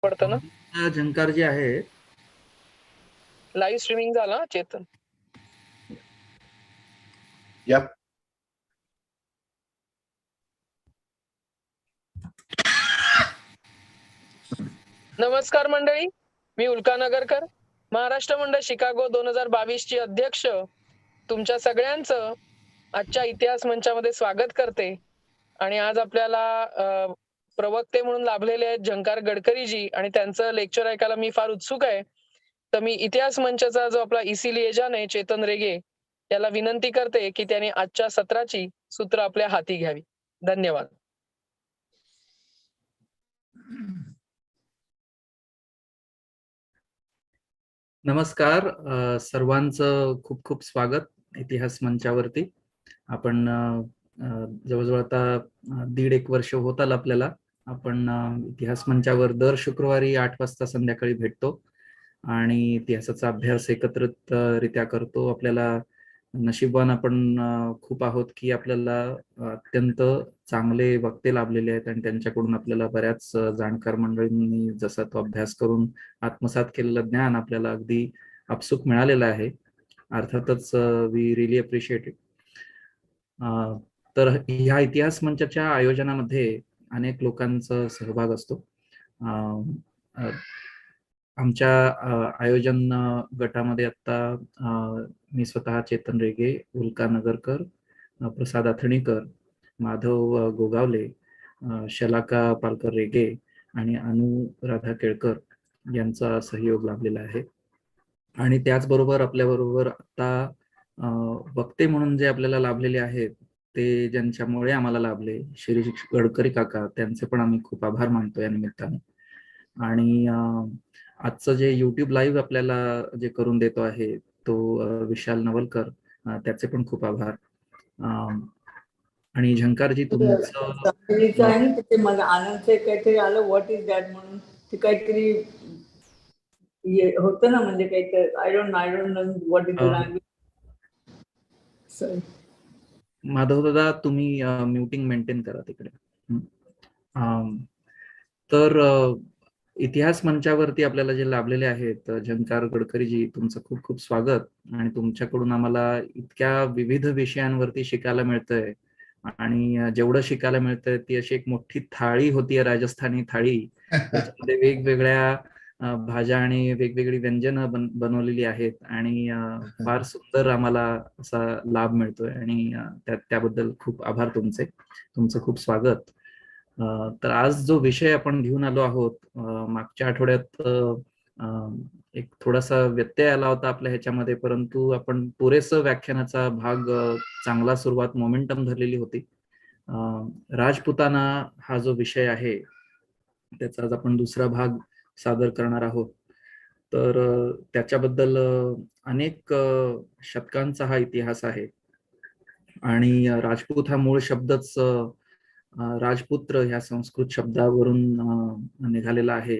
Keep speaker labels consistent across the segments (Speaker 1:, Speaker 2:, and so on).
Speaker 1: पडतं ना.
Speaker 2: झंकार जे आहे
Speaker 1: लाईव्ह स्ट्रीमिंग झालं चेतन.
Speaker 3: Yep.
Speaker 1: नमस्कार मंडळी, मी उल्का नगरकर, महाराष्ट्र मंडळ शिकागो 2022 ची अध्यक्ष. तुमच्या सगळ्यांचं आजच्या इतिहास मंचामध्ये स्वागत करते. आणि आज आपल्याला प्रवक्ते म्हणून लाभलेले आहेत झंकार गडकरीजी, आणि त्यांचं लेक्चर ऐकायला मी फार उत्सुक आहे. तर मी इतिहास मंचाचा जो आपला इसी लिएजान आहे चेतन रेगे, याला विनंती करते की त्यांनी आजच्या सत्राची सूत्र आपल्या हाती घ्यावी. धन्यवाद.
Speaker 2: नमस्कार, सर्वांचं खूप खूप स्वागत इतिहास मंचावरती. आपण जवळजवळ आता 1.5 वर्ष होत आलं आपल्याला. आपण इतिहास मंचावर दर शुक्रवारी 8 वाजता संध्याकाळी भेटतो आणि इतिहासाचा अभ्यास एकत्रित रित्या करतो. आपल्याला नशिबवान आपण खूप आहोत की आपल्याला अत्यंत चांगले वक्ते लाभलेले आहेत आणि त्यांच्याकडून आपल्याला बऱ्याच जाणकार मंडळींनी जसा तो अभ्यास करून आत्मसात केलेलं ज्ञान आपल्याला अगदी आपसूक मिळालेलं आहे. अर्थातच वी रिअली अप्रिशिएट इट. तर ह्या इतिहास मंचाच्या आयोजनामध्ये अनेक लोकांचा सहभाग असतो. आमच्या आयोजन गटामध्ये आता मी स्वतः चेतन रेगे, उल्का नगरकर, प्रसाद अथणीकर, माधव गोगावले, शलाका पालकर रेगे आणि अनुराधा केळकर यांचा सहयोग लाभलेला आहे. आणि त्याचबरोबर आपल्याबरोबर आता वक्ते म्हणून जे आपल्याला लाभलेले आहेत ते ज्यांच्यामुळे आम्हाला लाभले, श्री गडकरी काका, त्यांचे पण आम्ही खूप आभार मानतो या निमित्ताने. आणि आजचं जे युट्यूब लाईव्ह आपल्याला जे करून देतो आहे तो विशाल नवलकर, त्याचे पण खूप आभार. आणि झंकारजी
Speaker 4: तुमचं मला आनंद काहीतरी आलं, व्हॉट इज दॅट म्हणून ते काहीतरी होतं ना, म्हणजे काहीतरी I don't know what is the language.
Speaker 2: Madhav दादा, तुम्ही म्युटिंग मेंटेन करा तिकडे. तर इतिहास मंचावरती आपल्याला जे लाभलेले आहेत झंकार गडकरीजी, तुमचं खूप खूप स्वागत. आणि तुमच्याकडून आम्हाला इतक्या विविध विषयांवरती शिकायला मिळतंय. आणि जेवढं शिकायला मिळतंय ती अशी एक मोठी थाळी होती, राजस्थानी थाळी. त्याच्यामध्ये वेगवेगळ्या भाज्या आणि वेगवेगळी व्यंजनं बनवलेली आहेत आणि फार सुंदर आम्हाला असा लाभ मिळतोय. आणि त्याबद्दल खूप आभार तुमचे. तुमचं खूप स्वागत. तर आज जो विषय आपण घेऊन आलो आहोत, मागच्या आठवड्यात एक थोडासा व्यत्यय आला होता आपल्या ह्याच्यामध्ये, परंतु आपण पुरेसं व्याख्यानाचा भाग चांगला सुरुवात मोमेंटम धरलेली होती. राजपुताना हा जो विषय आहे त्याचा आज आपण दुसरा भाग सादर करणार आहोत. तर त्याच्याबद्दल अनेक शतकांचा हा इतिहास आहे. आणि राजपूत हा मूळ शब्दच राजपुत्र ह्या संस्कृत शब्दावरून निघालेला आहे.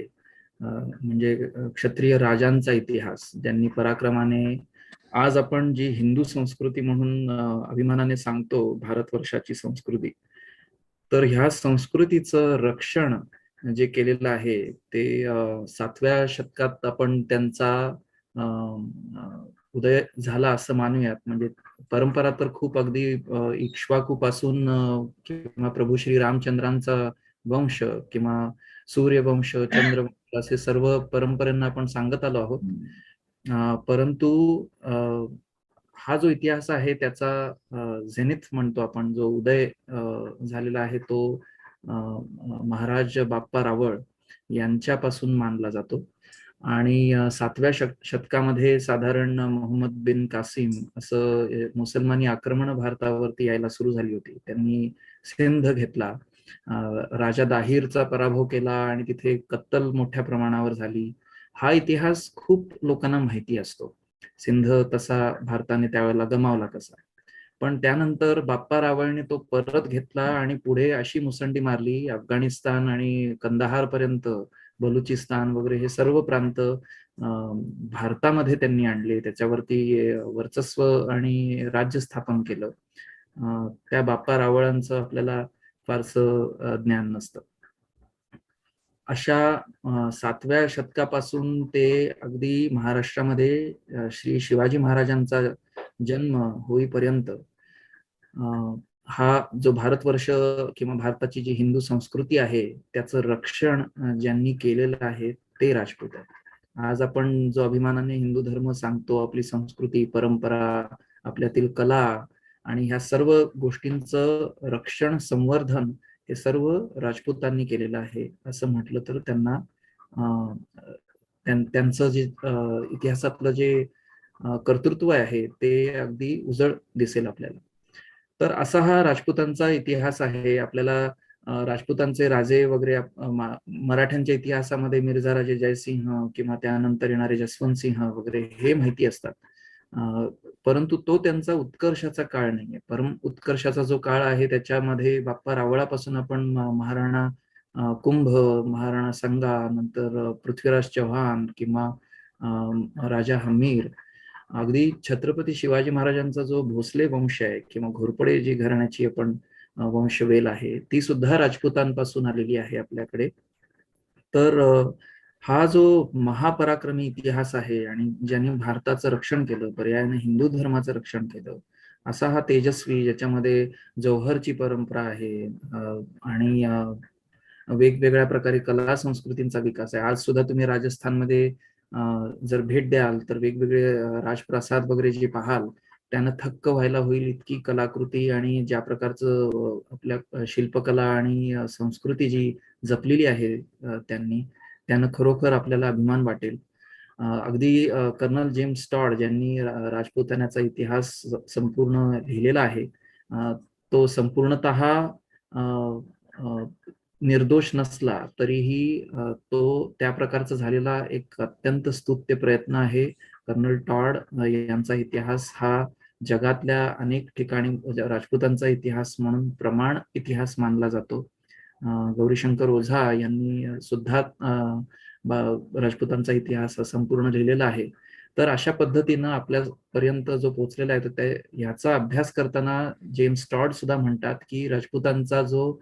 Speaker 2: म्हणजे क्षत्रिय राजांचा इतिहास, ज्यांनी पराक्रमाने आज आपण जी हिंदू संस्कृती म्हणून अभिमानाने सांगतो, भारतवर्षाची संस्कृती, तर ह्या संस्कृतीचं रक्षण जे केलेलं आहे ते 7व्या शतकात आपण त्यांचा उदय झाला असं मानूयात. म्हणजे परंपरा तर खूप अगदी इक्ष्वाकू पासून किंवा प्रभू श्री रामचंद्रांचा वंश किंवा सूर्यवंश, चंद्रवंश असे सर्व परंपरेंना आपण सांगत आलो आहोत. परंतु हा जो इतिहास आहे त्याचा झेनिथ म्हणतो आपण, जो उदय झालेला आहे तो महाराज बाप्पा रावळ यांच्यापासून मानला जातो. आणि 7व्या शतकामध्ये साधारण मोहम्मद बिन कासिम असं मुसलमानी आक्रमण भारतावरती यायला सुरू झाली होती. त्यांनी सिंध घेतला, राजा दाहिरचा पराभव केला आणि तिथे कत्तल मोठ्या प्रमाणावर झाली. हा इतिहास खूप लोकांना माहिती असतो. सिंध तसा भारताने त्यावेळेला गमावला कसा. पण त्यानंतर बाप्पा रावळने तो परत घेतला आणि पुढे अशी मुसंडी मारली, अफगाणिस्तान आणि कंदाहार पर्यंत, बलुचिस्तान वगैरे हे सर्व प्रांत भारतामध्ये त्यांनी आणले. त्याच्यावरती वर्चस्व आणि राज्य स्थापन केलं. त्या बाप्पा रावळांचं आपल्याला फारसं ज्ञान नसतं. अशा 7व्या शतकापासून ते अगदी महाराष्ट्रामध्ये श्री शिवाजी महाराजांचा जन्म होईपर्यंत हा जो भारतवर्ष किंवा भारताची जी हिंदू संस्कृती आहे त्याचं रक्षण ज्यांनी केलेलं आहे ते राजपूत आहेत. आज आपण जो अभिमानाने हिंदू धर्म सांगतो, आपली संस्कृती, परंपरा, आपल्यातील कला आणि ह्या सर्व गोष्टींचं रक्षण, संवर्धन हे सर्व राजपूतांनी केलेलं आहे असं म्हटलं तर त्यांना त्यांचं जे इतिहासातलं जे कर्तृत्व आहे ते अगदी उजळ दिसेल आपल्याला. तर असा हा राजपूतांचा इतिहास आहे. आपल्याला राजपूतांचे राजे वगैरे मराठ्यांच्या इतिहासामध्ये मिर्झा राजे जयसिंह किंवा त्यानंतर येणारे जसवंत सिंह वगैरे हे माहिती असतात, परंतु तो त्यांचा उत्कर्षाचा काळ नाहीये. परम उत्कर्षाचा जो काळ आहे त्याच्यामध्ये बाप्पा रावळापासून आपण महाराणा कुंभ, महाराणा संगा, नंतर पृथ्वीराज चव्हाण किंवा राजा हमीर, अगदी छत्रपती शिवाजी महाराजांचा जो भोसले वंश आहे किंवा घोरपडे जी घराण्याची आपण वंशवेल आहे ती सुद्धा राजपूतांपासून आलेली आहे आपल्याकडे. तर हा जो महापराक्रमी इतिहास आहे आणि ज्यांनी भारताचं रक्षण केलं, पर्यायाने हिंदू धर्माचं रक्षण केलं, असा हा तेजस्वी, ज्याच्यामध्ये जौहरची परंपरा आहे आणि वेगवेगळ्या प्रकारे कला संस्कृतींचा विकास आहे. आज सुद्धा तुम्ही राजस्थानमध्ये जर भेट द्याल तर वेगवेगळे राजप्रासाद वगैरे जे पाहाल त्यानं थक्क व्हायला होईल, इतकी कलाकृती आणि ज्या प्रकारचं आपल्या शिल्पकला आणि संस्कृती जी जपलेली आहे त्यानं खरोखर आपल्याला अभिमान वाटेल. अगदी कर्नल जेम्स टॉड ज्यांनी राजपुतानाचा इतिहास संपूर्ण लिहिलेला आहे, तो संपूर्णतः निर्दोष नसला तरीही तो त्या प्रकारचा झालेला एक अत्यंत स्तुत्य प्रयत्न आहे. कर्नल टॉड यांचा इतिहास हा जगातल्या अनेक ठिकाणी राजपूतांचा इतिहास म्हणून प्रमाण इतिहास मानला जातो. गौरीशंकर ओझा यांनी सुद्धा राजपूतांचा इतिहास संपूर्ण लिहिलेला आहे. तर अशा पद्धतीनं आपल्यापर्यंत जो पोहोचलेला आहे तर याचा अभ्यास करताना जेम्स टॉड सुद्धा म्हणतात की राजपूतांचा जो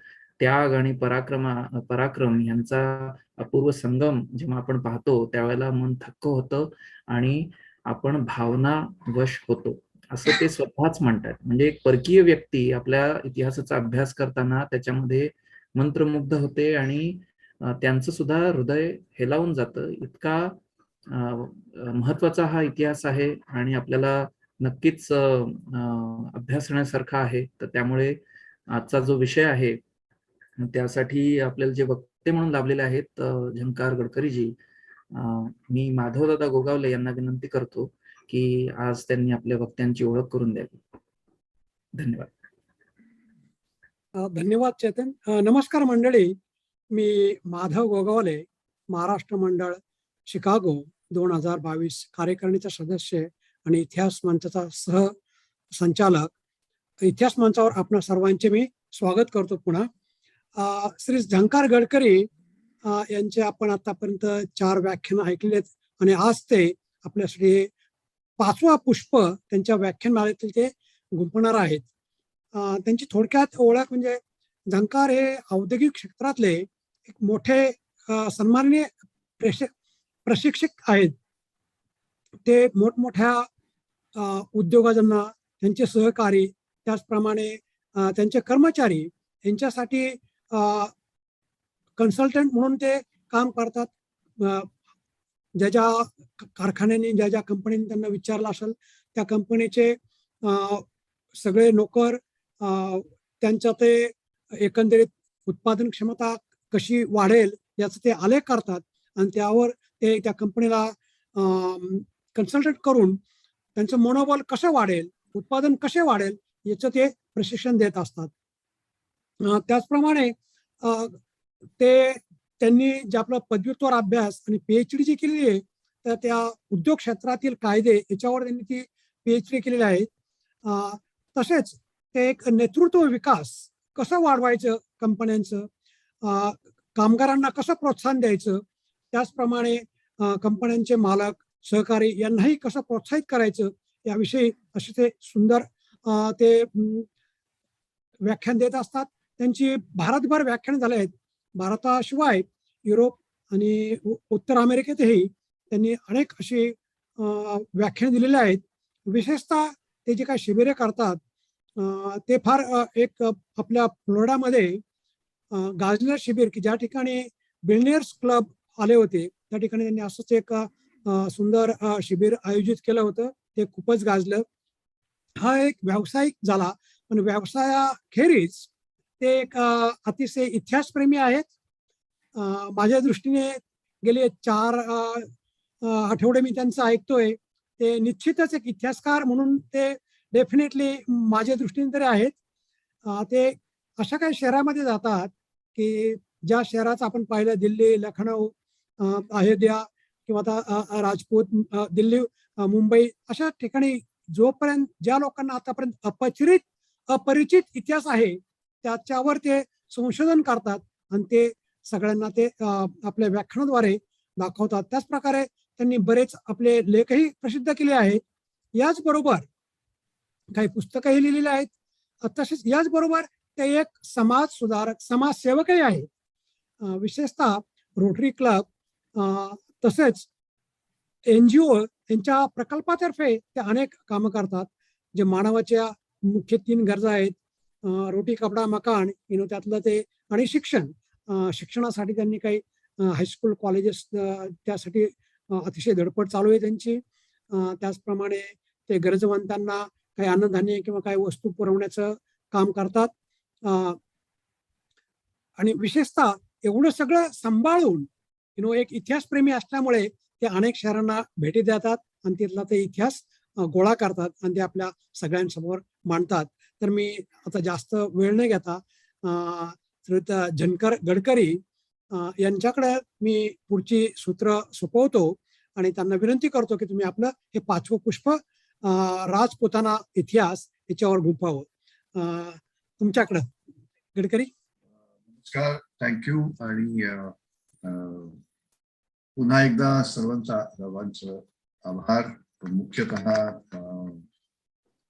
Speaker 2: त्याग आणि पराक्रम यांचा अपूर्व संगम जेव्हा आपण पाहतो त्यावेळेला मन थक्क होतं आणि आपण भावना वश होतो, असं ते स्वतःच म्हणतात. म्हणजे एक परकीय व्यक्ती आपल्या इतिहासाचा अभ्यास करताना त्याच्यामध्ये मंत्रमुग्ध होते आणि त्यांचं सुद्धा हृदय हेलावून जातं. इतका महत्वाचा हा इतिहास आहे आणि आपल्याला नक्कीच अभ्यासण्यासारखा आहे. तर त्यामुळे आजचा जो विषय आहे त्यासाठी आपल्याला जे वक्ते म्हणून लाभलेले आहेत झंकार गडकरीजी, मी माधवदादा गोगावले यांना विनंती करतो की आज त्यांनी आपल्या वक्त्यांची ओळख करून द्यावी. धन्यवाद.
Speaker 3: धन्यवाद चेतन. नमस्कार मंडळी, मी माधव गोगावले, महाराष्ट्र मंडळ शिकागो 2022 कार्यकारिणीचा सदस्य आणि इतिहास मंचाचा सह संचालक. इतिहास मंचावर आपणा सर्वांचे मी स्वागत करतो पुन्हा. श्री झंकार गडकरी यांचे आपण आतापर्यंत 4 व्याख्यान ऐकलेत आणि आज ते आपल्यासाठी 5वा पुष्प त्यांच्या व्याख्यानमालेतील ते गुंफणार आहेत. त्यांची थोडक्यात ओळख म्हणजे झंकार हे औद्योगिक क्षेत्रातले एक मोठे सन्माननीय प्रशिक्षक आहेत. ते मोठमोठ्या उद्योगांना, त्यांचे सहकारी, त्याचप्रमाणे त्यांचे कर्मचारी यांच्यासाठी कन्सल्टंट म्हणून ते काम करतात. ज्या ज्या कारखान्यांनी, ज्या ज्या कंपनीने त्यांना विचारलं असेल त्या कंपनीचे सगळे नोकर त्यांच्या ते एकंदरीत उत्पादन क्षमता कशी वाढेल याचं ते आलेख करतात आणि त्यावर ते त्या कंपनीला कन्सल्टंट करून त्यांचं मनोबल कसं वाढेल, उत्पादन कसे वाढेल याचं ते प्रशिक्षण देत असतात. त्याचप्रमाणे त्यांनी जे आपला पदव्युत्तर अभ्यास आणि PhD जी केलेली आहे तर त्या उद्योग क्षेत्रातील कायदे याच्यावर त्यांनी ती PhD केलेली आहे. तसेच ते एक नेतृत्व विकास कसं वाढवायचं कंपन्यांचं, कामगारांना कसं प्रोत्साहन द्यायचं, त्याचप्रमाणे कंपन्यांचे मालक, सहकारी यांनाही कसं प्रोत्साहित करायचं याविषयी असे ते सुंदर ते व्याख्यान देत असतात. त्यांची भारतभर व्याख्यान झाले आहेत. भारताशिवाय युरोप आणि उत्तर अमेरिकेतही त्यांनी अनेक अशी व्याख्यान दिलेले आहेत. विशेषतः ते जे काही शिबिरे करतात ते फार एक आपल्या फ्लोरिडामध्ये गाजलेलं शिबिर की ज्या ठिकाणी बिल्डर्स क्लब आले होते त्या ठिकाणी त्यांनी असंच एक सुंदर शिबिर आयोजित केलं होतं. ते खूपच गाजलं. हा एक व्यावसायिक झाला, पण व्यवसायाखेरीज ते एक अतिशय इतिहासप्रेमी आहेत. माझ्या दृष्टीने गेले 4 आठवडे मी त्यांचं ऐकतोय. ते निश्चितच एक इतिहासकार म्हणून ते डेफिनेटली माझ्या दृष्टीने तरी आहेत. ते अशा काही शहरामध्ये जातात की ज्या शहराचं आपण पाहिलं दिल्ली, लखनौ, अयोध्या किंवा आता राजपूत, दिल्ली, मुंबई अशा ठिकाणी जोपर्यंत ज्या लोकांना आतापर्यंत अपरिचित इतिहास आहे त्याच्यावर ते संशोधन करतात आणि ते सगळ्यांना ते आपल्या व्याख्यानाद्वारे दाखवतात. त्याच प्रकारे त्यांनी बरेच आपले लेखही प्रसिद्ध केले आहेत. याचबरोबर काही पुस्तकंही लिहिलेली आहेत. तसेच याचबरोबर ते एक समाज सुधारक, समाजसेवकही आहेत. विशेषतः रोटरी क्लब तसेच NGO यांच्या प्रकल्पातर्फे ते अनेक कामं करतात. जे मानवाच्या मुख्य 3 गरजा आहेत, रोटी, कपडा, मकान, त्यातलं ते आणि शिक्षण. शिक्षणासाठी त्यांनी काही हायस्कूल, कॉलेजेस त्यासाठी अतिशय धडपड चालू आहे त्यांची. त्याचप्रमाणे ते गरजवंतांना काही अन्नधान्य किंवा काही वस्तू पुरवण्याचं काम करतात. आणि विशेषतः एवढं सगळं सांभाळून एक इतिहासप्रेमी असल्यामुळे ते अनेक शहरांना भेटी देतात आणि तिथला ते इतिहास गोळा करतात आणि ते आपल्या सगळ्यांसमोर मांडतात. तर मी आता जास्त वेळ न घेता झंकर गडकरी यांच्याकडे मी पुढची सूत्र सोपवतो आणि त्यांना विनंती करतो की तुम्ही आपलं हे 5वं पुष्प राजपुताना इतिहास याच्यावर गुंफावं. तुमच्याकडं गडकरी.
Speaker 5: नमस्कार, थँक्यू. आणि पुन्हा एकदा सर्वांचं आभार. मुख्यतः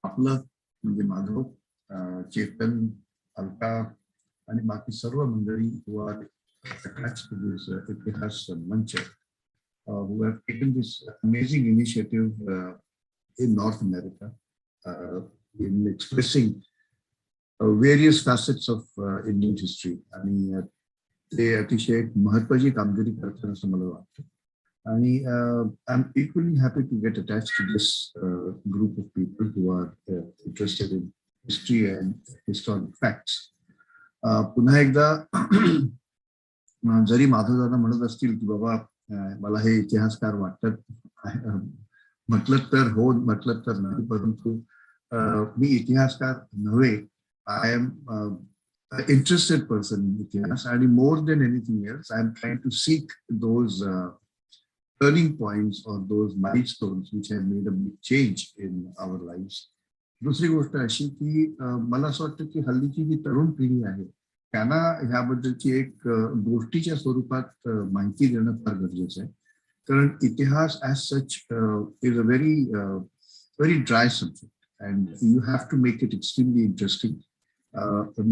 Speaker 5: आपलं म्हणजे माधव, चेतन, अलका आणि बाकी सर्व मंडळी इतिहास मंच who have taken this amazing initiative in North America in expressing various facets of Indian history. आणि ते अतिशय महत्त्वाची कामगिरी करतात असं मला वाटतं. आणि I'm equally happy to get attached to this group of people who are interested in history and historic facts. पुन्हा एकदा जरी माधवदादा म्हणत असतील की बाबा मला हे इतिहासकार वाटतात, म्हटलं तर हो, म्हटलं तर नाही, परंतु मी इतिहासकार नव्हे. I am an interested person in Itihas, and more than anything else, I am trying to seek those turning points or those milestones which have made a big change in our lives. दुसरी गोष्ट अशी की मला असं वाटतं की हल्लीची जी तरुण पिढी आहे त्यांना ह्याबद्दलची एक गोष्टीच्या स्वरूपात माहिती देणं फार गरजेचं आहे. कारण इतिहास as such is a very dry subject and you have to make it extremely interesting.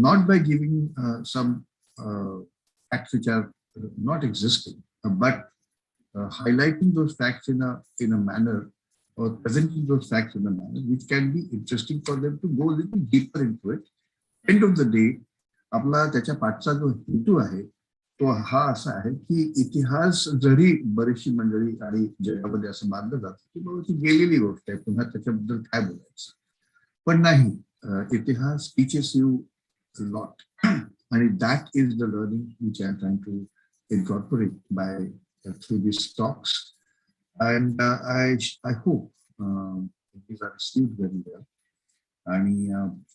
Speaker 5: Not by giving some facts which are not existing, but highlighting those facts in a manner, or presenting those facts in a manner which can be interesting for them to go a little deeper into it. End of the day, आपला त्याच्या पाठचा जो हेतू आहे तो हा असा आहे की इतिहास जरी बरीचशी मंडळी आणि जगामध्ये असं मानलं जातं की बाबा ती गेलेली गोष्ट आहे, पुन्हा त्याच्याबद्दल काय बोलायचं, पण नाही. Itihas teaches you a lot, and that is the learning which I am trying to incorporate by through these talks, and I hope these are received very well. And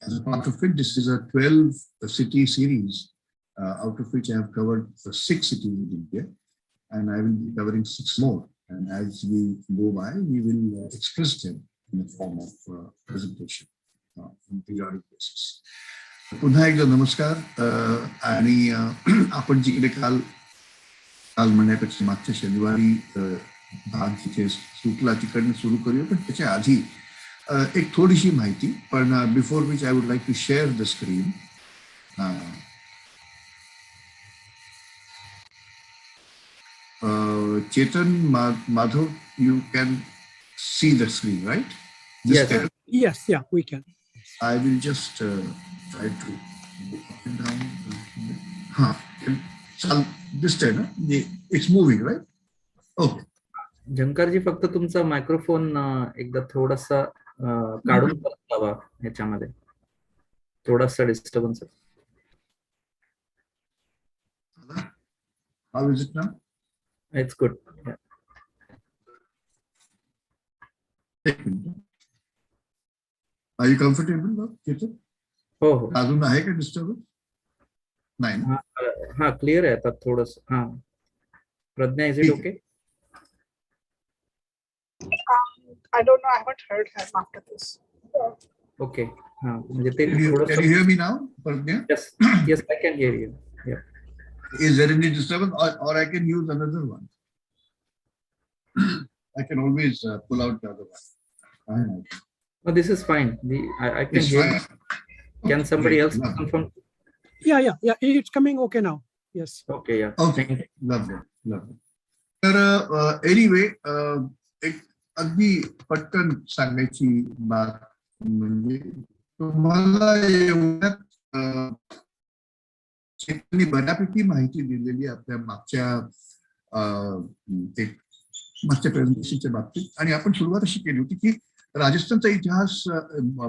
Speaker 5: as a part of it, this is a 12-city series, out of which I have covered 6 cities in India, and I will be covering 6 more. And as we go by, we will express them in the form of presentation. पुन्हा एकदा नमस्कार. आणि आपण जिकडे काल म्हणण्यापेक्षा मागच्या शनिवारी भाग जिथे सुटला तिकडनं सुरू करूया, पण त्याच्या आधी एक थोडीशी माहिती. पण before which I would like to share the screen. Chetan Madhav, you can see the screen, right?
Speaker 2: Yes.
Speaker 3: Yes, yeah, we can.
Speaker 5: I will just try to go up and down. This time, it's moving, right? Okay.
Speaker 2: झंकारजी फक्त तुमचा microphone एकदा थोडासा काढून परत लावा ह्याच्यामध्ये, थोडासा disturbance.
Speaker 5: How is it now?
Speaker 2: It's good.
Speaker 5: Are you comfortable now, Chetan?
Speaker 2: हो हो.
Speaker 5: अजून आहे का डिस्टर्बन्स? नाही ना?
Speaker 2: हा क्लिअर आहे आता थोडस. हा Pragya, is it okay?
Speaker 6: I don't know. I haven't heard him after this.
Speaker 2: Okay. हा म्हणजे ते
Speaker 5: Can you hear me now, Pragya?
Speaker 2: Yes, yes, I can hear you. Yeah.
Speaker 5: Is there any disturbance, or I can use another one? I can always pull out the other one.
Speaker 2: No, this is fine. I can
Speaker 5: It's
Speaker 2: hear
Speaker 5: fine.
Speaker 2: you. Can somebody else
Speaker 5: Lovely.
Speaker 2: confirm?
Speaker 3: Yeah, it's coming okay now. Yes.
Speaker 2: Okay, yeah.
Speaker 5: Okay, lovely. तर anyway एक अगदी पटकन सांगायची बात म्हणजे तुम्हाला एवढ्यात शेतकरी बऱ्यापैकी माहिती दिलेली आपल्या मागच्या प्रेझेंटेशनच्या बाबतीत. आणि आपण सुरुवात अशी केली होती की राजस्थानचा इतिहास,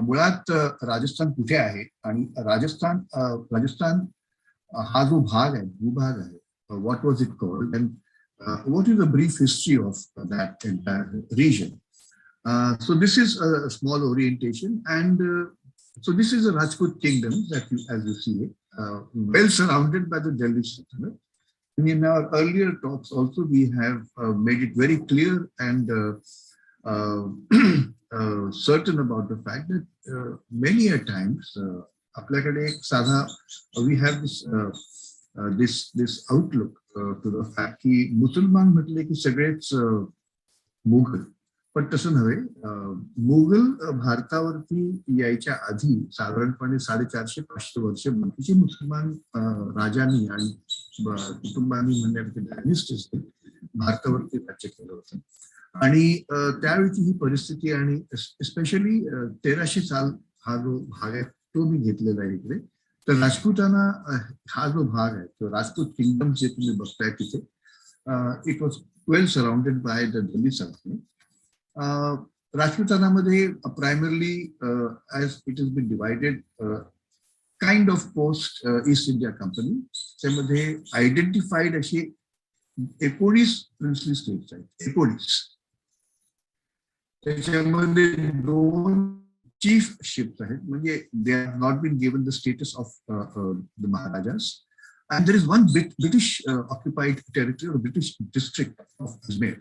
Speaker 5: मुळात राजस्थान कुठे आहे आणि राजस्थान हा जो भाग आहे, भूभाग आहे, what was it called, and what is the brief history of that entire region. So this is a small orientation, and so this is a Rajput kingdom that as you see it, well surrounded by the Delhi Sultanate. And in our earlier talks also we have made it very clear and certain about the fact that many a times आपल्याकडे एक साधा we have this outlook to the fact की मुसलमान म्हटले की सगळेच मुघल, पण तसं नव्हे. मुघल भारतावरती यायच्या आधी साधारणपणे 450-500 वर्ष बाकीचे मुसलमान राजांनी आणि कुटुंबांनी म्हणण्यापेक्षा डायनेस्टीजने भारतावरती राज्य केलं होतं. आणि त्यावेळची ही परिस्थिती, आणि स्पेशली 1300 साल हा जो भाग आहे तो मी घेतलेला आहे इकडे. तर राजपुताना हा जो भाग आहे तो राजपूत किंगडम जे तुम्ही बघताय तिथे, it was well surrounded by the Delhi Sultanate. राजपुतानामध्ये primarily as it is been divided kind of post East India Company, त्यामध्ये आयडेंटिफाईड असे 19 प्रिन्सली स्टेट्स आहेत. 19 त्याच्यामध्ये 2 chiefships आहेत, म्हणजे they have not been given the status of the Maharajas, and there is one British occupied territory or British district of Ajmer,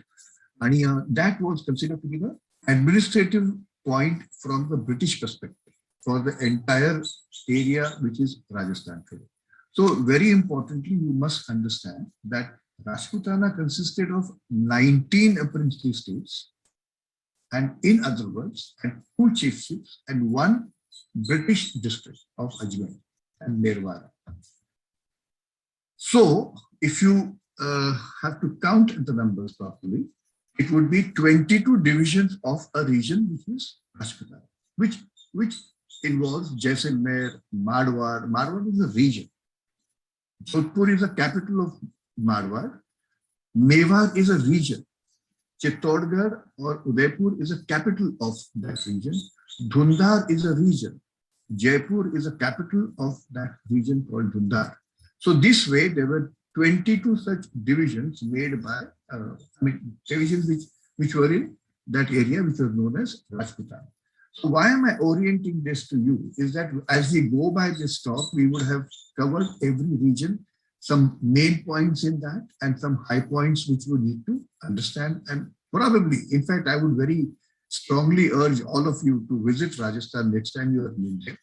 Speaker 5: and that was considered to be the administrative point from the British perspective for the entire area which is Rajasthan today. So very importantly, you must understand that Rajputana consisted of 19 princely states, and in other words, and 2 chiefships and 1 British district of Ajmer and Merwara. So if you have to count the numbers properly, it would be 22 divisions of a region which is Rajputana, which involves Jaisalmer, Marwar. Marwar is a region. Jodhpur is the capital of Marwar. Mewar is a region. Chittorgarh or Udaipur is a capital of that region. Dhundar is a region. Jaipur is a capital of that region called Dhundar. So this way there were 22 such divisions made by, divisions which were in that area which was known as Rajputana. So why am I orienting this to you is that as we go by this talk, we would have covered every region, some main points in that, and some high points which we need to understand. And probably, in fact, I would very strongly urge all of you to visit Rajasthan next time you are in India.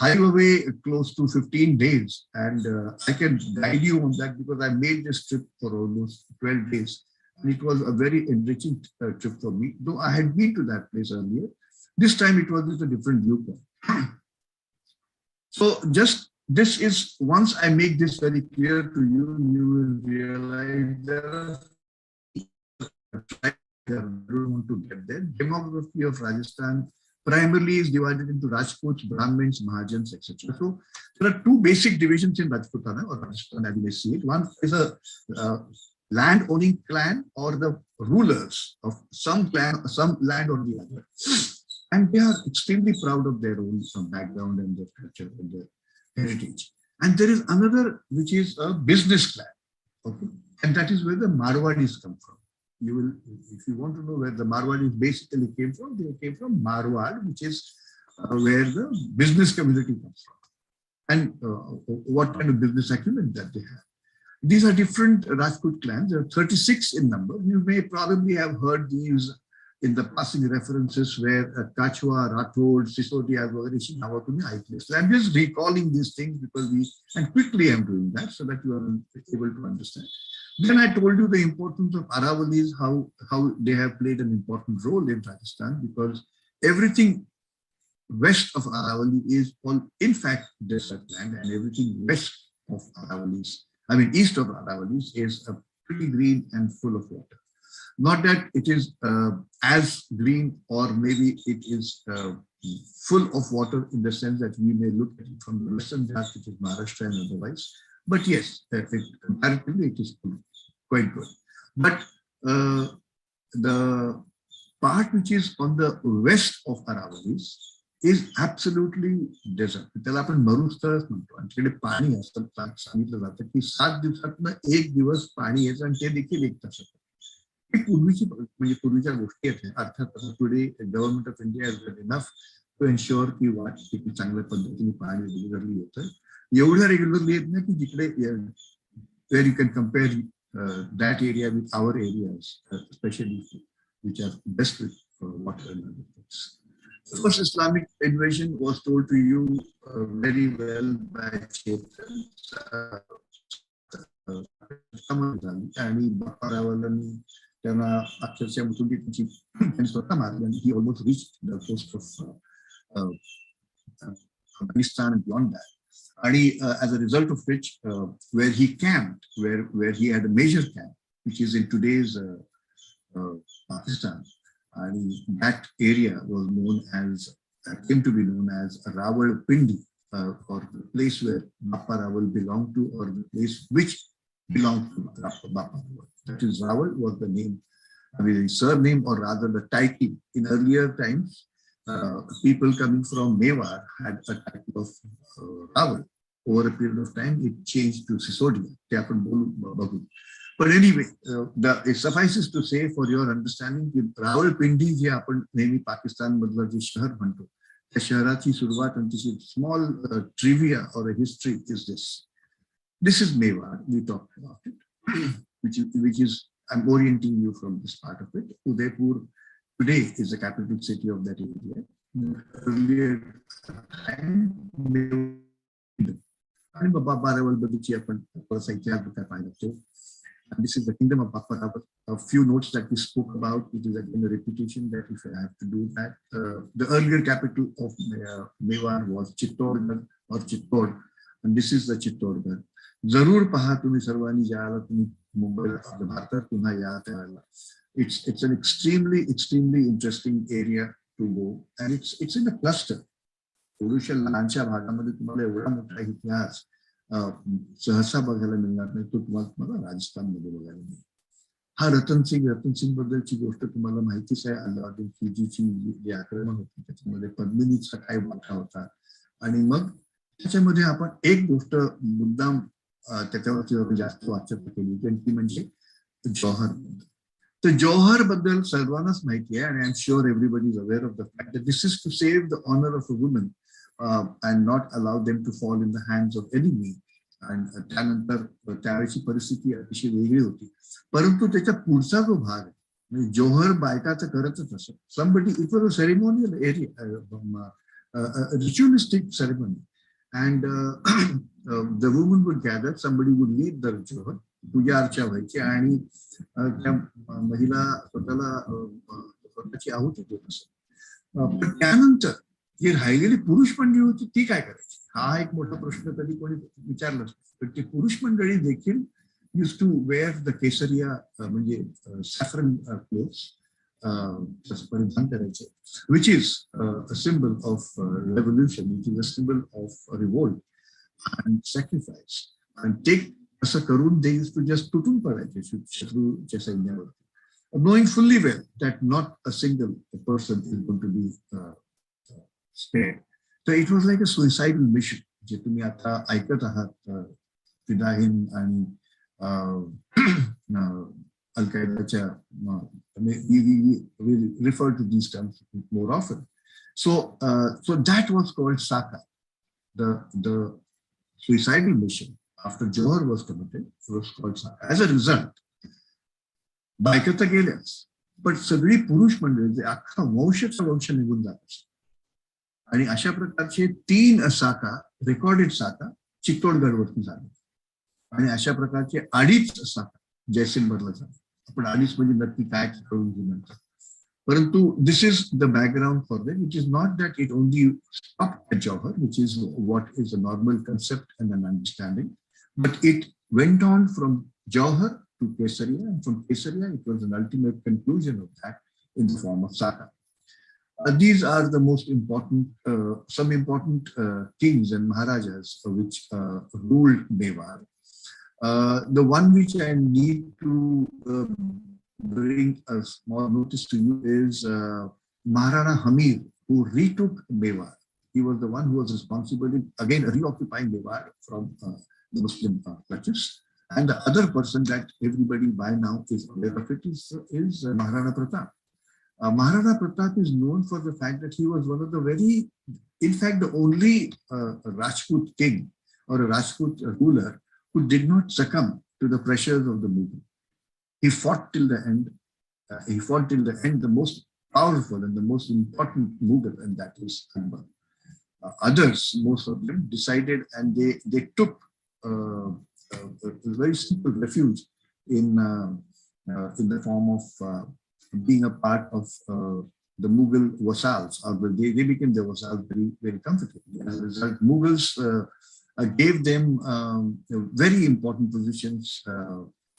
Speaker 5: Hire away close to 15 days, and I can guide you on that because I made this trip for almost 12 days. And it was a very enriching trip for me, though I had been to that place earlier. This time it was with a different viewpoint. So just this is, once I make this very clear to you, you will realize there I don't want to get there. Demography of Rajasthan primarily is divided into Rajputs, Brahmins, Mahajans, etc. So there are two basic divisions in Rajputana or Rajasthan as you may see it. One is a land owning clan or the rulers of some clan, some land or the other. And they are extremely proud of their own background and their culture and their heritage. And there is another which is a business clan. Okay? And that is where the Marwadis come from. You will, if you want to know where the Marwadis basically came from, they came from Marwad, which is where the business community comes from, and what kind of business acumen that they have. These are different Rajput clans. There are 36 in number. You may probably have heard these in the passing references where Kachwa, Rathod, Sisodia, so I'm just recalling these things because and quickly I'm doing that so that you are able to understand. Then I told you the importance of Aravalis, how they have played an important role in Rajasthan, because everything west of Aravali is all, in fact, desert land, and everything west of Aravalis, I mean east of Aravalis, is pretty green and full of water. Not that it is as green, or maybe it is full of water in the sense that we may look at it from the western Ghats, which is Maharashtra and otherwise. But yes, comparatively, it is quite good. But the part which is on the west of Aravalis is absolutely desert. त्याला आपण मरुस्थळच म्हणतो. आणि तिकडे पाणी असतं, सांगितलं जातं की 7 दिवसातनं 1 दिवस पाणी यायचं आणि ते देखील 1 तासात. ही पूर्वीची म्हणजे पूर्वीच्या गोष्टी आहेत. अर्थात today government of India is done enough to ensure की वाट किती चांगल्या पद्धतीने पाणी रेग्युलरली येतं. एवढं रेग्युलरली येत नाही की जिकडे where you can compare that area with our areas, especially which are best with water and other things. The first Islamic invasion was told to you very well by Chetan. आणि बापारावालांनी त्यांना अक्षरशः मुसुंडी त्यांनी स्वतः मारली आणि he almost reached the coast of Afghanistan and beyond that. And as a result of which, where he camped, where he had a major camp, which is in today's Pakistan, and that area was known as, came to be known as Rawalpindi, or the place where Bappa Rawal belonged to, or the place which belonged to Bappa Rawal. That is, Rawal was the name, I mean, the surname, or rather the title. In earlier times, people coming from Mewar had a title of Rawal. Over a period of time, it changed to Sisodia. But anyway, it suffices to say for your understanding that Rawalpindi जे आपण नेहमी पाकिस्तान मधलं जे शहर म्हणतो, त्या शहराची सुरुवात आणि तिची small trivia or a history is this. This is Mewar. We talked about it, which is I'm orienting you from this part of it. Udaipur today is the capital city of that area. Earlier time, आणि बाप्पा रावल बद्दलची आपण थोडासा इतिहास काय पाहिला तो. And this is the kingdom of Bappa Rawal. A few notes that we spoke about, it is again a repetition that if I have to do that. The earlier capital of Mewar was Chittorgarh or Chittor, and this is the Chittorgarh. जरूर पहा तुम्ही सर्वांनी ज्याला तुम्ही मुंबईला भारतात पुन्हा या त्यावेळेला. It's an extremely interesting area to go, and it's in a cluster. पुरुषा लहानशा भागामध्ये तुम्हाला एवढा मोठा इतिहास सहसा बघायला मिळणार नाही, तो तुम्हाला राजस्थानमध्ये बघायला मिळेल. हा रतन सिंग बद्दलची गोष्ट तुम्हाला माहितीच आहे. अल्लाउद्दीन खिलजीची जे आक्रमण होती त्याच्यामध्ये पद्मिनीचा काय वाटा होता. आणि मग त्याच्यामध्ये आपण एक गोष्ट मुद्दाम त्याच्यावरती जास्त वाचत केली ती म्हणजे जौहर. तर जौहर बद्दल सर्वांनाच माहिती आहे, आणि I am sure everybody is aware of the fact that this is to save the honour of a woman and not allow them to fall in the hands of enemy. And त्यानंतर त्यावेळेची परिस्थिती अतिशय वेगळी होती. परंतु त्याच्या पुढचा जो भाग आहे, जौहर बायकाचं करतच असत. somebody, it was a ceremonial area, ritualistic ceremony, and the woman would gather, somebody would lead the jauhar, पूजा अर्चा व्हायची आणि त्या महिला स्वतःची आहुती देत असत. पण त्यानंतर जी राहिलेली पुरुष मंडळी होती ती काय करायची, हा एक मोठा प्रश्न कधी कोणी विचारलाच नाही. पण ती पुरुष मंडळी देखील used to wear the केसरिया म्हणजे सॅफ्रन क्लोथ्स परिधान करायचे, which is a symbol of revolution, which is a symbol of revolt and sacrifice. And ते असं करून they used to just तुटून पडायचे शत्रूच्या सैन्यावरती, knowing fully well that not a single person is going to be spared. So it was like a suicidal mission, जे तुम्ही आता ऐकत आहात फिदाहीन आणि अल qaedaच्या we refer to these terms more often. So that was called Saka. The suicidal mission after Johor was committed was called Saka. As a result, बायका तर गेल्याच, पण सगळी पुरुष मंडळी जे अख्खा वंश निघून जात असत. आणि अशा प्रकारचे 3 साका, रेकॉर्डेड साका चित्तोडगडवरती झाले, आणि अशा प्रकारचे 2.5 साका जयसिंगपूरला झाले. आपण 2.5 म्हणजे नक्की काय करून घेऊ नंतर. परंतु this is the background for that. It is not that it only stopped at Jauhar, which is what is a normal concept and an understanding, but it went on from Jauhar to Kesaria, and from Kesaria it was an ultimate conclusion of that in the form of Saka. These are the most important, some important kings and maharajas which ruled Mewar. The one which I need to bring a small notice to you is Maharana Hamir, who retook Mewar. He was the one who was responsible in again reoccupying Mewar from the Muslim clutches. And the other person that everybody by now is aware of it is Maharana Pratap. Maharana Pratap is known for the fact that he was one of the in fact, the only Rajput king or a Rajput ruler who did not succumb to the pressures of the Mughal. He fought till the end. The most powerful and the most important Mughal, and that is Akbar. Others, most of them, decided and they took a very simple refuge in the form of being a part of the Mughal vassals, or they became the vassals very, very comfortably. As a result, Mughals gave them very important positions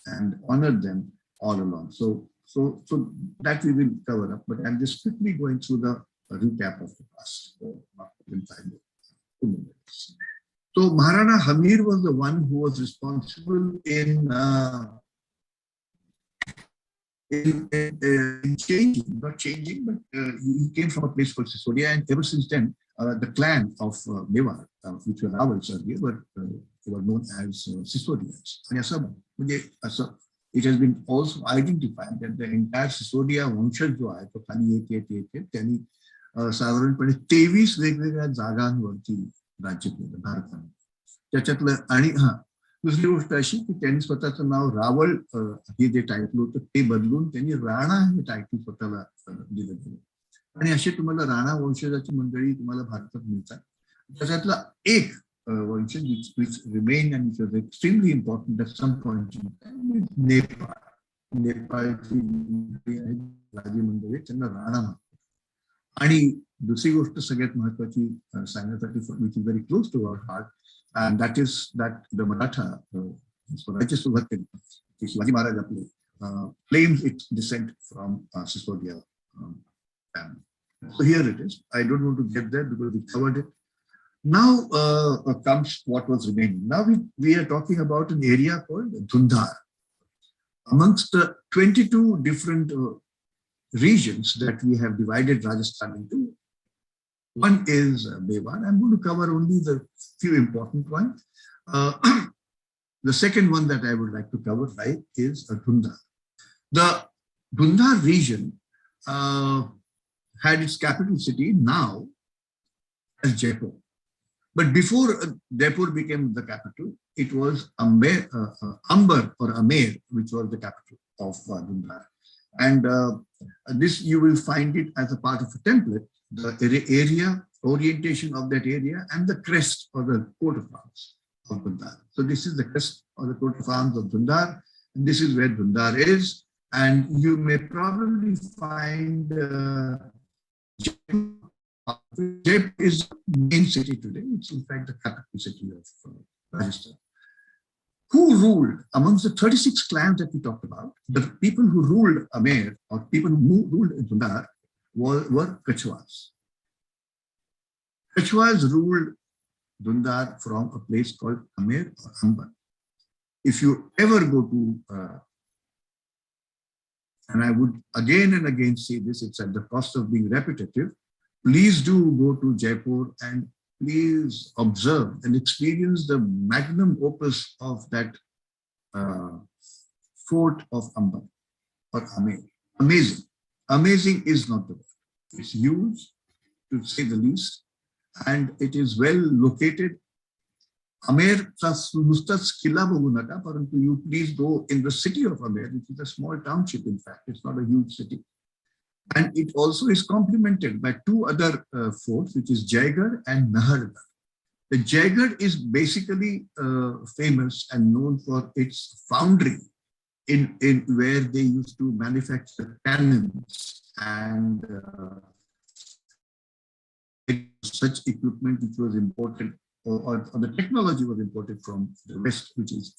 Speaker 5: and honored them all along. So that we will cover up, but I'm just quickly going through the recap of the past. So Maharana Hamir was the one who was responsible in changing, not changing, but he came from a place called Sisodia, and ever since then, the clan of Mewar, which were Rawals earlier, were known as Sisodians. It has been also identified that the entire Sisodia वंशज जो आहे तो खाली येत त्यांनी साधारणपणे 23 वेगवेगळ्या जागांवरती राज्य केलं भारताने. त्याच्यातलं आणि दुसरी गोष्ट अशी की त्यांनी स्वतःचं नाव रावळ हे जे टायटल होतं ते बदलून त्यांनी राणा हे टायटल स्वतःला दिलं गेलं. आणि अशी तुम्हाला राणा वंशजाची मंडळी तुम्हाला भारतात मिळतात. त्याच्यातला एक वंशज which remained and which was extremely important at some point in time, Nepal. नेपाळची राजे मंडळी त्यांना राणा म्हणतात. आणि दुसरी गोष्ट सगळ्यात महत्वाची सांगण्यासाठी, which is very close to our heart, and that is that the Maratha स्वराज्य सुरुवात केली की शिवाजी महाराज आपले claims its descent from Sisodia family. So here it is. I don't want to get there because we covered it. Now comes what was remaining. Now we are talking about an area called Dhundhar. Amongst 22 different regions that we have divided Rajasthan into, one is Mewar. I'm going to cover only the few important ones. The second one that I would like to cover is Dhundhar. The Dhundhar region had its capital city now as Jaipur. But before Jaipur became the capital, it was Amber or Amer, which was the capital of Dhundhar. And this you will find it as a part of a template, the area, orientation of that area, and the crest or the coat of arms of Dhundhar. So this is the crest or the coat of arms of Dhundhar, and this is where Dhundhar is. And you may probably find Jaipur is the main city today. It's in fact the capital city of Rajasthan. Who ruled amongst the 36 clans that we talked about? The people who ruled Amer or people who ruled Dundar were Kachwas. Kachwas ruled Dundar from a place called Amer or Amber. If you ever go to, and I would again and again say this, it's at the cost of being repetitive, please do go to Jaipur and please observe and experience the magnum opus of that fort of Amber or Amer. Amazing. Amazing is not the word. It's huge, to say the least, and it is well located. Amerचा नुसताच किल्ला बघू नका, परंतु you please go in the city of Amer, which is a small township. In fact, it's not a huge city. And it also is complemented by two other forts, which is Jaigarh and Nahargarh. The Jaigarh is basically famous and known for its foundry in where they used to manufacture cannons and such equipment which was imported, or the technology was imported from the West, which is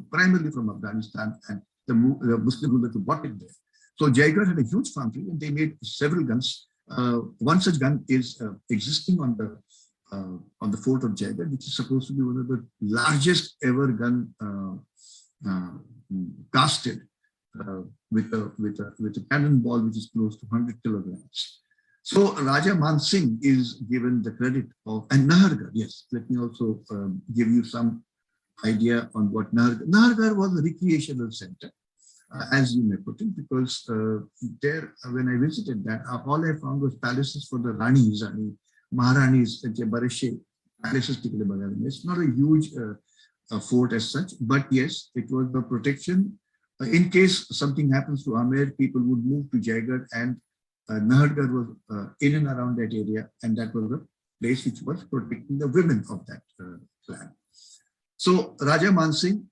Speaker 5: primarily from Afghanistan, and the Muslim rulers who bought it there. So Jaigarh had a huge foundry and they made several guns. One such gun is existing on the fort of Jaigarh, which is supposed to be one of the largest ever gun casted with a cannonball which is close to 100 kilograms. So Raja Man Singh is given the credit of, and Nahargarh, yes, let me also give you some idea on what Nahargarh was a recreational center, as you may put it, because there, when I visited that, all I found was palaces for the Ranis and Maharanis, palaces. It's not a huge fort as such, but yes, it was the protection. In case something happens to Amer, people would move to Jaigarh, and Nahargarh was in and around that area, and that was the place which was protecting the women of that clan. So Raja Man Singh,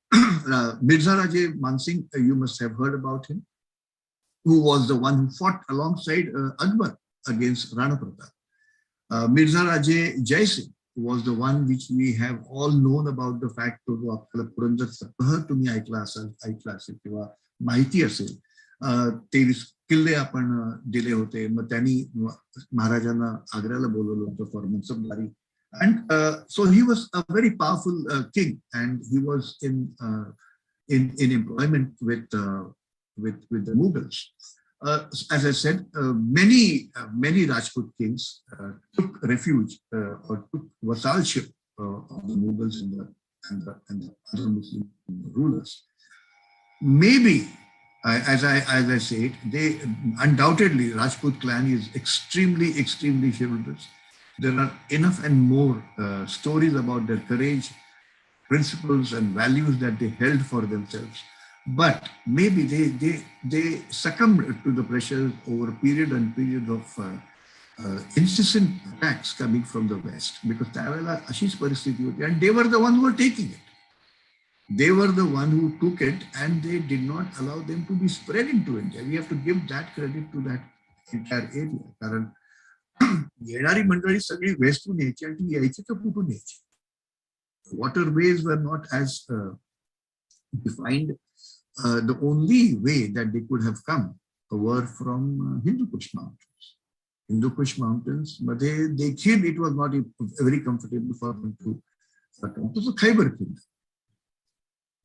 Speaker 5: Mirza Raja Man Singh, you must have heard about him, who was the one who fought alongside Akbar against Rana Pratap. Mirza Raja Jai Singh was the one which we have all known about the fact of Puranjar Sapah तुम्ही ऐकला असेल किंवा माहिती असेल. 23 किल्ले आपण दिले होते, मग त्यांनी महाराजांना आग्र्याला बोलवलं होतं for मनसबदारी. And so he was a very powerful king, and he was in employment with the Mughals. As I said, many Rajput kings took refuge or took vassalship of the Mughals and the other Muslim rulers. Maybe, as I said, they undoubtedly Rajput clan is extremely chivalrous. There are enough and more stories about their courage, principles, and values that they held for themselves. But maybe they succumbed to the pressures over period and period of incessant attacks coming from the West, because त्यावेळेला अशीच परिस्थिती होती, and they were the ones who were taking it. They were the one who took it, and they did not allow them to be spread into India. We have to give that credit to that entire area. कारण येणारी मंडळी सगळी वेस्टून यायची आणि ती यायची तर कुठून यायची. Waterways were not as defined. The only way that they could have come were from Hindu Kush Mountains. Hindu Kush Mountains, but देखील it was not very comfortable for them to come to the Khyber Kingdom.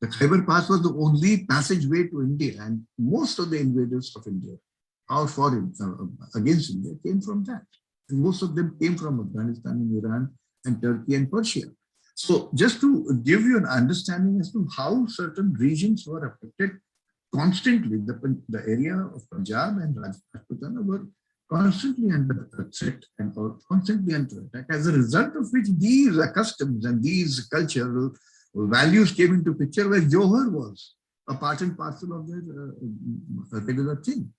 Speaker 5: The Khyber Pass was the only passageway to India, and most of the invaders of India or foreign against India came from that. And most of them came from Afghanistan and Iran and Turkey and Persia. So just to give you an understanding as to how certain regions were affected constantly, the area of Punjab and Rajputana were constantly under threat and constantly under attack, as a result of which these customs and these cultural values came into picture, where Johar was a part and parcel of their regular thing.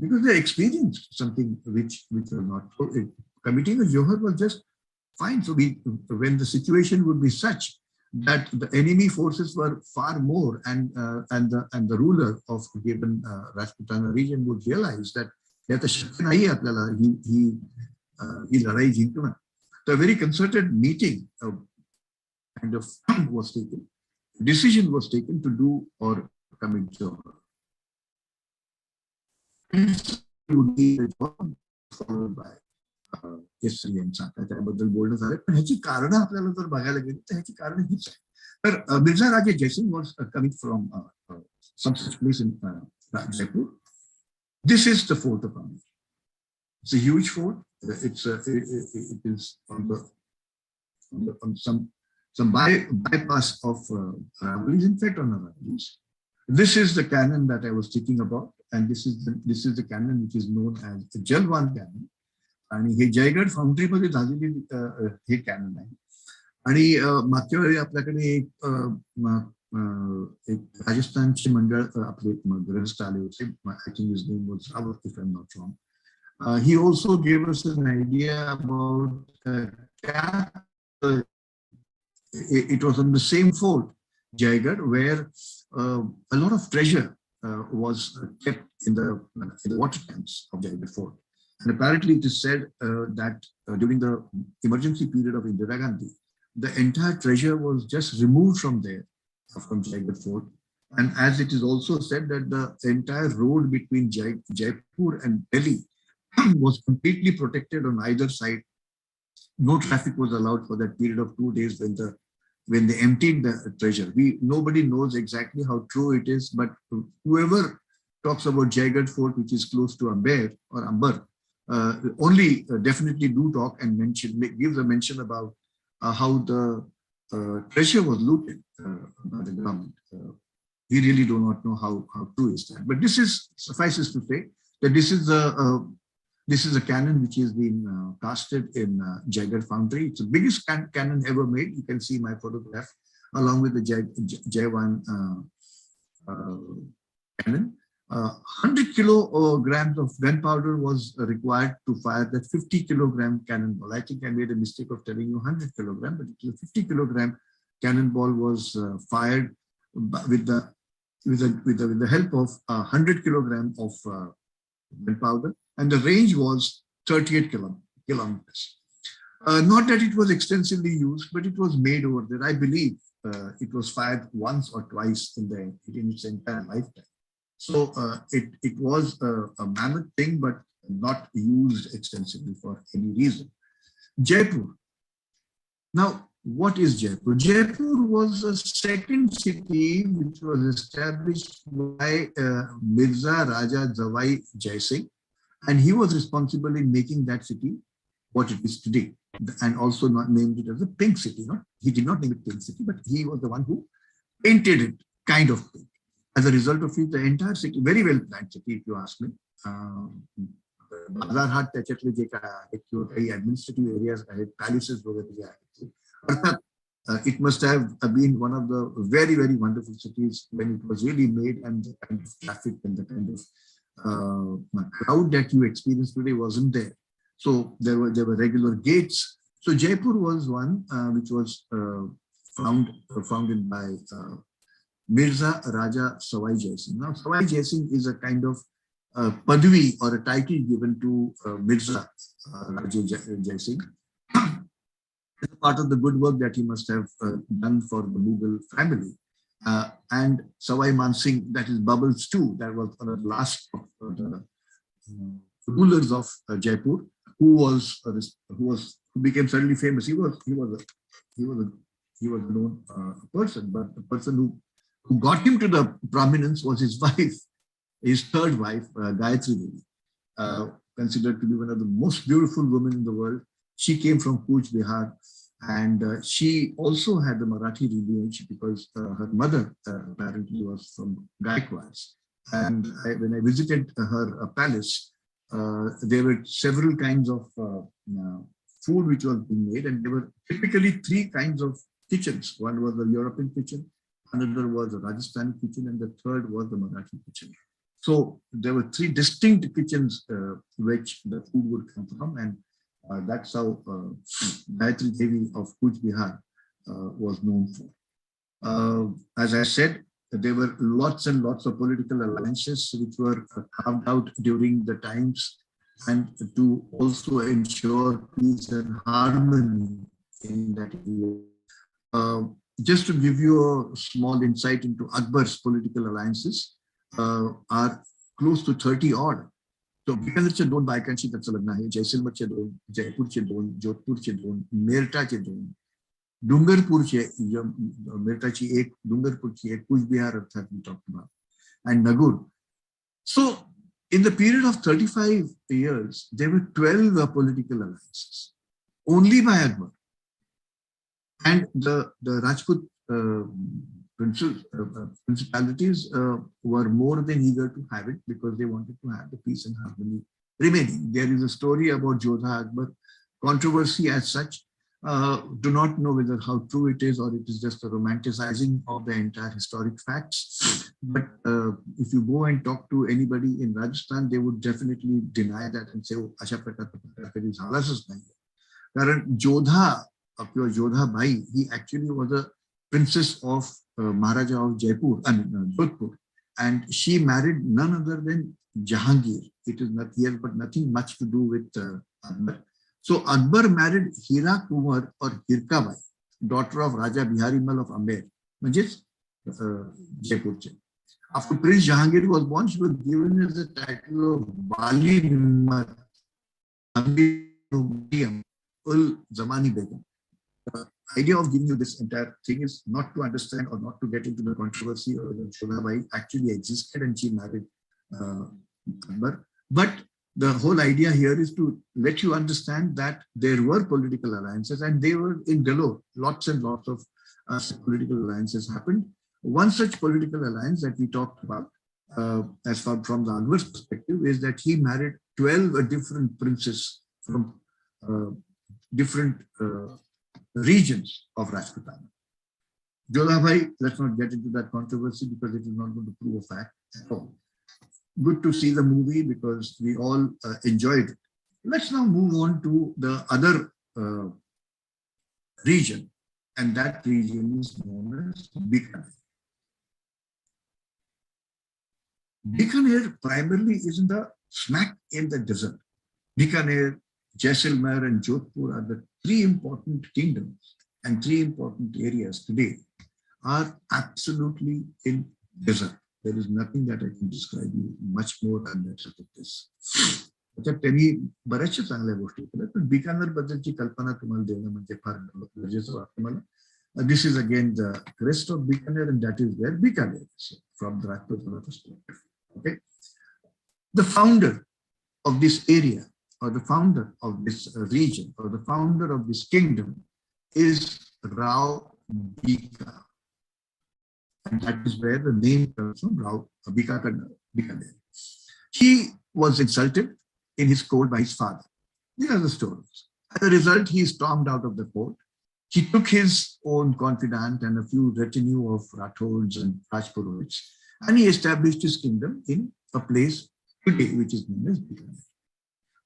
Speaker 5: Because they experienced something which was not. So committing a Johar was just fine. So when the situation would be such that the enemy forces were far more, and the ruler of given Rajputana region would realize that हे आता शक्य नाही आपल्याला ही लढाई जिंकणं. तर very concerted meeting kind of was taken, decision was taken to do or commit job. Would be a job followed by Kesari यांचा त्याबद्दल बोलणं झालं. पण ह्याची कारणं आपल्याला जर बघायला गेली तर ह्याची कारणं हीच आहे. तर Mirza Raje Jaisingh was coming from some such place in Jaipur. This is the fort of Amber. It's a huge fort. It is on some bypass of Aravallis, in fact on Aravallis. This is the cannon that I was speaking about, and this is the cannon which is known as the Jalwan cannon. आणि हे जयगड फाउंड्रीमध्ये झालेली हे canon आहे. आणि मागच्या वेळी आपल्याकडे एक राजस्थानचे मंडळ आपले ग्रहस्थ आले होते. I think his name was Rawat, if I am not wrong. He also gave us an idea about it was on the same fort, Jaigarh, where a lot of treasure was kept in the water tanks of Jaigarh fort. And apparently it is said that during the emergency period of Indira Gandhi, the entire treasure was just removed from there, from Jaigarh fort. And as it is also said that the entire road between Jaipur and Delhi was completely protected on either side. No traffic was allowed for that period of 2 days when they emptied the treasure. Nobody knows exactly how true it is, but whoever talks about Jaigarh fort, which is close to Amber, only definitely do talk and gives a mention about how the treasure was looted by the government. We really do not know how true is that. But this is, suffices to say that this is a cannon which has been casted in Jaigarh foundry. It's the biggest cannon ever made. You can see my photograph along with the Jaiwan cannon. 100 kilograms of gunpowder was required to fire that 50 kilogram cannonball. I think I made a mistake of telling you 100 kilogram, but it was 50 kilogram cannonball was fired with the help of 100 kilogram of gunpowder, and the range was 38 kilometers. Not that it was extensively used, but it was made over there. I believe it was fired once or twice in its entire lifetime. So it was a mammoth thing, but not used extensively for any reason. Jaipur. Now, what is Jaipur? Jaipur was a second city which was established by Mirza Raja Zawai Jai Singh, and he was responsible in making that city what it is today, and also not named it as a pink city. He did not name it pink city, but he was the one who painted it kind of pink. As a result of it, the entire city, very well planned city, if you ask me. बाजार हाट त्याच्यातले जे काय आहेत किंवा काही administrative areas आहेत, palaces वगैरे जे आहेत, अर्थात it must have been one of the very, very wonderful cities when it was really made, and the kind of traffic and the kind of crowd that you experience today wasn't there. So there were regular gates. So Jaipur was one which was founded by Mirza Raja Sawai Jai Singh. Now, Sawai Jai Singh is a kind of padvi or a title given to Mirza Raja Jai Singh. It's part of the good work that he must have done for the Mughal family. And Sawai Man Singh, that is Bubbles too, that was the last of the rulers of Jaipur, who became suddenly famous. He was a known person, but the person who got him to the prominence was his wife, his third wife, Gayatri Devi, considered to be one of the most beautiful women in the world. She came from Cooch Behar, and she also had the Marathi lineage because her mother apparently was from Gaikwads. And when I visited her palace, there were several kinds of food which was being made, and there were typically 3 kinds of kitchens. One was the European kitchen, another was the Rajasthani kitchen, and the third was the Marathi kitchen. So there were 3 distinct kitchens which the food would come from, and that's how Gayatri Devi of Cooch Behar was known for. As I said, there were lots and lots of political alliances which were carved out during the times, and to also ensure peace and harmony in that area. Just to give you a small insight into Akbar's political alliances, are close to 30 odd. So बिकानेरचे 2 बायकांशी त्याचं लग्न आहे, जैसलमेरचे 2, जयपूरचे 2, जोधपूरचे 2, मेरठाचे 2, डूंगरपूरचे, मेरठाची 1, डूंगरपूरची 1, कूचबिहार अर्थात we talked about, and Nagur. So in the period of 35 years, there were 12 political alliances only by Akbar. And the Rajput principalities were more than eager to have it because they wanted to have the peace and harmony remaining. There is a story about Jodha Akbar, controversy as such. Do not know whether how true it is or it is just a romanticizing of the entire historic facts. But if you go and talk to anybody in Rajasthan, they would definitely deny that and say, "Oh, Asha Prakar is halas's nahi." Karan Jodha, Jodha Bhai, he actually was a princess of Maharaja of Jaipur, Jodhpur, and she married none other than Jahangir. It is not here, but nothing much to do with Akbar. So Akbar married Hira Kumar or Hirkabai, daughter of Raja Bihari Mal of Amber, which is Jaipur. After Prince Jahangir was born, she was given as the title of Bali Nimmat ul Zamani Begum. The idea of giving you this entire thing is not to understand or not to get into the controversy or the Sholabai actually existed and she married Akbar. But the whole idea here is to let you understand that there were political alliances and they were in galore. Lots and lots of political alliances happened. One such political alliance that we talked about, as far from the Akbar's perspective, is that he married 12 different princes from different regions of Rajputana. Jodha Bhai, let's not get into that controversy because it is not going to prove a fact at all. Good to see the movie because we all enjoyed it. Let's now move on to the other region, and that region is known as Bikaner. Bikaner primarily is in the smack in the desert. Bikaner, Jaisalmer, and Jodhpur are the 3 important kingdoms and 3 important areas today are absolutely in desert. There is nothing that I can describe you much more than that of this. त्यांनी बऱ्याचशा चांगल्या गोष्टी केल्या पण बिकानेर बद्दलची कल्पना तुम्हाला देणं म्हणजे फार गरजेचं वाटतं मला. This is again the crest of Bikaner, and that is where Bikaner is from the Rajputana perspective. Okay, the founder of this area, or the founder of this region, or the founder of this kingdom is Rao Bika. And that is where the name comes from, Rao Bikaner. He was insulted in his court by his father. These are the stories. As a result, he stormed out of the court. He took his own confidant and a few retinue of Rathods and Rajpurohits, and he established his kingdom in a place today, which is known as Bikaner.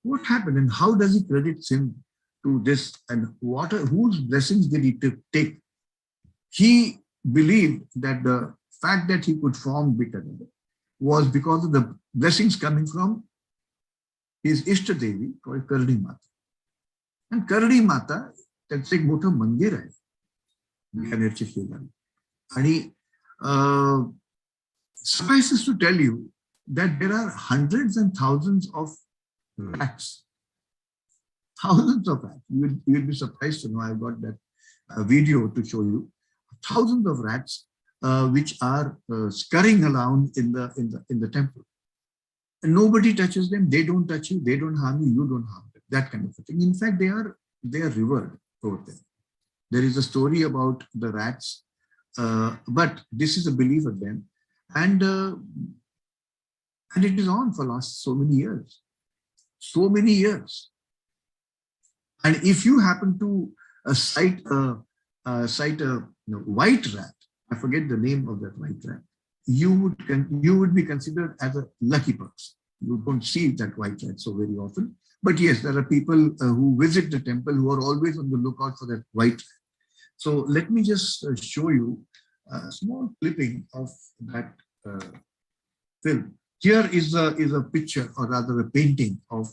Speaker 5: What happened and how does he credit him to this, and whose blessings did he take? He believed that the fact that he could form Bikaner was because of the blessings coming from his Ishta Devi called Kardi Mata. And Kardi Mata, that's एक मोठं मंदिर आहे बिकानेरच्या शेजारी. आणि suffices to tell you that there are hundreds and thousands of rats. Thousands of rats. You will be surprised to know I've got that video to show you. Thousands of rats which are scurrying around in the temple. And nobody touches them. They don't touch you. They don't harm you. You don't harm them. That kind of a thing. In fact, they are revered over there. There is a story about the rats, but this is a belief of them, and it is on for last so many years. So many years. And if you happen to cite a white rat, I forget the name of that white rat, you would be considered as a lucky person. You don't see that white rat so very often. But yes, there are people who visit the temple who are always on the lookout for that white rat. So let me just show you a small clipping of that film. Here is a picture, or rather a painting of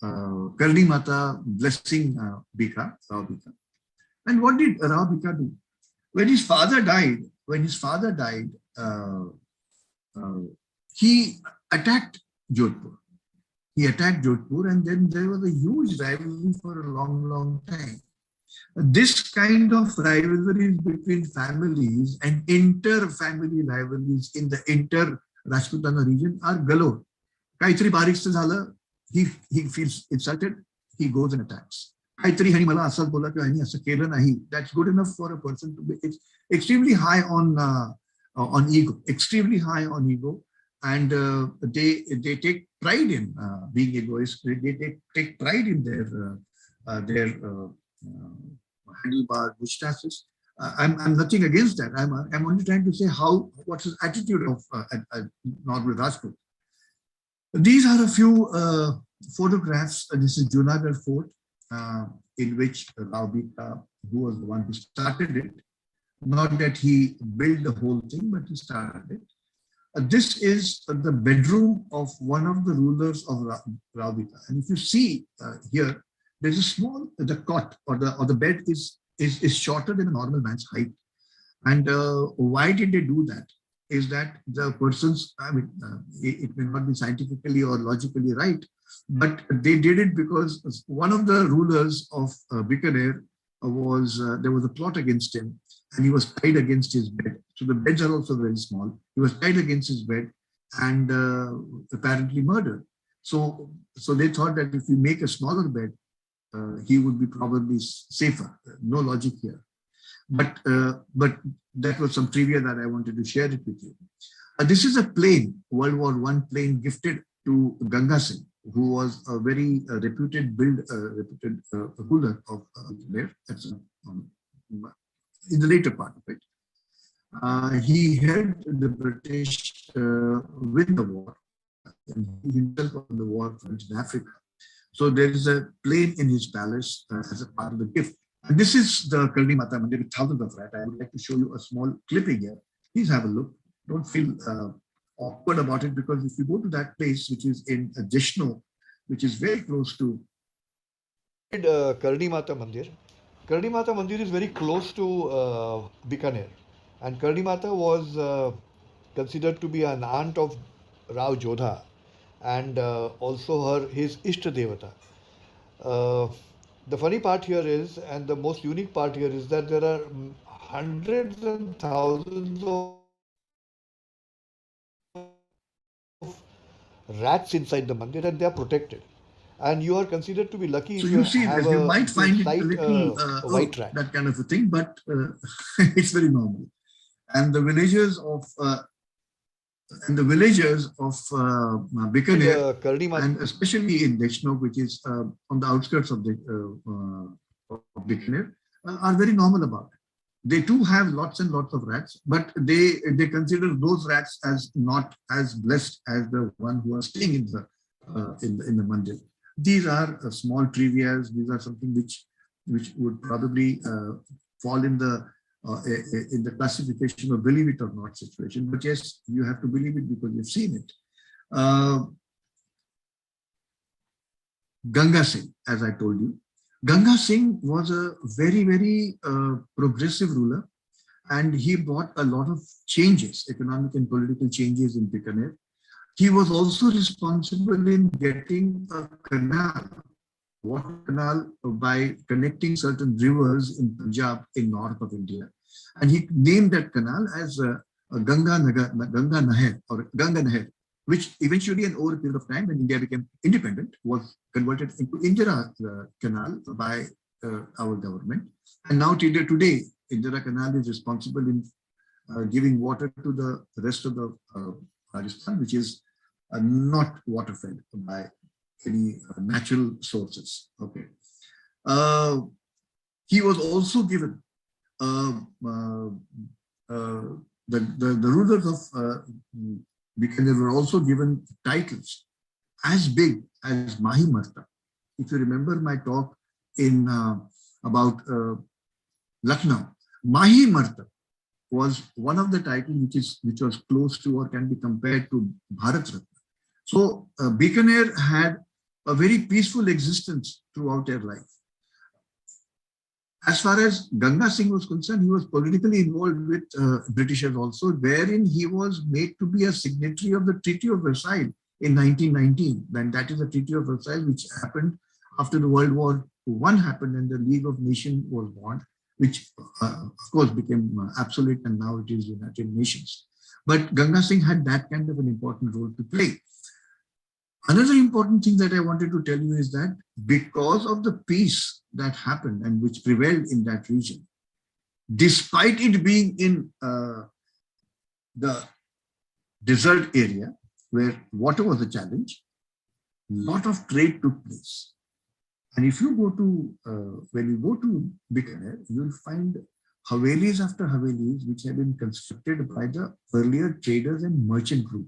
Speaker 5: Karni Mata blessing Bika, Rao Bika. And what did Rao Bika do? When his father died, he attacked Jodhpur. And then there was a huge rivalry for a long, long time. This kind of rivalries between families and inter-family rivalries in the inter-Rajputana region are galore. Kaitri barikse zala, he feels insulted, he goes and attacks. Kaitri hani mala asal bola ki hani asa kela nahi. That's good enough for a person to be extremely high on ego, and they take pride in being egoist. They take pride in their handlebar mustaches. I'm nothing against that. I'm only trying to say what's his attitude of Normal Rajput. These are a few photographs. This is Junagadh Fort, in which Rao Bika, who was the one who started it, not that he built the whole thing, but he started it. This is the bedroom of one of the rulers of Rao Bika. And if you see here, there's a small, the cot or the bed is shorter than a normal man's height. And why did they do that? Is that the person's, it may not be scientifically or logically right, but they did it because one of the rulers of Bikaner there was a plot against him, and he was tied against his bed. So the beds are also very small. He was tied against his bed and apparently murdered. So they thought that if we make a smaller bed, he would be probably safer. No logic here. But that was some trivia that I wanted to share it with you. This is a plane, World War I plane gifted to Ganga Singh, who was a very reputed ruler of there. That's in the later part of it. He helped the British win the war, and he himself won the war front in Africa. So there is a plane in his palace as a part of the gift. And this is the Karni Mata Mandir with thousands of rats. I would like to show you a small clipping here. Please have a look. Don't feel awkward about it, because if you go to that place, which is in Jeshno, which is very close to
Speaker 7: Karni Mata Mandir. Karni Mata Mandir is very close to Bikaner, and Karni Mata was considered to be an aunt of Rao Jodha, and also his Ishta Devata. The funny part here is, and the most unique part here is, that there are hundreds and thousands of rats inside the mandir, and they are protected. And you are considered to be lucky
Speaker 5: so
Speaker 7: if
Speaker 5: you see
Speaker 7: have
Speaker 5: this, you might find it a
Speaker 7: sight,
Speaker 5: little
Speaker 7: white rat.
Speaker 5: that kind of a thing, but it's very normal. And the villagers of Bikaner, and especially in Deshno, which is on the outskirts of Bikaner, are very normal about it. They too have lots and lots of rats, but they consider those rats as not as blessed as the one who are staying in the mandir. These are small trivias. These are something which would probably fall in the classification of believe it or not situation. But yes, you have to believe it because you've seen it. Ganga Singh, as I told you, Ganga Singh was a very, very progressive ruler, and he brought a lot of changes, economic and political changes in Bikaner. He was also responsible in getting a canal, water canal, by connecting certain rivers in Punjab in north of India. And he named that canal as Ganga Nahar, or Ganga Nahar, which eventually, and over a period of time, when India became independent, was converted into Indira Canal by our government. And now today, Indira Canal is responsible in giving water to the rest of the Rajasthan, which is not water fed by any natural sources. Okay. He was also given the rulers of Bikaner were also given titles as big as Mahi Marta. If you remember my talk in about Lucknow, Mahi Marta was one of the titles which was close to or can be compared to Bharat Ratna. So Bikaner had a very peaceful existence throughout their life. As far as Ganga Singh was concerned, he was politically involved with Britishers also, wherein he was made to be a signatory of the Treaty of Versailles in 1919. And that is the Treaty of Versailles, which happened after the World War I happened and the League of Nations was born, which of course became obsolete, and now it is United Nations. But Ganga Singh had that kind of an important role to play. Another important thing that I wanted to tell you is that because of the peace that happened and which prevailed in that region, despite it being in the desert area where water was a challenge, a lot of trade took place. And if you go to, when you go to Bikaner, you'll find Havelis after Havelis which have been constructed by the earlier traders and merchant group.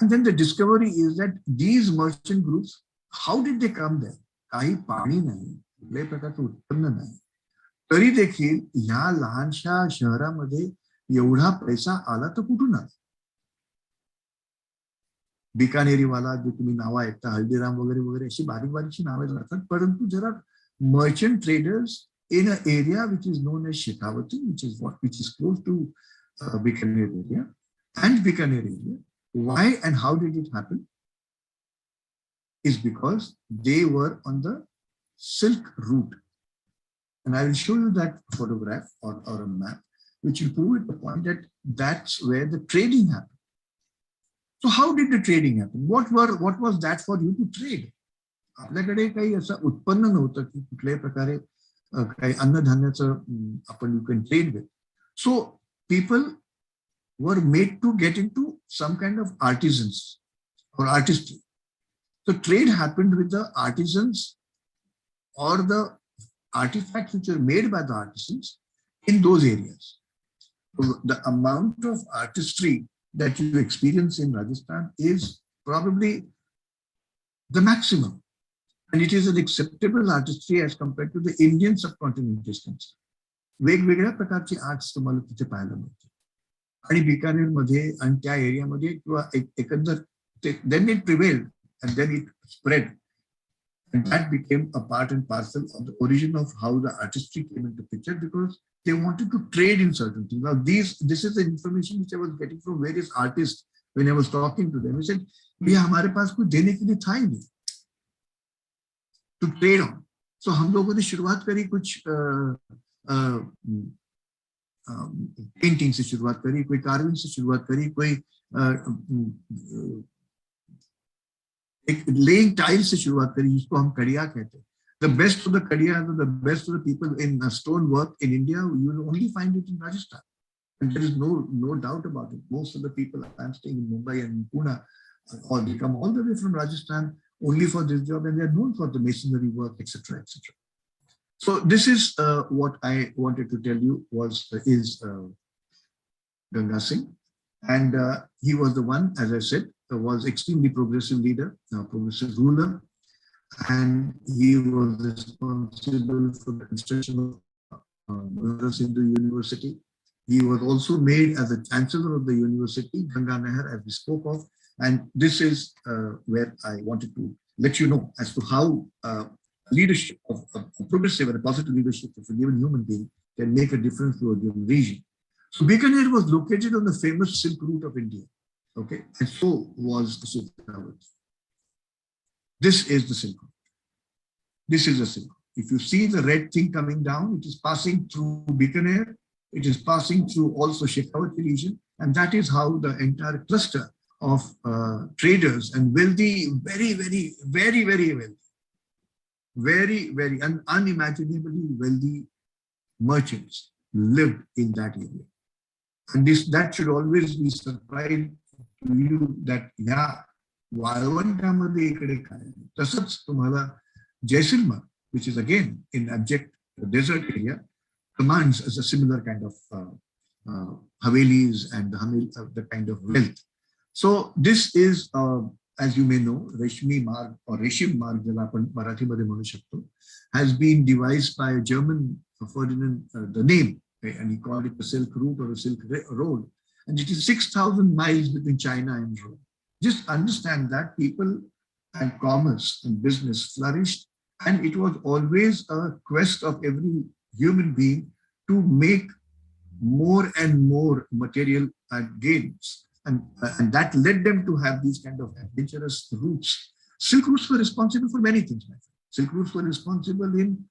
Speaker 5: And then the discovery is that these merchant groups, how did they come there? काही पाणी नाही, कुठल्याही प्रकारचं उत्पन्न नाही. तरी देखील ह्या लहानशा शहरामध्ये एवढा पैसा आला तर कुठून आला? बिकानेरीवाला जे तुम्ही नावं ऐकता, हल्दीराम वगैरे वगैरे अशी बारीक बारीकशी नावे जातात, परंतु जरा merchant traders in an area which is known as Shekhawati, which is close to Bikaner area and Bikaner area. Why and how did it happen? Is because they were on the Silk Route. And I will show you that photograph or a map, which will prove it the point that that's where the trading happened. So how did the trading happen? What was that for you to trade? आपल्याकडे काही असं उत्पन्न नव्हतं की कुठल्याही प्रकारे काही अन्नधान्याचं आपण you can trade with. So people were made to get into some kind of artisans or artistry. So trade happened with the artisans or the artifacts which are made by the artisans in those areas. So the amount of artistry that you experience in Rajasthan is probably the maximum. And it is an acceptable artistry as compared to the Indian subcontinent distance. वेगवेगळ्या प्रकारची arts तुम्हाला तिथे पाहायला मिळते. आणि बिकानेर मध्ये आणि त्या एरियामध्ये किंवा एकंदर then it prevailed and then it spread. And that became a part and parcel of the origin of how the artistry came into picture, because they wanted to trade in certain things. Now this is the information which I was getting from various artists when I was talking to them. I said, भैया हमारे पास कुछ देने के लिए था ही नहीं to trade on. So हम लोगों ने शुरुआत करी कुछ पेंटिंग से शुरुआत करी, कोई कार्विंग से शुरुआत करी, कोई एक लेइंग टाइल से शुरुआत करी जिसको हम कड़िया कहते हैं. The best of the kadiyas, the best of the people in stone work in India, you will only find it in Rajasthan. And there is no doubt about it. Most of the people I'm staying in Mumbai and Pune, or they come all the way from Rajasthan only for this job, and they are known for the masonry work, etc., etc. So this is what I wanted to tell you is Ganga Singh, and he was the one, as I said, was extremely progressive leader, progressive ruler, and he was responsible for the construction of Banaras Hindu University. He was also made as the chancellor of the university, Ganga Nehar, as we spoke of, and this is where I wanted to let you know as to how leadership of a progressive and a positive leadership of a given human being can make a difference to a given region. So Bikaner was located on the famous Silk Route of India, okay, and so was the Shekhawati. This is the Silk Route. This is the Silk Route. If you see the red thing coming down, it is passing through Bikaner, it is passing through also Shekhawati region, and that is how the entire cluster of traders and wealthy, very wealthy, and unimaginably wealthy merchants lived in that area. And that should always be surprising to you that yeah, वाळवंटामध्ये इकडे काय. तसंच तुम्हाला Jaisalmer, which is again in abject desert area, commands as a similar kind of havelis and the kind of wealth. So this is, as you may know, Reshmi Marg or Reshim Marg, ज्याला आपण मराठीमध्ये म्हणू शकतो, has been devised by a German Ferdinand. The name okay, and he called it the Silk Route or the Silk Road. And it is 6,000 miles between China and Rome. Just understand that people and commerce and business flourished, and it was always a quest of every human being to make more and more material gains. And that led them to have these kind of adventurous routes. Silk routes were responsible for many things, my friend. Silk routes were responsible in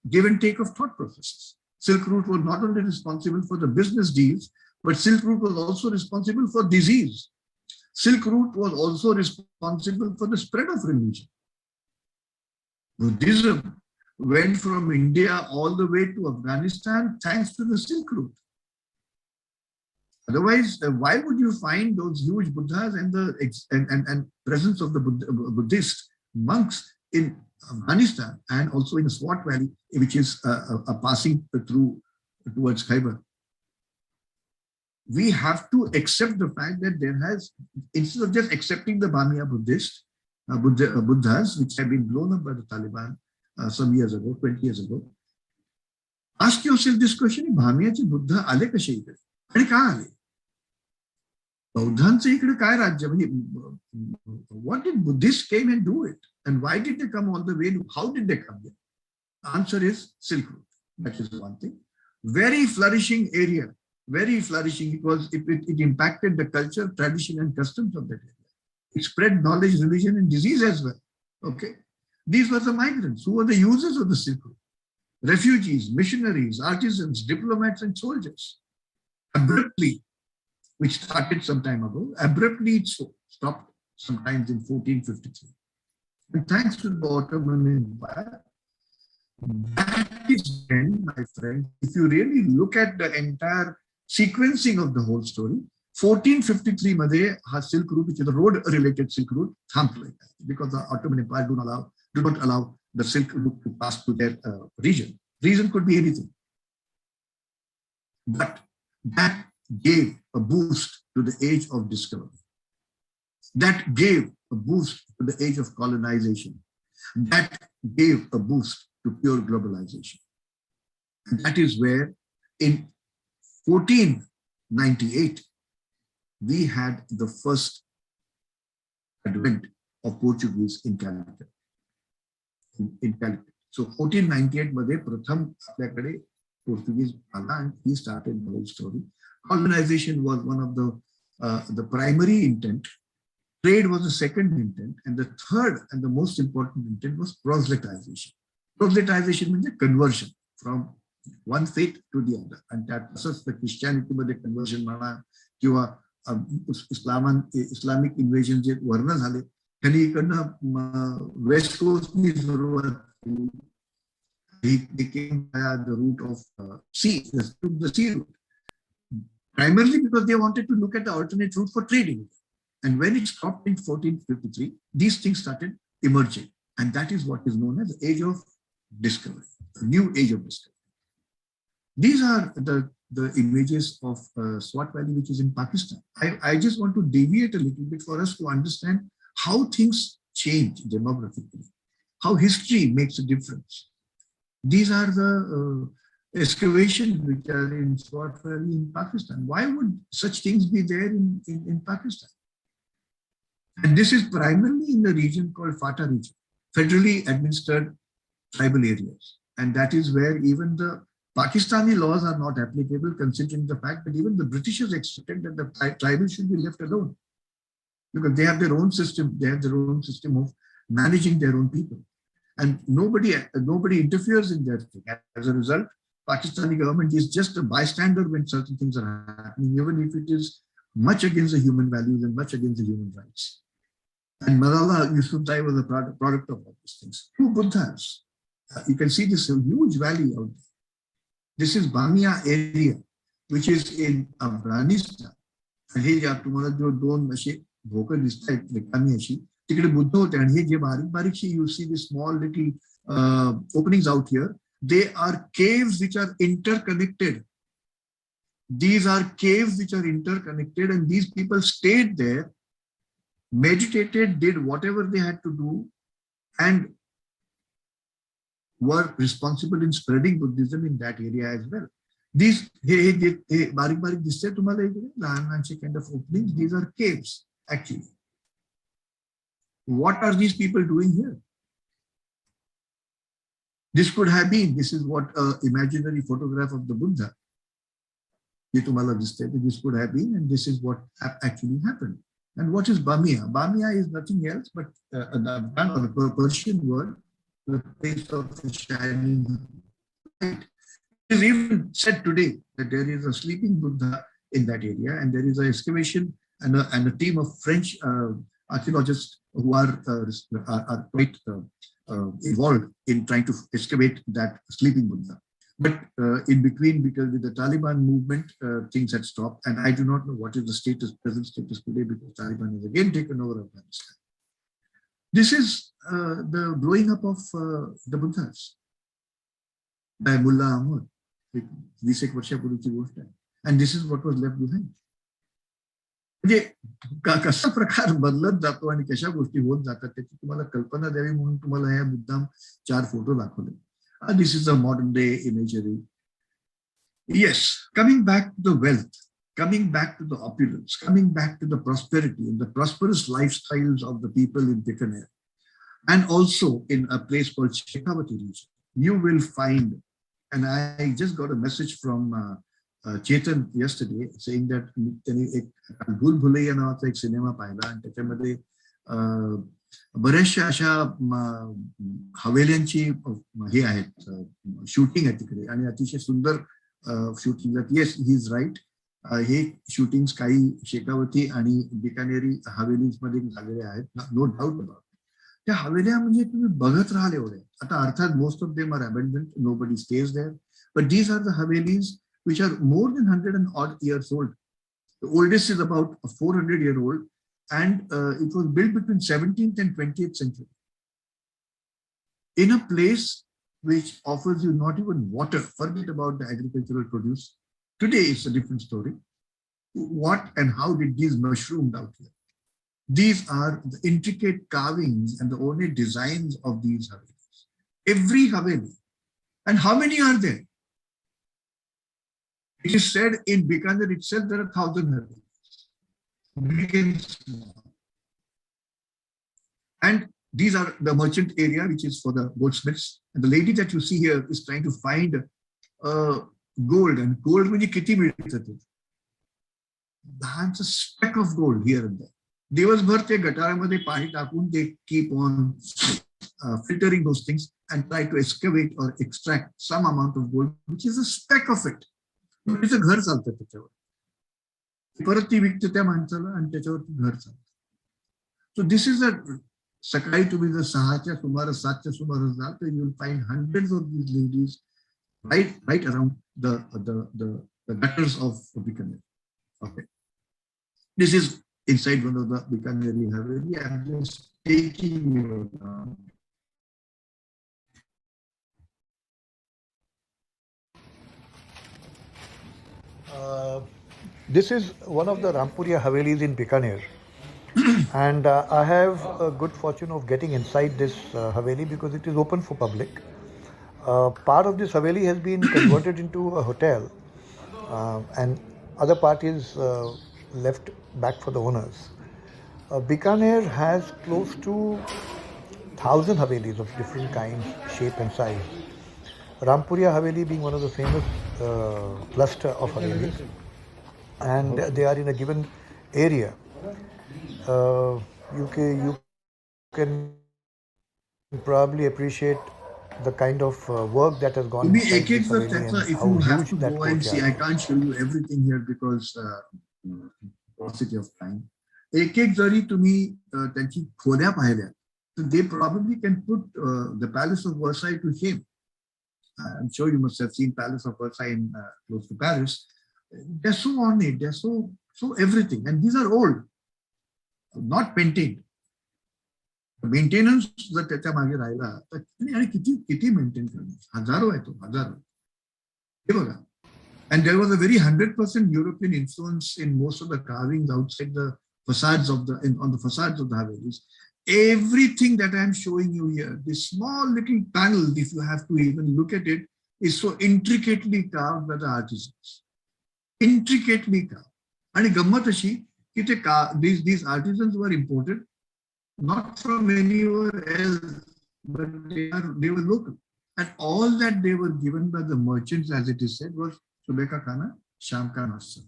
Speaker 5: give and take of thought processes. Silk route was not only responsible for the business deals, but Silk route was also responsible for disease. Silk route was also responsible for the spread of religion. Buddhism went from India all the way to Afghanistan thanks to the Silk route. Otherwise, why would you find those huge Buddhas and the presence of the Buddhist monks in Afghanistan and also in the Swat Valley, which is a passing through towards Khyber? We have to accept the fact that there has, instead of just accepting the Bamia Buddhist, Buddhas, which have been blown up by the Taliban some years ago, 20 years ago, ask yourself this question: Bamiyaचे Buddha आले कसे इकडे आणि का आले? बौद्धांचे इकडे काय राज्य? म्हणजे what did Buddhists came and do it, and why did they come all the way? How did they come there? The answer is Silk Route. That is one thing. Very flourishing area. Very flourishing because it impacted the culture, tradition, and customs of that area. It spread knowledge, religion, and disease as well. Okay, these were the migrants who were the users of the Silk Route: refugees, missionaries, artisans, diplomats, and soldiers. Abruptly, which started some time ago, abruptly it stopped sometimes in 1453. And thanks to the Ottoman Empire, that is when, my friend, if you really look at the entire sequencing of the whole story, 1453 मध्ये हा Silk Route, which is the road-related Silk Route, थांबलोय because the Ottoman Empire do not allow the Silk Route to pass to their region. Reason could be anything, but that gave a boost to the age of discovery. That gave a boost to the age of colonization. That gave a boost to pure globalization. And that is where in 1498, we had the first advent of Portuguese in Calicut. So 1498 मध्ये प्रथम आपल्याकडे Portuguese आला and he started the whole story. Colonization was one of the primary intent. Trade was the second intent, and the third and the most important intent was proselytization. Proselytization means conversion from one faith to the other. And that was the Christianity मध्ये conversion म्हणा किंवा Islamic invasion जे वर्ण झाले त्यांनी इकडनं waste कोस्टनी सुरुवात केली. They came via the route of sea, the sea route, primarily because they wanted to look at the alternate route for trading. And when it stopped in 1453, these things started emerging. And that is what is known as the age of discovery, the new age of discovery. These are the images of Swat Valley, which is in Pakistan. I just want to deviate a little bit for us to understand how things change demographically, how history makes a difference. These are the excavations which are in Swat Valley in Pakistan. Why would such things be there in Pakistan? And this is primarily in the region called Fata region, federally administered tribal areas. And that is where even the Pakistani laws are not applicable, considering the fact that even the Britishers accepted that the tribals should be left alone because they have their own system. They have their own system of managing their own people. And nobody interferes in that thing. As a result, Pakistani government is just a bystander when certain things are happening, even if it is much against the human values and much against the human rights. And Malala Yousafzai was a product of all these things. Two Buddhas. You can see this huge valley out there. This is Bamia area, which is in Afghanistan. And here तुम्हाला जो दोन असे भोकं दिसतायत रिकामी अशी तिकडे बुद्ध होते आणि हे जे बारीक you see the small little openings out here. They are caves which are interconnected. These are caves which are interconnected, and these people stayed there, meditated, did whatever they had to do, and were responsible in spreading Buddhism in that area as well. These बारीक बारीक दिसते तुम्हाला इकडे लहान लहानचे kind of openings. These are caves actually. What are these people doing here? This could have been. This is what imaginary photograph of the Buddha. This could have been, and this is what actually happened. And what is Bamia? Bamia is nothing else but the Persian word, the place of the shining light. It is even said today that there is a sleeping Buddha in that area, and there is an excavation and a team of French archaeologists who are quite involved in trying to excavate that sleeping Buddha. But in between, because with the Taliban movement, things had stopped, and I do not know what is the present status today, because Taliban has again taken over Afghanistan. This is the blowing up of the Buddhas by Mullah Ahmad. 20 वर्षापूर्वीची गोष्ट आहे. And this is what was left behind. म्हणजे कसा प्रकार बदलत जातो आणि कशा गोष्टी होत जातात त्याची तुम्हाला कल्पना द्यावी म्हणून तुम्हाला या मुद्दाम 4 फोटो दाखवले. This is a modern day imagery. Yes, coming back to the wealth, coming back to the opulence, coming back to the prosperity and the prosperous lifestyles of the people in Bikaner, and also in a place called Shekhawati region, you will find, and I just got a message from Chetan yesterday saying that त्यांनी एक भूल भुलैया नावाचा एक cinema पाहिला आणि त्याच्यामध्ये बऱ्याचशा अशा हवेल्यांची हे आहेत शूटिंग आहे तिकडे आणि अतिशय सुंदर shooting. Yes, he is right. हे शूटिंग्स काही शेखावती आणि बिकानेरी हवेलीज मध्ये झालेले आहेत, नो डाऊट अबाउट. त्या हवेल्या म्हणजे तुम्ही बघत राहाल एवढे. आता अर्थात most of them are abandoned, nobody stays there, but these are the havelis which are more than 100 and odd years old. The oldest is about 400-year-old, and it was built between 17th and 20th century. In a place which offers you not even water, forget about the agricultural produce. Today it's a different story. What and how did these mushroom out here? These are the intricate carvings and the ornate designs of these havelis. Every haveli. And how many are there? It is said in Bikaner itself there are 1,000 havelis. Big and small. And these are the merchant area, which is for the goldsmiths. And the lady that you see here is trying to find gold. And gold म्हणजे किती मिळतं ते? That's a speck of gold here and there. दिवसभर ते गटारामध्ये पाणी टाकून they keep on filtering those things and try to excavate or extract some amount of gold, which is a speck of it. तिचं घर चालतं त्याच्यावर. परत ती विकते त्या माणसाला आणि त्याच्यावरती घर चालतं. सो दिस इज अ सकाळी तुम्ही जर 6च्या सुमारास 7च्या सुमारास जाल तर you will find hundreds of these ladies right around the gutters of Bikaner. Okay, this is inside one of the Bikaneri Haveli. I'm just taking you down.
Speaker 7: This is one of the Rampuria Havelis in Bikaner. And I have a good fortune of getting inside this Haveli because it is open for public. Part of this Haveli has been converted into a hotel and other part is left back for the owners. Bikaner has close to 1,000 Havelis of different kinds, shape and size. Rampuria Haveli being one of the famous cluster of Havelis, and they are in a given area. You can probably appreciate the kind of work that has gone inside this Haveli and
Speaker 5: if
Speaker 7: how
Speaker 5: you have
Speaker 7: huge
Speaker 5: to
Speaker 7: that
Speaker 5: go and see,
Speaker 7: courtyard
Speaker 5: I can't show you everything here because paucity of time. एक जरी तुम्ही त्यांची खोल्या पाहिल्या तर they probably can put the Palace of Versailles to shame. I'm sure you must have seen Palace of Versailles in close to Paris. They're so ornate, they're so everything, and these are old, not maintained. Maintenance जर त्याच्या मागे राहिला तर आणि किती maintain करणार, हजारो आहे तो, हजारो. हे बघा. And there was a very 100% European influence in most of the carvings outside the facades of on the facades of the Havelis. everything that I'm showing you here, this small little panel, if you have to even look at it, is so intricately carved by the artisans. Intricately carved. And gammat ashi ki these artisans were imported not from anywhere else, but they were local. And all that they were given by the merchants, as it is said, was Subeh ka khana, Sham ka nashta.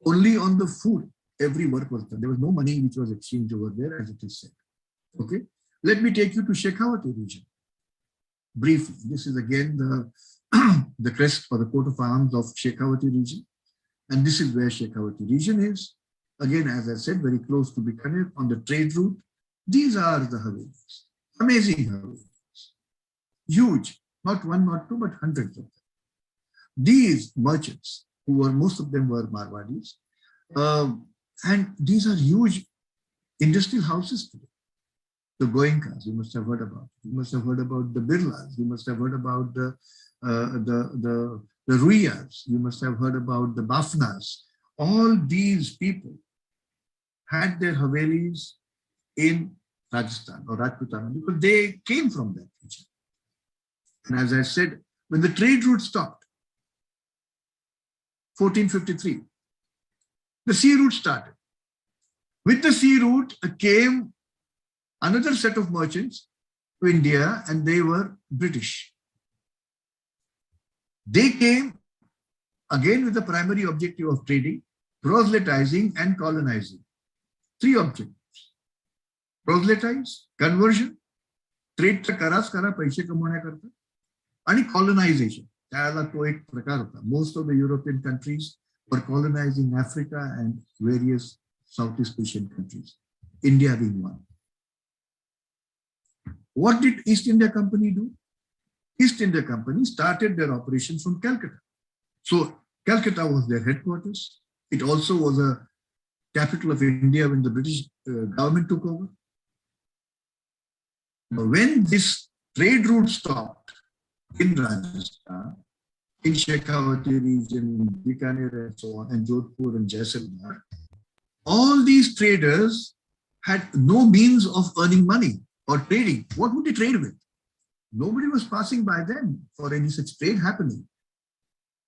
Speaker 5: Only on the food, every work was done. There was no money which was exchanged over there, as it is said. Okay, let me take you to Shekhawati region briefly. This is again the crest or the coat of arms of Shekhawati region, and this is where Shekhawati region is. Again, as I said, very close to Bikaner on the trade route. These are the Havelis, amazing Havelis, huge, not one, not two, but hundreds of them. These merchants, who were, most of them were Marwadis, and these are huge industrial houses today. The Goenkas, you must have heard about. You must have heard about the Birlas. You must have heard about the Ruyas. You must have heard about the Bafnas. All these people had their Havelis in Rajasthan or Rajputana because they came from that region. And as I said, when the trade route stopped, 1453, the sea route started. With the sea route came another set of merchants to India, and they were British. They came again with the primary objective of trading, proselytizing, and colonizing. Three objectives: proselytize, conversion, trade kara paise kamavण्याकरता, आणि colonization. त्याला तो एक प्रकार होता. Most of the European countries were colonizing Africa and various Southeast Asian countries, India being one. What did East India Company do? East India Company started their operations from Calcutta. So Calcutta was their headquarters. It also was a capital of India when the British government took over. When this trade route stopped in Rajasthan, in Shekhawati region, Bikaner and so on, and Jodhpur and Jaisalmer, all these traders had no means of earning money or trading. What would they trade with? Nobody was passing by them for any such trade happening.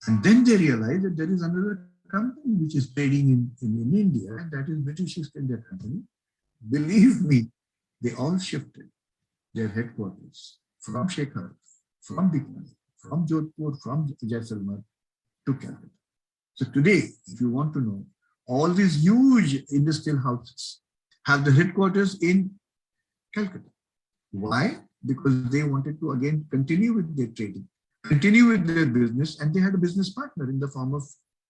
Speaker 5: And then they realized that there is another company which is trading in India, and that is British East India Company. Believe me, they all shifted their headquarters from Shekhawati, from Bikaner, from Jodhpur, from Jaisalmer to Calcutta. So today, if you want to know, all these huge industrial houses have the headquarters in Calcutta. Why? Because they wanted to again continue with their trading, continue with their business, and they had a business partner in the form of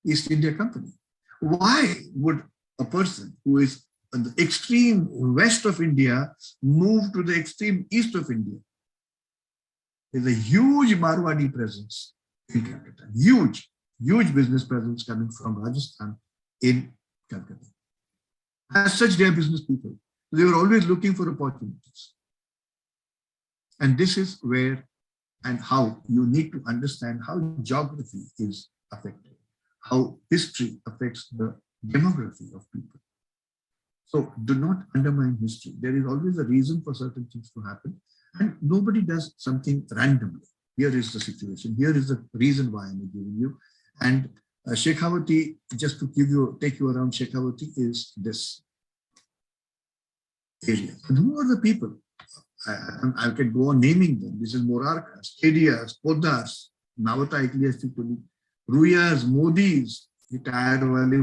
Speaker 5: East India Company. Why would a person who is on the extreme west of India move to the extreme east of India? There's a huge Marwadi presence in Calcutta, huge business presence coming from Rajasthan in Calcutta. As such, they are business people. They were always looking for opportunities. And this is where and how you need to understand how geography is affected, how history affects the demography of people. So do not undermine history. There is always a reason for certain things to happen, and nobody does something randomly. Here is the situation. Here is the reason why I'm giving you. And Shekhawati, just to take you around Shekhawati, is this area. And who are the people? I can go on naming them. This is Morarkas, Kedias, Podars, Navata Ikliastikuli, Ruyas, Modis, retired Valley,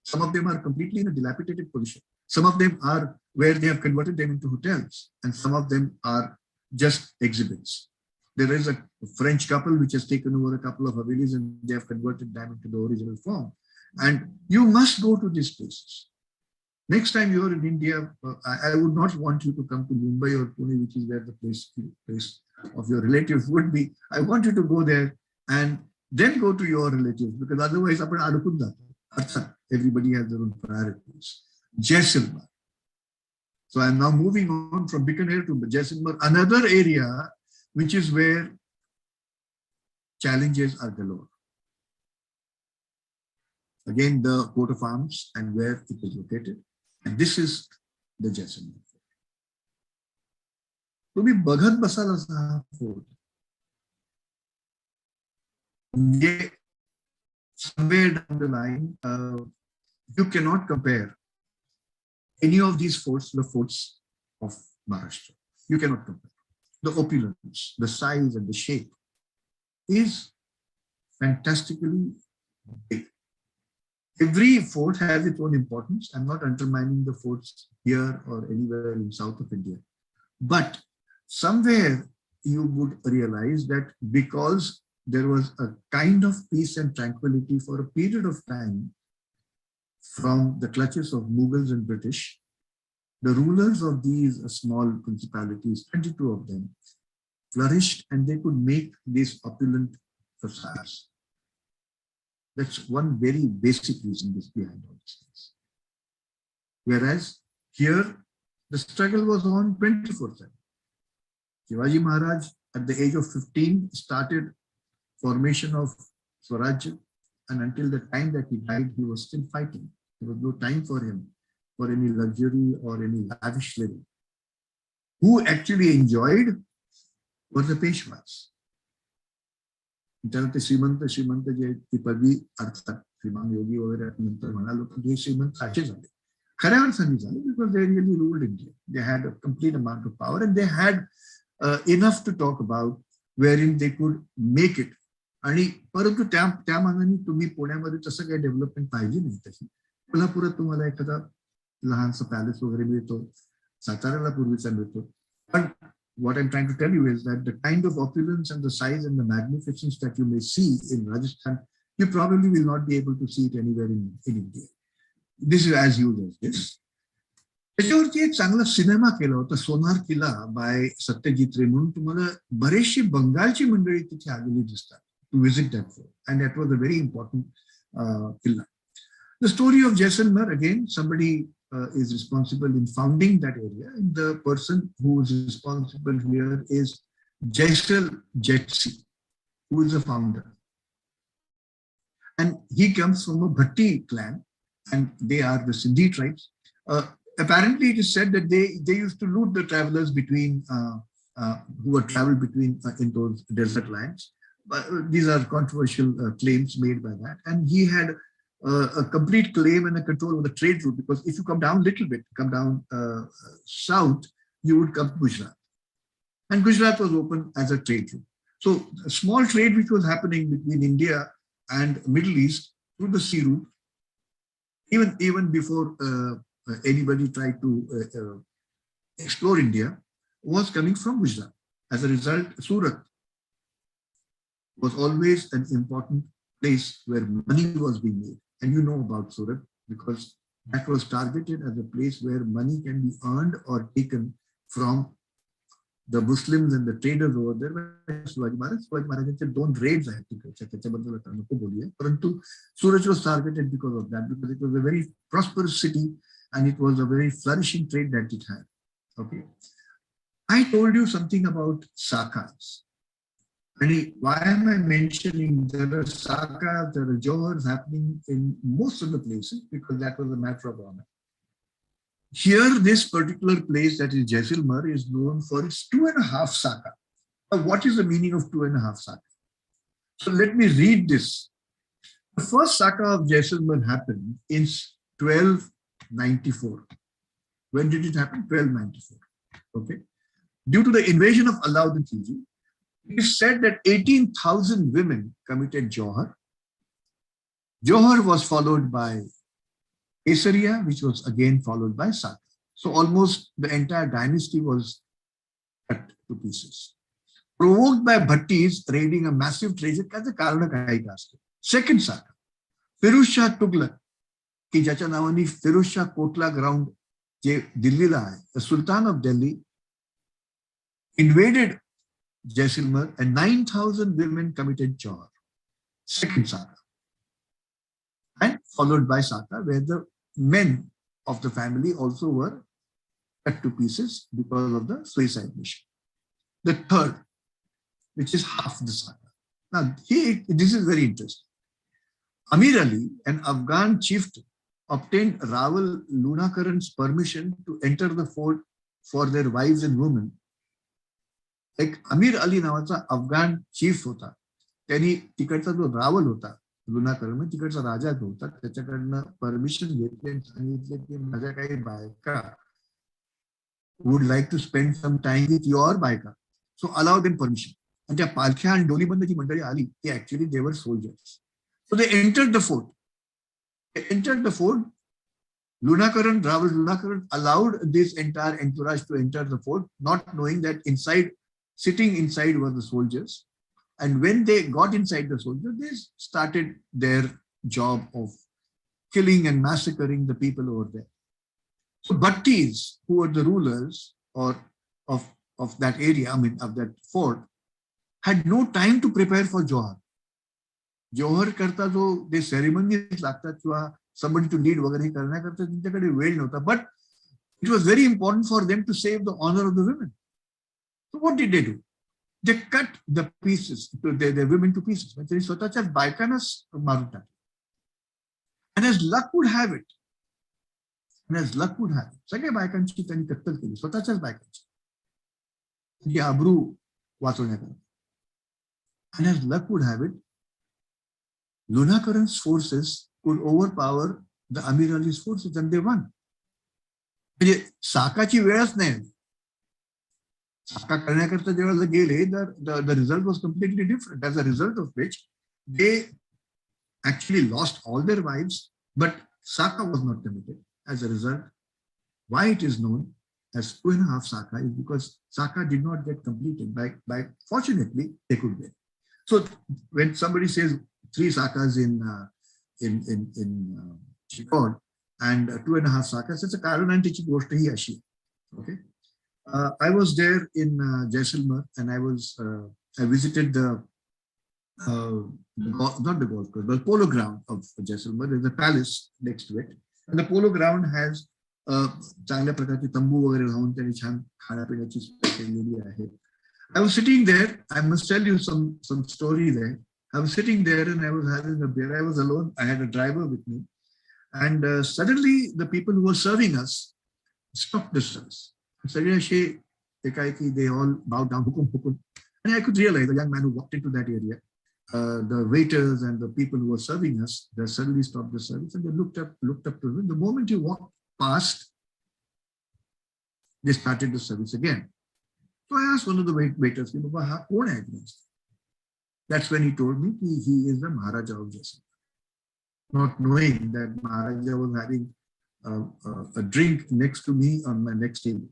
Speaker 5: some of them are completely in a dilapidated position. Some of them are where they have converted them into hotels, and some of them are just exhibits. There is a French couple which has taken over a couple of Havelis and they have converted them into the original form. And you must go to these places. Next time you are in India, I would not want you to come to Mumbai or Pune, which is where the place of your relatives would be. I want you to go there and then go to your relatives, because otherwise, everybody has their own priorities. Jaisalmer. So I'm now moving on from Bikaner to Jaisalmer, another area which is where challenges are galore. Again, the coat of arms and where it is located. And this is the Jaisalmer fort. तुम्ही बघत बसाल असा हा fort. म्हणजे somewhere down the line, you cannot compare any of these forts to the forts of Maharashtra. You cannot compare. The opulence, the size and the shape is fantastically big. Every fort has its own importance. I'm not undermining the forts here or anywhere in south of India. But somewhere you would realize that because there was a kind of peace and tranquility for a period of time from the clutches of Mughals and British, the rulers of these small principalities, 22 of them, flourished and they could make these opulent facades. That's one very basic reason behind all these things. Whereas here, the struggle was on 24/7. Shivaji Maharaj, at the age of 15, started formation of Swaraj, and until the time that he died, he was still fighting. There was no time for him for any luxury or any lavish living. Who actually enjoyed were the Peshwas. त्याला ते श्रीमंत जे ती पदवी अर्थात श्रीमान योगी वगैरे नंतर म्हणालो पण हे श्रीमंत असे झाले खऱ्या अर्थाने झाले because they really ruled India. They had a complete amount of power and they had enough to talk about where in they could make it. आणि परंतु त्या मानाने तुम्ही पुण्यामध्ये तसं काही डेव्हलपमेंट पाहिजे नाही तशी. कोल्हापुरात तुम्हाला एखादा लहानसा पॅलेस वगैरे मिळतो, साताऱ्याला पूर्वीचा मिळतो. पण what I'm trying to tell you is that the kind of opulence and the size and the magnificence that you may see in Rajasthan, you probably will not be able to see it anywhere in India. This is as huge as this. त्याच्यावरती एक चांगला cinema केला होता सोनार किल्ला bye Satyajit रे म्हणून. तुम्हाला बरेचशी बंगालची मंडळी तिथे आलेली दिसतात to visit that fort, and that was a very important killa. The story of Jaisalmer, again, somebody is responsible in founding that area, and the person who is responsible here is Jaisal Jetsi, who is the founder. And he comes from a Bhatti clan, and they are the Sindhi tribes. Apparently, it is said that they used to loot the travelers between who were traveled between in those desert lands. But these are controversial claims made by that, and he had a complete claim and a control over the trade route, because if you come down a little bit, come down south, you would come to Gujarat. And Gujarat was open as a trade route. So a small trade which was happening between India and Middle East through the sea route, even before anybody tried to explore India, was coming from Gujarat. As a result, Surat was always an important place where money was being made. And you know about Surat because that was targeted as a place where money can be earned or taken from the Muslims and the traders over there. Shivaji Maharaj's दोन raids आहेत तिकडच्या, त्याच्याबद्दल आता नको बोलूया. परंतु Surat was targeted because of that, because it was a very prosperous city and it was a very flourishing trade that it had. Okay, I told you something about sakas. And why am I mentioning there are sakas, there are johars happening in most of the places? Because that was a matter of honor. Here, this particular place that is Jaisalmer is known for its 2.5 saka. Now, what is the meaning of 2.5 saka? So let me read this. The first saka of Jaisalmer happened in 1294. When did it happen? 1294. Okay. Due to the invasion of Alauddin Khilji, it is said that 18,000 women committed Johar. Johar was followed by Kesaria, which was again followed by Saka. So almost the entire dynasty was cut to pieces. Provoked by Bhattis raiding a massive treasure, as a Karna kai asking. Second Saka, Firuz Shah Tughlaq, ki jacha navani Firuz Shah Kotla ground, je Delhi la hai, the Sultan of Delhi invaded Jaisalmer and 9,000 women committed Johar. Second Saka. And followed by Saka, where the men of the family also were cut to pieces because of the suicide mission. The third, which is half the Saka. Now, this is very interesting. Amir Ali, an Afghan chieftain, obtained Rawal Lunakaran's permission to enter the fort for their wives and women. एक अमीर अली नावाचा Afghan chief होता. त्यांनी तिकडचा जो रावल होता लुनाकरण म्हणजे तिकडचा राजा जो होता त्याच्याकडनं परमिशन घेतली आणि सांगितलं की माझ्या काही बायका would like to spend some time with your बायका, सो अलाउ देम परमिशन. आणि त्या पालख्या आणि डोलीबंद जी मंडळी आली ती actually their soldiers. So they entered the fort. Lunakaran, Rawal Lunakaran allowed this entire entourage to enter the fort, not knowing that sitting inside were the soldiers. And when they got inside the soldiers, they started their job of killing and massacring the people over there. So Bhattis, who were the rulers of that area, I mean of that fort, had no time to prepare for Johar. Johar करता जो ते ceremonies लागतात किंवा somebody to lead वगैरे करण्याकरता त्यांच्याकडे वेळ नव्हता. But it was very important for them to save the honor of the women. So what did they do? They cut the pieces, the women to pieces. म्हणजे स्वतःच्याच बायकांनाच मारून टाकले. And as luck would have it, सगळ्या बायकांची त्यांनी कत्तल केली, स्वतःच्याच बायकांची, म्हणजे अब्रू वाचवण्याकरता. And as luck would have it, Lunakaran's forces could overpower the Amir Ali's forces and they won. म्हणजे साकाची वेळच नाही. साका करण्याकरता जेव्हा गेले तर the result was completely different. As a result of which they actually lost all their wives, but Saka was not committed. As a result, why it is known as 2.5 Saka is because Saka did not get completed. By fortunately they could get. So when somebody says 3 Sakas in Chikod and 2.5 Sakas, it's a कारण आणि त्याची गोष्ट ही अशी. Okay. I was there in Jaisalmer and I visited the not the golf course, but polo ground of Jaisalmer. There's a palace next to it, and the polo ground has चांगल्या प्रकारचे तंबू वगैरे लावून त्यांनी छान खाण्यापिण्याची सोय केलेली आहे. I was sitting there. I must tell you some story there. I was sitting there and I was having a beer. I was alone. I had a driver with me, and suddenly the people who were serving us stopped the service. They all bowed down, hukum. And I could realize the young man who walked into that area, the waiters and the people who were serving us, they suddenly stopped the service and they looked up to him. The moment he walked past, they started the service again. So I asked one of the waiters, Baba, kaun hai? That's when he told me he is the Maharaja of Jaisalmer. Not knowing that Maharaja was having a drink next to me on my next table.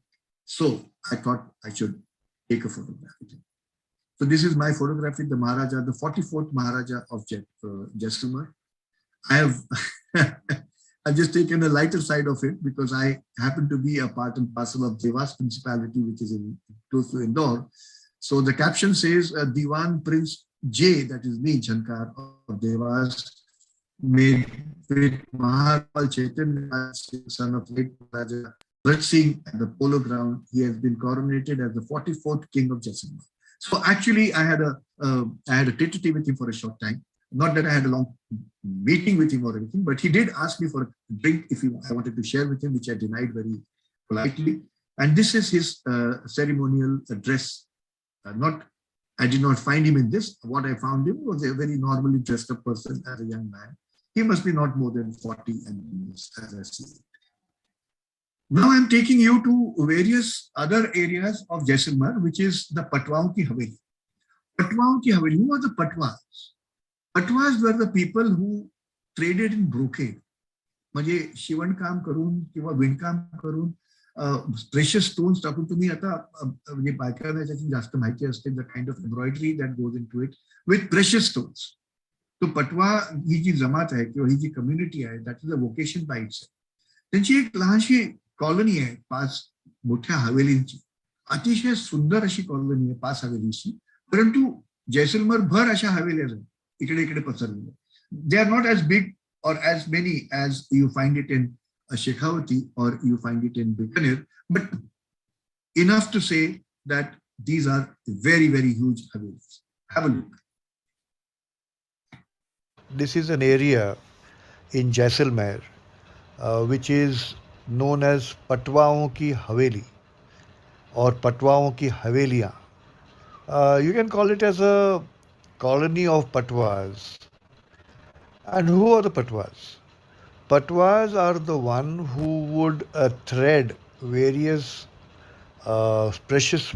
Speaker 5: So I thought I should take a photograph with him. So this is my photograph with the Maharaja, the 44th Maharaja of Jaisalmer. I have I've just taken a lighter side of it because I happen to be a part and parcel of Dewas Principality, which is close to Indore. So the caption says, Diwan Prince J, that is me, Jhankar of Dewas, made with Maharpal Chaitanya, son of late Raja Bharat Singh at the polo ground. He has been coronated as the 44th king of Jaisalmer. So actually, I had a tete with him for a short time. Not that I had a long meeting with him or anything, but he did ask me for a drink if I wanted to share with him, which I denied very politely. And this is his ceremonial address. I did not find him in this. What I found him was a very normally dressed up person as a young man. He must be not more than 40 as I see it. Now I'm taking you to various other areas of Jaisalmer, which is the Patwaon ki Haveli. Patwaon ki Haveli. Who are the Patwas? Patwas were the people who traded in brocade. म्हणजे शिवणकाम करून किंवा विणकाम करून precious stones टाकून तुम्ही आता म्हणजे बायकांना त्याची जास्त माहिती असते the kind of embroidery that goes into it with precious stones. तो पटवा ही जी जमात आहे किंवा ही जी कम्युनिटी आहे that is a vocation by itself. त्यांची एक लहानशी कॉलनी आहे 5 मोठ्या हवेलींची. अतिशय सुंदर अशी कॉलनी आहे 5 हवेलीची. परंतु जैसलमेर भर अशा हवेल्या आहेत इकडे इकडे पसरलेल्या. They are not as big or as many as you find it in Shekhawati or you find it in Bikaner, but enough to say that these are very, very huge havelis. Have a look.
Speaker 7: this is an area in Jaisalmer which is known as Patwaon ki Haveli or Patwaon ki Haveliyan. You can call it as a colony of Patwas. And who are the Patwas? Patwas are the one who would thread various precious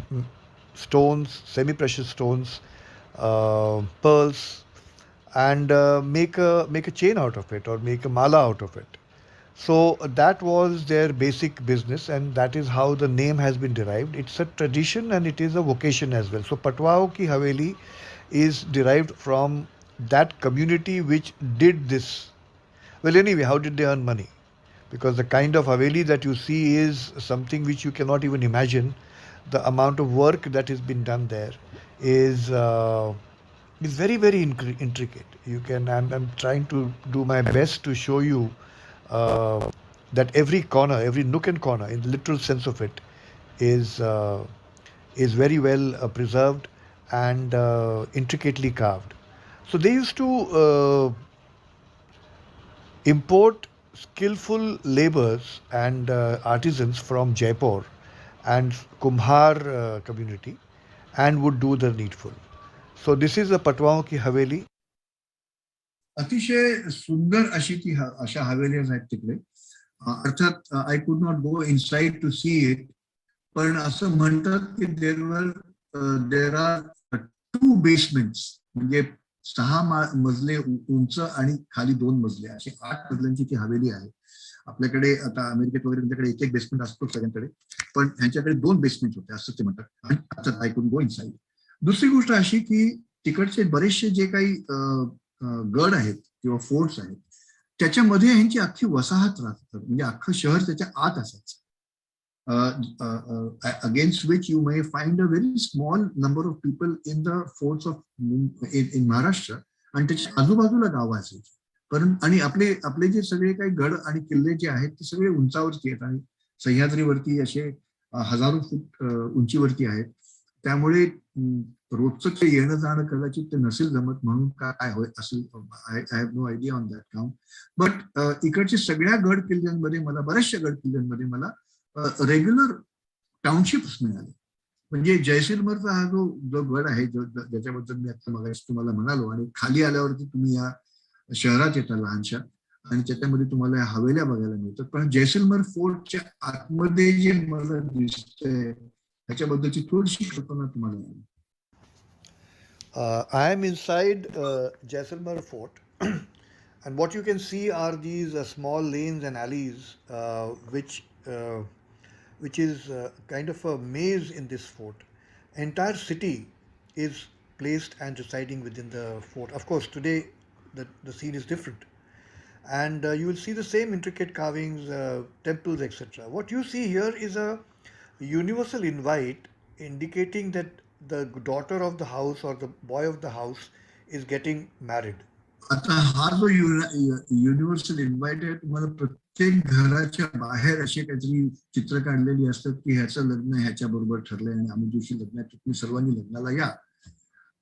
Speaker 7: stones, semi-precious stones, pearls, and make a chain out of it or make a mala out of it. So that was their basic business, and that is how the name has been derived. It's a tradition and it is a vocation as well. So Patwao ki Haveli is derived from that community which did this. Well, anyway, how did they earn money? Because the kind of Haveli that you see is something which you cannot even imagine. The amount of work that has been done there is very intricate. You can. I'm trying to do my best to show you that every corner, every nook and corner, in the literal sense of it, is very well preserved and intricately carved. So they used to import skillful laborers and artisans from Jaipur and Kumhar community and would do the needful. So this is the Patwaon ki Haveli.
Speaker 5: अतिशय सुंदर अशी ती अशा havelis आहेत तिकडे. अर्थात I could not go inside to see it, पण असं म्हणतात की देर आर 2 बेसमेंट्स, म्हणजे 6 मजले उंच आणि खाली 2 मजले अशी 8 मजल्यांची ती हवेली आहे. आपल्याकडे आता अमेरिकेत वगैरे त्यांच्याकडे एक बेसमेंट असतो सगळ्यांकडे, पण ह्यांच्याकडे 2 बेसमेंट होते असं ते म्हणतात. आणि अर्थात आय कुड गो इनसाइड. दुसरी गोष्ट अशी की तिकडचे बरेचसे जे काही गड आहेत किंवा फोर्ट्स आहेत त्याच्यामध्ये ह्यांची अख्खी वसाहत राहतात, म्हणजे अख्खं शहर त्याच्या आत असायचं. against which you may find a very small number of people in the forts of in Maharashtra, आणि त्याच्या आजूबाजूला गावं असायची. परंतु आणि आपले जे सगळे काही गड आणि किल्ले जे आहेत ते सगळे उंचावरती आहेत आणि सह्याद्रीवरती असे हजारो फूट उंचीवरती आहेत. त्यामुळे रोजचं ते येणं जाणं कदाचित ते नसेल जमत, म्हणून काय होय असेल, I have no idea on that count. But इकडच्या सगळ्या गड किल्ल्यांमध्ये मला, बऱ्याचशा गड किल्ल्यांमध्ये मला रेग्युलर टाउनशिप्स मिळाले. म्हणजे जयसिलमरचा हा जो गड आहे ज्याच्याबद्दल मी आता मगाशी तुम्हाला म्हणालो, आणि खाली आल्यावरती तुम्ही या शहरात येता लहानशा आणि त्याच्यामध्ये तुम्हाला हवेल्या बघायला मिळतात. पण जयसिलमर फोर्टच्या आतमध्ये जे मला दिसतंय त्याच्याबद्दलची थोडीशी कल्पना तुम्हाला मिळेल.
Speaker 7: I am inside Jaisalmer Fort, and what you can see are these small lanes and alleys, which is kind of a maze in this fort. Entire city is placed and residing within the fort. Of course, today the scene is different, and you will see the same intricate carvings, temples, etc. What you see here is a universal invite indicating that the daughter of the house or the boy of the house is getting married.
Speaker 5: आता हा जो universal invite आहे, तुम्हाला प्रत्येक घराच्या बाहेर असे काहीतरी चित्र काढलेली असतात की ह्याचं लग्न ह्याच्या बरोबर ठरलंय आणि आम्ही दिवशी लग्नात तुम्ही सर्वांनी लग्नाला या.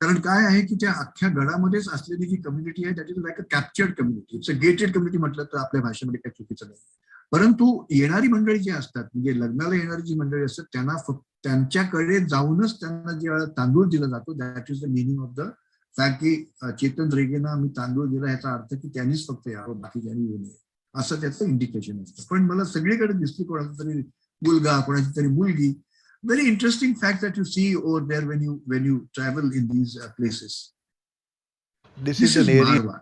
Speaker 5: कारण काय आहे की त्या अख्ख्या गडामध्येच असलेली जी कम्युनिटी आहे that is like a captured community. It's a gated community म्हटलं तर आपल्या भाषेमध्ये काही चुकीचं नाही. परंतु येणारी मंडळी जी असतात, म्हणजे लग्नाला येणारी जी मंडळी असतात, त्यांना फक्त त्यांच्याकडे जाऊनच त्यांना जे तांदूळ दिला जातो, that is the meaning of the fact की चेतन रेगेना मी तांदूळ दिला, याचा अर्थ की त्यांनीच फक्त यावं, बाकी ज्यांनी येऊ नये, असं त्याचं इंडिकेशन असतं. पण मला सगळीकडे दिसली कोणाचा तरी मुलगा, कोणाची तरी मुलगी. Very interesting fact that you see over there when you travel in these places.
Speaker 7: This is an area.
Speaker 5: Marwar.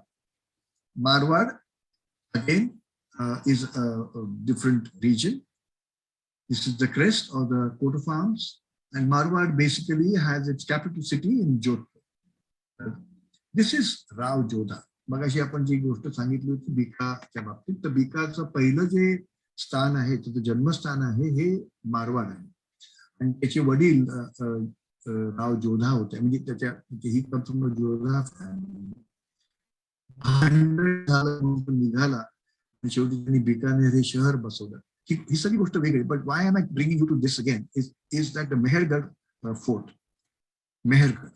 Speaker 5: Marwar again is a different region. This is the crest or the coat of arms, and Marwar basically has its capital city in Jodhpur. This is Rao Jodha. मगाशी आपण जी गोष्ट सांगितली होती बीकाच्या बाबतीत, तर बीकाचं पहिलं जे स्थान आहे, त्याचं जन्मस्थान आहे, हे मारवाड आहे. आणि त्याचे वडील राव जोधा होते, म्हणजे त्याच्या ही कथम जोधा निघाला आणि शेवटी त्यांनी बिकानेर हे शहर बसवलं. ही सगळी गोष्ट वेगळी. But why am I bringing you to this again is that the Mehrangarh fort, Mehrangarh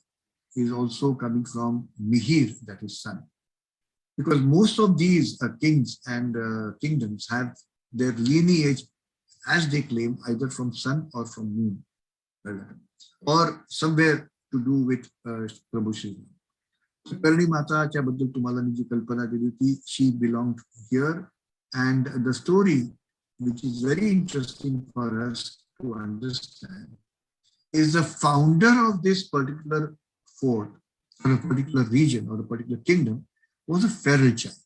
Speaker 5: is also coming from Mihir, that is sun. because most of these kings and kingdoms have their lineage, as they claim, either from sun or from moon, or somewhere to do with Prabhu Shri Ram. Karni Mataच्या बद्दल तुम्हाला मी जी कल्पना दिली ती she belonged here, and the story, which is very interesting for us to understand, is the founder of this particular fort or a particular region or a particular kingdom was a feral child.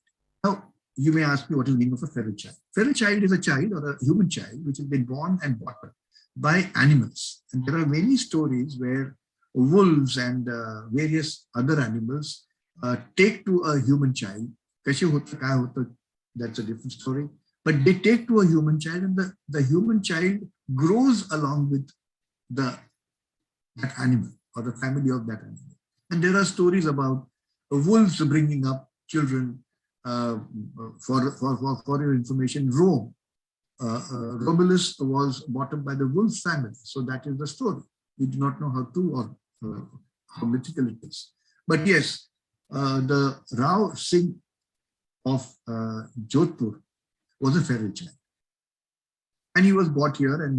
Speaker 5: Now, you may ask me what is the meaning of a feral child. Feral child is a child or a human child which has been born and brought up by animals. And there are many stories where wolves and various other animals take to a human child. Kaise hota, kya hota, that's a different story. But they take to a human child, and the human child grows along with that animal or the family of that animal. And there are stories about wolves bringing up children. For your information, Rome, Romulus was brought up by the wolf family. So that is the story. We do not know how true or how mythical it is. But yes, the Rao Singh of Jodhpur was a feral child. And he was brought here and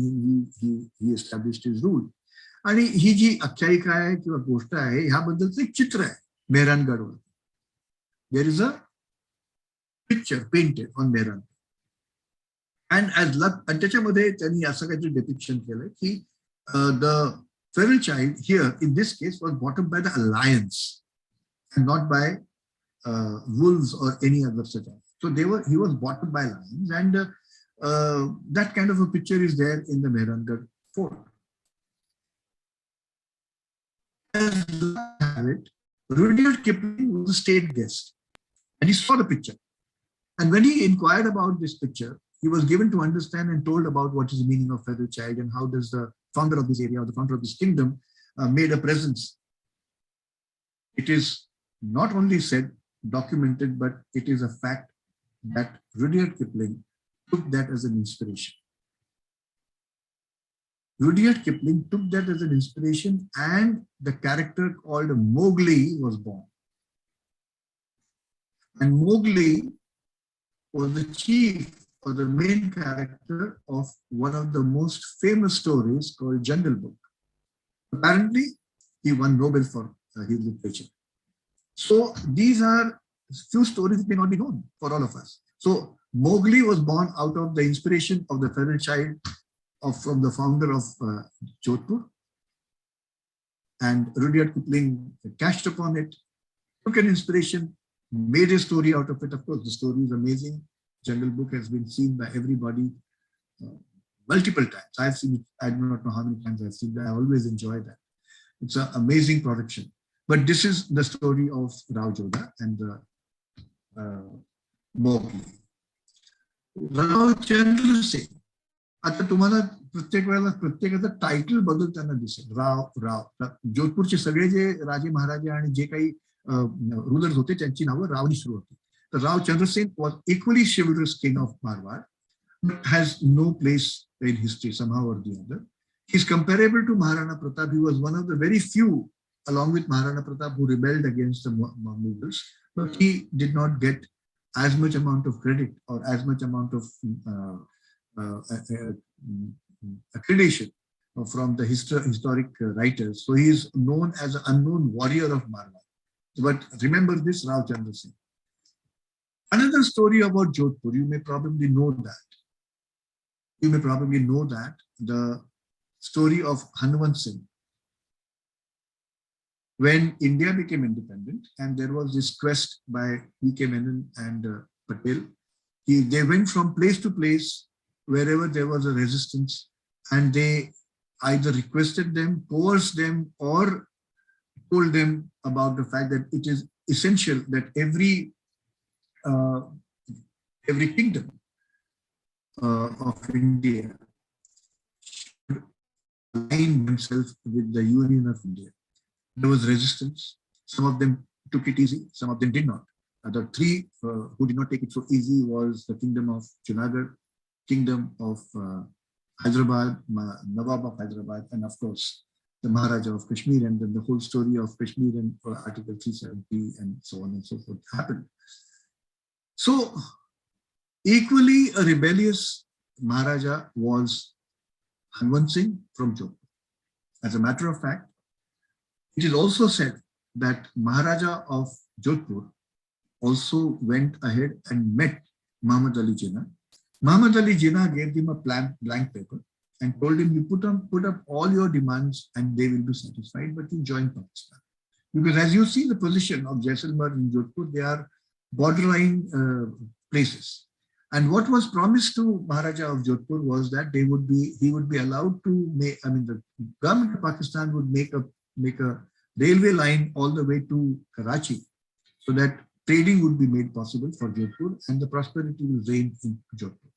Speaker 5: he established his rule. आणि ही जी आख्यायिका आहे किंवा गोष्ट आहे ह्याबद्दलचं एक चित्र आहे मेहरानगडवर. There is a picture painted on Mehran. And as luck, and त्याच्यामध्ये त्यांनी असं काहीतरी depiction केलंय की the feral child here in this case was brought up by the alliance and not by wolves or any other such. So he was brought up by lions, and that kind of a picture is there in the Mehrangarh fort. As luck have it, Rudyard Kipling was a state guest, and he saw the picture. And when he inquired about this picture, he was given to understand and told about what is the meaning of feral child and how does the founder of this area or the founder of this kingdom made a presence. It is not only said, documented, but it is a fact that Rudyard Kipling took that as an inspiration. Rudyard Kipling took that as an inspiration, and the character called Mowgli was born. And Mowgli was the chief or the main character of one of the most famous stories called Jungle Book. Apparently, he won Nobel for his literature. So these are few stories that may not be known for all of us. So Mowgli was born out of the inspiration of the feral child from the founder of Jodhpur. And Rudyard Kipling cashed upon it, took an inspiration, made a story out of it. Of course, the story is amazing. Jungle Book has been seen by everybody multiple times. I've seen it, I do not know how many times I've seen that. I always enjoy that. It's an amazing production. But this is the story of Rao Jodha and the Mowgli. Rao Chandrasen. आता तुम्हाला प्रत्येक वेळेला प्रत्येकाचं title बदलताना दिसेल. राव जोधपूरचे सगळे जे राजे महाराजे आणि जे काही रूलर्स होते त्यांची नावं रावनी सुरू होती. तर Rao Chandrasen was equally chivalrous king of Marwar, but has no place in history somehow or the other. He's comparable to Maharana Pratap. He was one of the very few, along with Maharana Pratap, who rebelled against the Mughals, but he did not get as much amount of credit or as much amount of accreditation from the historic writers. So he is known as an unknown warrior of Marwar. But remember this, Rao Chandrasen. Another story about Jodhpur, you may probably know that. You may probably know that, the story of Hanwant Singh. When India became independent and there was this quest by V.K. Menon and Patel, they went from place to place wherever there was a resistance, and they either requested them, coerced them, or told them about the fact that it is essential that every kingdom of India should align themselves with the Union of India. There was resistance. Some of them took it easy, some of them did not. The three who did not take it so easy was the kingdom of Junagadh, kingdom of Hyderabad, Nawab of Hyderabad, and of course the Maharaja of Kashmir. And then the whole story of Kashmir and Article 370 and so on and so forth happened. So equally a rebellious Maharaja was Hanwant Singh from Jodhpur. As a matter of fact, it is also said that Maharaja of Jodhpur also went ahead and met Muhammad Ali Jinnah. Muhammad Ali Jinnah gave him a blank paper and told him, you put up all your demands and they will be satisfied, but you join Pakistan. Because as you see the position of Jaisalmer and Jodhpur, they are borderline places. And what was promised to Maharaja of Jodhpur was that he would be allowed to make, the government of Pakistan would make a railway line all the way to Karachi, so that trading would be made possible for Jodhpur and the prosperity will reign in Jodhpur.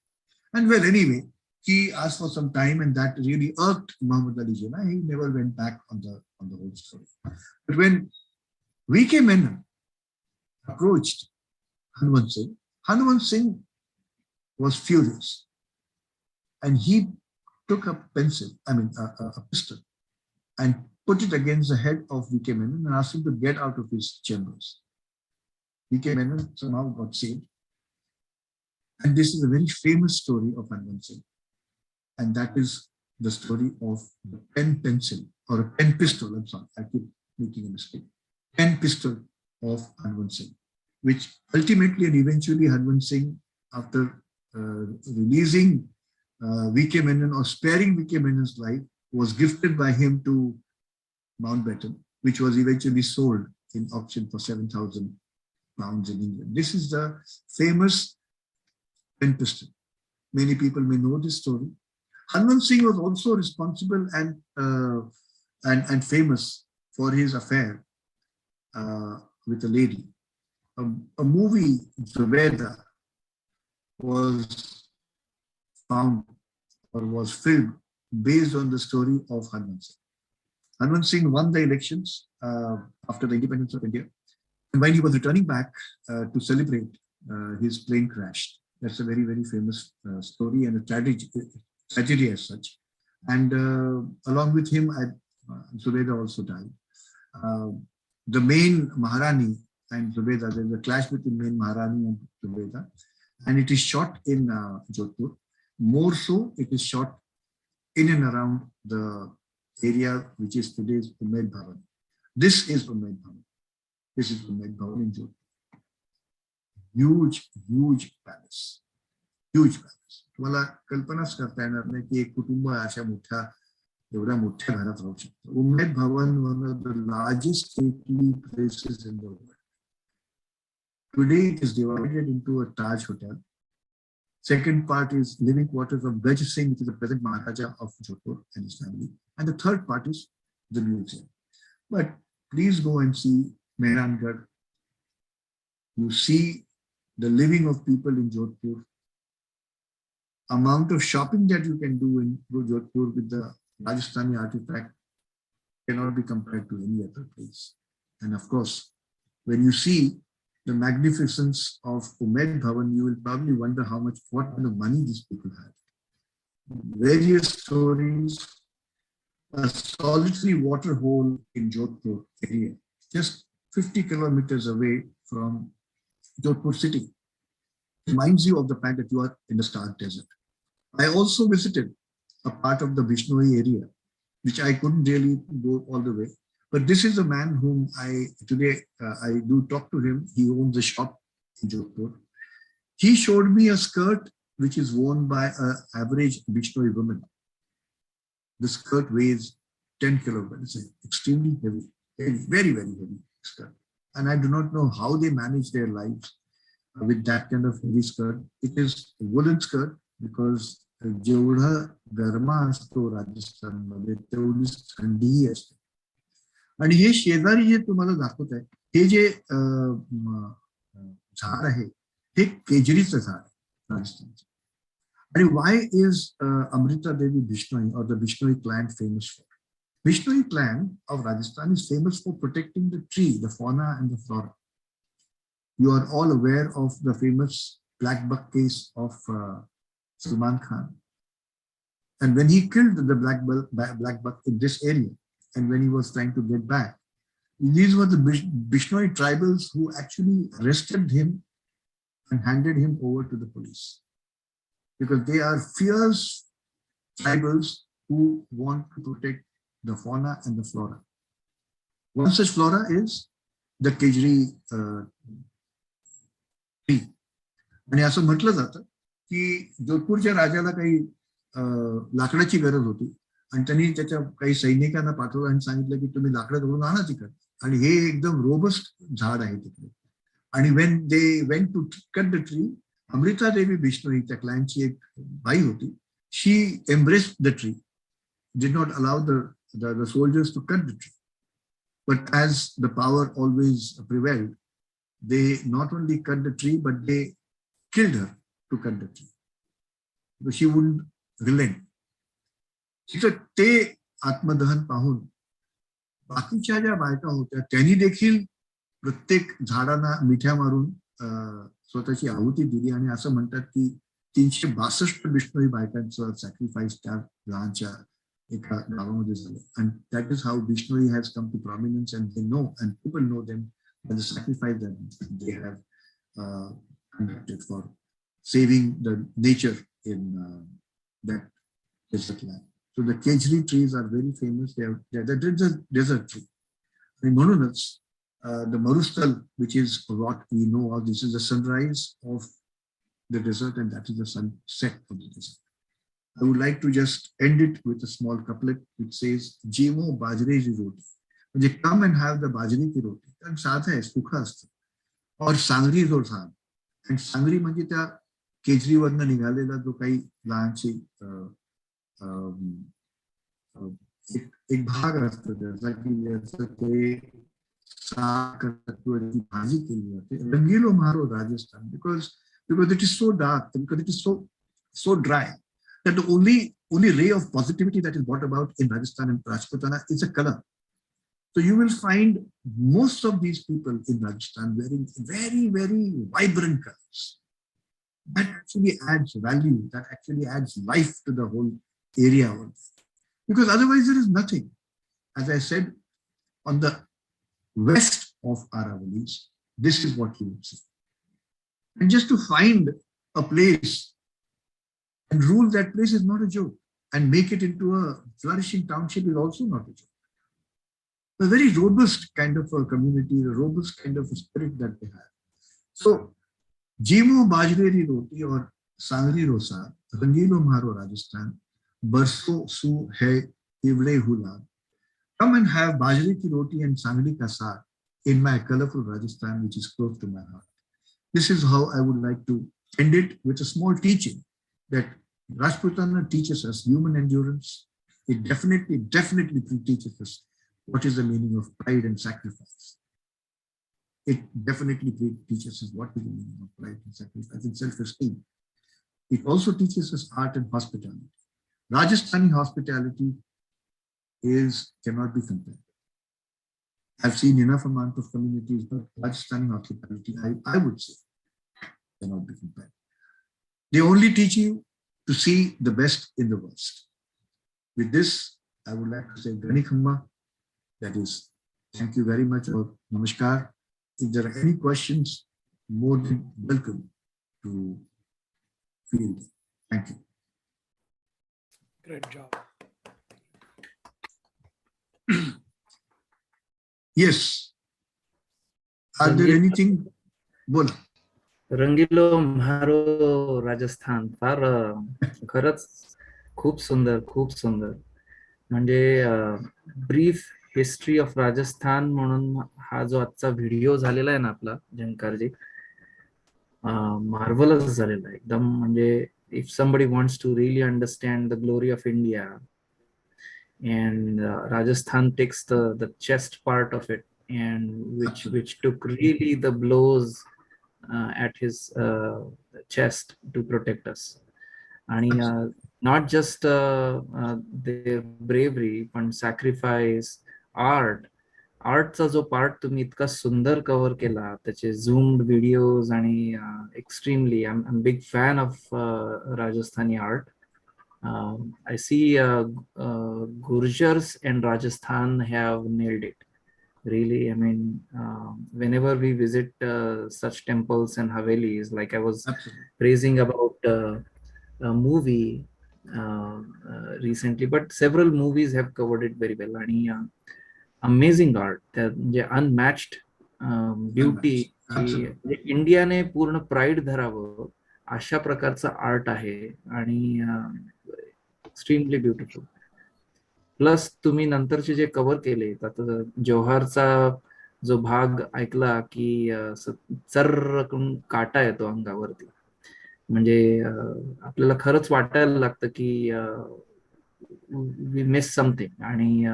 Speaker 5: And well, anyway, he asked for some time, and that really irked Muhammad Ali Jinnah. He never went back on the whole story. But when V.K. Menon approached Hanwant Singh was furious, and he took a pencil, a pistol, and put it against the head of V.K. Menon and asked him to get out of his chambers. V.K. Menon somehow got saved. And this is a very famous story of Hanwant Singh. And that is the story of the pen pencil, or a pen pistol, I'm sorry, I keep making a mistake. Pen pistol of Hanwant Singh, which ultimately and eventually Hanwant Singh, after releasing V.K. Menon or sparing V.K. Menon's life, was gifted by him to Mountbatten, which was eventually sold in auction for 7,000 pounds in England. This is the famous pen pistol. Many people may know this story. Hanwant Singh was also responsible and famous for his affair with a lady. A movie, Zubeda, was found or was filmed based on the story of Hanwant Singh. Hanwant Singh won the elections after the independence of India. And when he was returning back to celebrate, his plane crashed. That's a very, very famous story and a tragedy as such. And along with him, Zubeda also died. The main Maharani and Zubeda, there's a clash between main Maharani and Zubeda. And it is shot in Jodhpur. More so, it is shot in and around the area which is today's Umaid Bhavan. This is Umaid Bhavan. This is Umaid Bhavan in Jodhpur. Huge palace. Huge palace. तुम्हाला कल्पनाच करता येणार नाही की एक कुटुंब अशा एवढ्या मोठ्या घरात राहू शकतं. Umaid Bhawan, one of the largest stately places in the world. Today it is divided into a Taj Hotel. Second part is living quarters of Gaj Singh, which is the present Maharaja of Jodhpur and his family. And the third part is the museum. But please go and see Mehrangarh. You see the living of people in Jodhpur. Amount of shopping that you can do in Jodhpur with the Rajasthani artifact cannot be compared to any other place. And of course, when you see the magnificence of Umaid Bhavan, you will probably wonder what kind of money these people had. Various stories, a solitary water hole in Jodhpur area, just 50 kilometers away from Jodhpur city, reminds you of the fact that you are in the stark desert. I also visited a part of the Bishnoi area, which I couldn't really go all the way. But this is a man whom I do talk to him. He owns a shop in Jodhpur. He showed me a skirt which is worn by an average Bishnoi woman. The skirt weighs 10 kilograms. It's extremely heavy, very, very heavy skirt. And I do not know how they manage their lives with that kind of heavy skirt. It is a woolen skirt because जेवढा गरमा असतो राजस्थानमध्ये तेवढीच थंडीही असते. आणि हे शेजारी जे तुम्हाला दाखवत आहे, हे जे झाड आहे, हे केजरीचं झाड आहे राजस्थानचं. आणि why is Amrita Devi Bishnoi or the Bishnoi clan famous for? Bishnoi clan of Rajasthan is famous for protecting the tree, the fauna and the flora. You are all aware of the famous black buck case of Salman Khan. And when he killed the black buck in this area, and when he was trying to get back, these were the Bishnoi tribals who actually arrested him and handed him over to the police because they are fierce tribals who want to protect the fauna and the flora. One such flora is the Kejri tree. आणि असं म्हटलं जातं की जोधपूरच्या राजाला काही लाकडाची गरज होती आणि त्यांनी त्याच्या काही सैनिकांना पाठवलं आणि सांगितलं की तुम्ही लाकडं तोडून आणा तिकडे. आणि हे एकदम रोबस्ट झाड आहे तिकडे. आणि when they went to cut the tree, Amrita Devi Bishnoi त्या क्लायंटची एक बाई होती. She embraced the tree, did not allow the soldiers to cut the tree. But as the power always prevailed, they not only cut the tree, but they killed her to cut the tree. Because she wouldn't relent. तिथं ते आत्मदहन पाहून बाकीच्या ज्या बायका होत्या त्यांनी देखील प्रत्येक झाडांना मिठ्या मारून स्वतःची आहुती दिली. आणि असं म्हणतात की 362 बिश्नोई बायकांचं सॅक्रिफाईस त्या लहानच्या एका गावामध्ये झालं. And that is how Bishnoi has come to prominence and they know and people know them by the sacrifice that they have conducted for saving the nature in that desert land. So the Kejri trees are very famous. They're the desert tree. And म्हणूनच the Marustal, which is what we know of, this is the sunrise of the desert and that is the sunset of the desert. I would like to just end it with a small couplet which says, Jimo bajre ji roti. म्हणजे come and have the bajre ki roti. कारण साध आहे, सुख असतं. और सांगरी जो झाड, आणि सांगरी म्हणजे त्या केजरीवरनं निघालेला जो काही लहानशी एक भाग असतो त्याचा की याचं ते भाजी केली जाते. रंगीलो मारो Rajasthan, because it is so dark, because it is so dry that the only ray of positivity that is brought about in Rajasthan and Rajputana is a color. So you will find most of these people in Rajasthan wearing very, very vibrant colors. That actually adds value, that actually adds life to the whole area. Because otherwise there is nothing. As I said, on the west of Aravallis, this is what you would see. And just to find a place and rule that place is not a joke, and make it into a flourishing township is also not a joke. A very robust kind of a community, a robust kind of a spirit that they have. So, Jimo Bajreri Roti or Sangri Rosa, Rangilo Maro Rajasthan, Barso Su Hai Ivle Hula. Come and have Bajri ki Roti and Sangri ka saag in my colorful Rajasthan, which is close to my heart. This is how I would like to end it, with a small teaching that Rajputana teaches us human endurance. It definitely teaches us what is the meaning of pride and sacrifice. It definitely teaches us what is the meaning of pride and sacrifice and self-esteem. It also teaches us art and hospitality. Rajasthani hospitality cannot be compared. I've seen enough amount of communities, but Rajasthani hospitality, I would say, cannot be compared. They only teach you to see the best in the worst. With this, I would like to say Gani Khamma. That is, thank you very much. Namaskar. If there are any questions, more than welcome to field. Thank you.
Speaker 3: Great job.
Speaker 5: Yes. Are there anything? बोला.
Speaker 2: रंगीलो म्हारो राजस्थान फार खरंच खूप सुंदर. म्हणजे brief history of Rajasthan म्हणून हा जो आजचा व्हिडिओ झालेला आहे ना आपला झंकारजी, मार्वलस झालेला आहे एकदम. म्हणजे if somebody wants to really understand the glory of India and Rajasthan takes the chest part of it, and which took really the blows at his chest to protect us. And not just their bravery, but sacrifice, आर्टचा जो part तुम्ही इतका सुंदर cover केला, त्याचे झूम्ड videos आणि extremely I am big fan of Rajasthani art. I see Gurjars and Rajasthan have nailed it. really, I mean, whenever we visit such temples and havelis, like I was
Speaker 5: Absolutely.
Speaker 2: praising about a movie recently, but several movies have covered it very well. आणि amazing art, म्हणजे अनमॅच्ड beauty,
Speaker 5: Absolutely.
Speaker 2: की इंडियाने पूर्ण pride धरावं अशा प्रकारचं art आहे आणि extremely beautiful. Plus तुम्ही नंतरचे जे कव्हर केले, आता जव्हारचा जो भाग ऐकला की चर्र करून काटा येतो अंगावरती, म्हणजे आपल्याला खरंच वाटायला लागतं की वी मिस समथिंग, आणि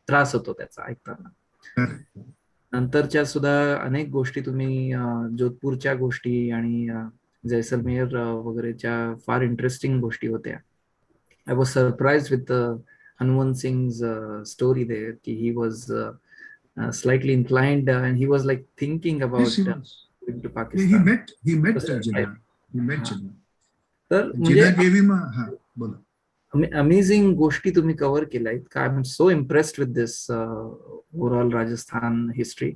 Speaker 2: त्रास होतो त्याचा ऐकताना.
Speaker 5: Correct.
Speaker 2: नंतरच्या सुद्धा अनेक गोष्टी तुम्ही जोधपूरच्या गोष्टी आणि जैसलमेर वगैरेच्या फार इंटरेस्टिंग गोष्टी होत्या. I was surprise with Hanuwant Singh's story there. He was slightly inclined and he was like thinking about
Speaker 5: Yes, he was.
Speaker 2: going to
Speaker 5: He
Speaker 2: Pakistan.
Speaker 5: met Jinnah. He met
Speaker 2: हाँ.
Speaker 5: Jinnah.
Speaker 2: तर
Speaker 5: Jinnah
Speaker 2: म्हणजे
Speaker 5: gave him a बोला.
Speaker 2: Amazing गोष्टी तुम्ही cover केल्यात. I am so impressed with this overall Rajasthan history.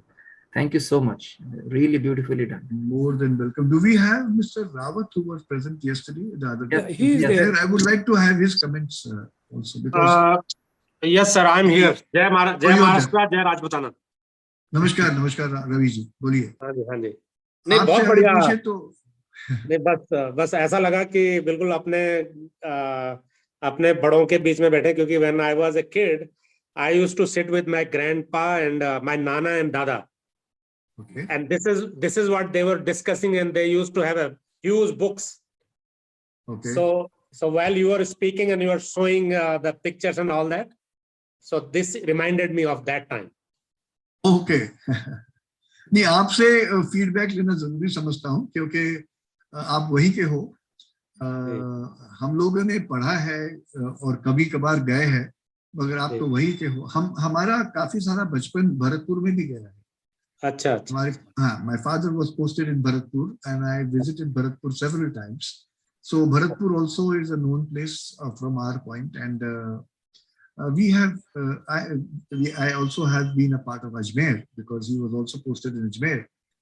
Speaker 2: Thank you so much. Really beautifully done.
Speaker 5: More than welcome. Do we have Mr. Rawat who was present yesterday? The other day?
Speaker 2: Yeah,
Speaker 3: he is there.
Speaker 5: I would like to have his comments also because.
Speaker 8: Yes, sir. I'm here. जय महाराष्ट्र, जय राजपूताना.
Speaker 5: नमस्कार रवि जी, बोलिए.
Speaker 8: हाँ जी. नहीं, बहुत बढ़िया. तो नहीं, बस ऐसा लगा कि बिल्कुल अपने बड़ों के बीच में बैठे, क्योंकि when I was a kid, I used to sit with my grandpa and my nana and dada.
Speaker 5: Okay.
Speaker 8: And this is what they were discussing, and they used to have a huge books.
Speaker 5: Okay.
Speaker 8: So while you were speaking and you were showing the pictures and all that, so this reminded me of that time.
Speaker 5: Okay. नहीं, आपसे feedback लेना जरूरी समझता हूँ, क्योंकि आप वहीं के हो. हम लोगों ने पढ़ा है और कभी कभार गए हैं, मगर आप तो वहीं के हो. हमारा काफी सारा बचपन भरतपुर में भी गया है.
Speaker 8: अच्छा.
Speaker 5: My father was posted in Bharatpur and I visited Bharatpur several times. So Bharatpur also is a known place from our point, and we have I also have been a part of Ajmer because he was also posted in Ajmer.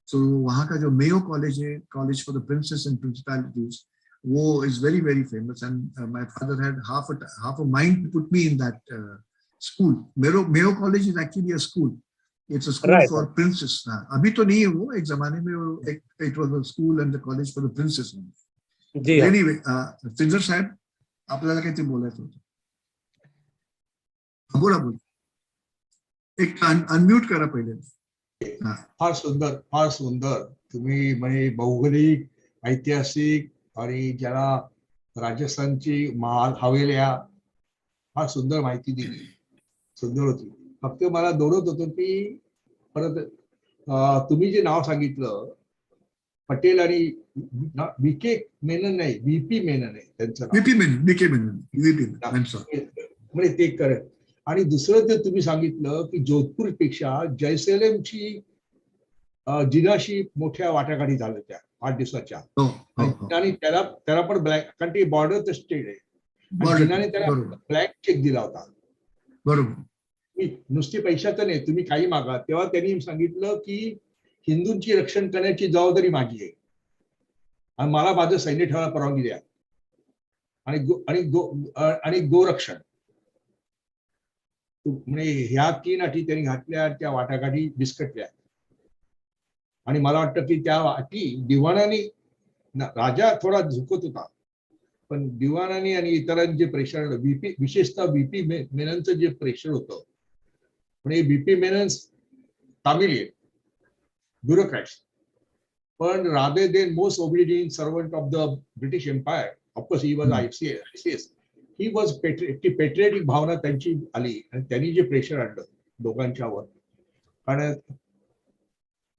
Speaker 5: So वहाँ का जो Mayo College है, College for the Princes and Principalities, वो is very very famous, and my father had half a mind to put me in that school. Mayo College is actually a school. It's a school
Speaker 8: right.
Speaker 5: for princes. अभी तो नहीं है वो, एक जमाने में it was a school and the college for the princes.
Speaker 8: जी.
Speaker 5: Anyway, सिंगर साहब, आपल्याला काहीतरी बोलायचं होतं. बोला. एक अनम्यूट करा पहिले.
Speaker 9: फार सुंदर तुम्ही म्हणजे भौगोलिक, ऐतिहासिक आणि ज्याला राजस्थानची महाल हवेल्या फार सुंदर माहिती दिली. सुंदर होती. फक्त मला दोडत होतं की परत तुम्ही जे नाव सांगितलं पटेल आणि बीके मेनन नाही, बीपी मेनन आहे त्यांचं नाव.
Speaker 5: बीके मेनन
Speaker 9: म्हणजे ते करेल. आणि दुसरं ते तुम्ही सांगितलं की जोधपूरपेक्षा जैसलमेरची जिनाशी मोठ्या वाटाघाटी झाल्या त्या 8 दिवसाच्या. आणि त्याला पण ब्लॅक, कारण ती बॉर्डर स्टेट आहे, जिनाने त्याला ब्लॅक चेक दिला होता.
Speaker 5: बरोबर.
Speaker 9: नुसती पैशाचं नाही, तुम्ही काही मागा. तेव्हा त्यांनी सांगितलं की हिंदूंची रक्षण करण्याची जबाबदारी माझी आहे आणि मला माझं सैन्य ठेवायला परवानगी द्या, आणि गोरक्षण. म्हणजे ह्या 3 अटी त्यांनी घातल्या, त्या वाटाघाटी विस्कटल्या. आणि मला वाटतं की त्या अटी दिवाणाने, राजा थोडा झुकत होता, पण दिवाणाने आणि इतरांचे जे प्रेशर, विशेषतः बीपी मेननचं जे प्रेशर होतं, म्हणजे बीपी मेनन तामिळ ब्युरोक्रॅट्स, पण rather than most obedient servant of the British Empire, of course he was ICS, he was patriotic भावना त्यांची आली आणि त्यांनी जे प्रेशर आणलं दोघांच्यावर. कारण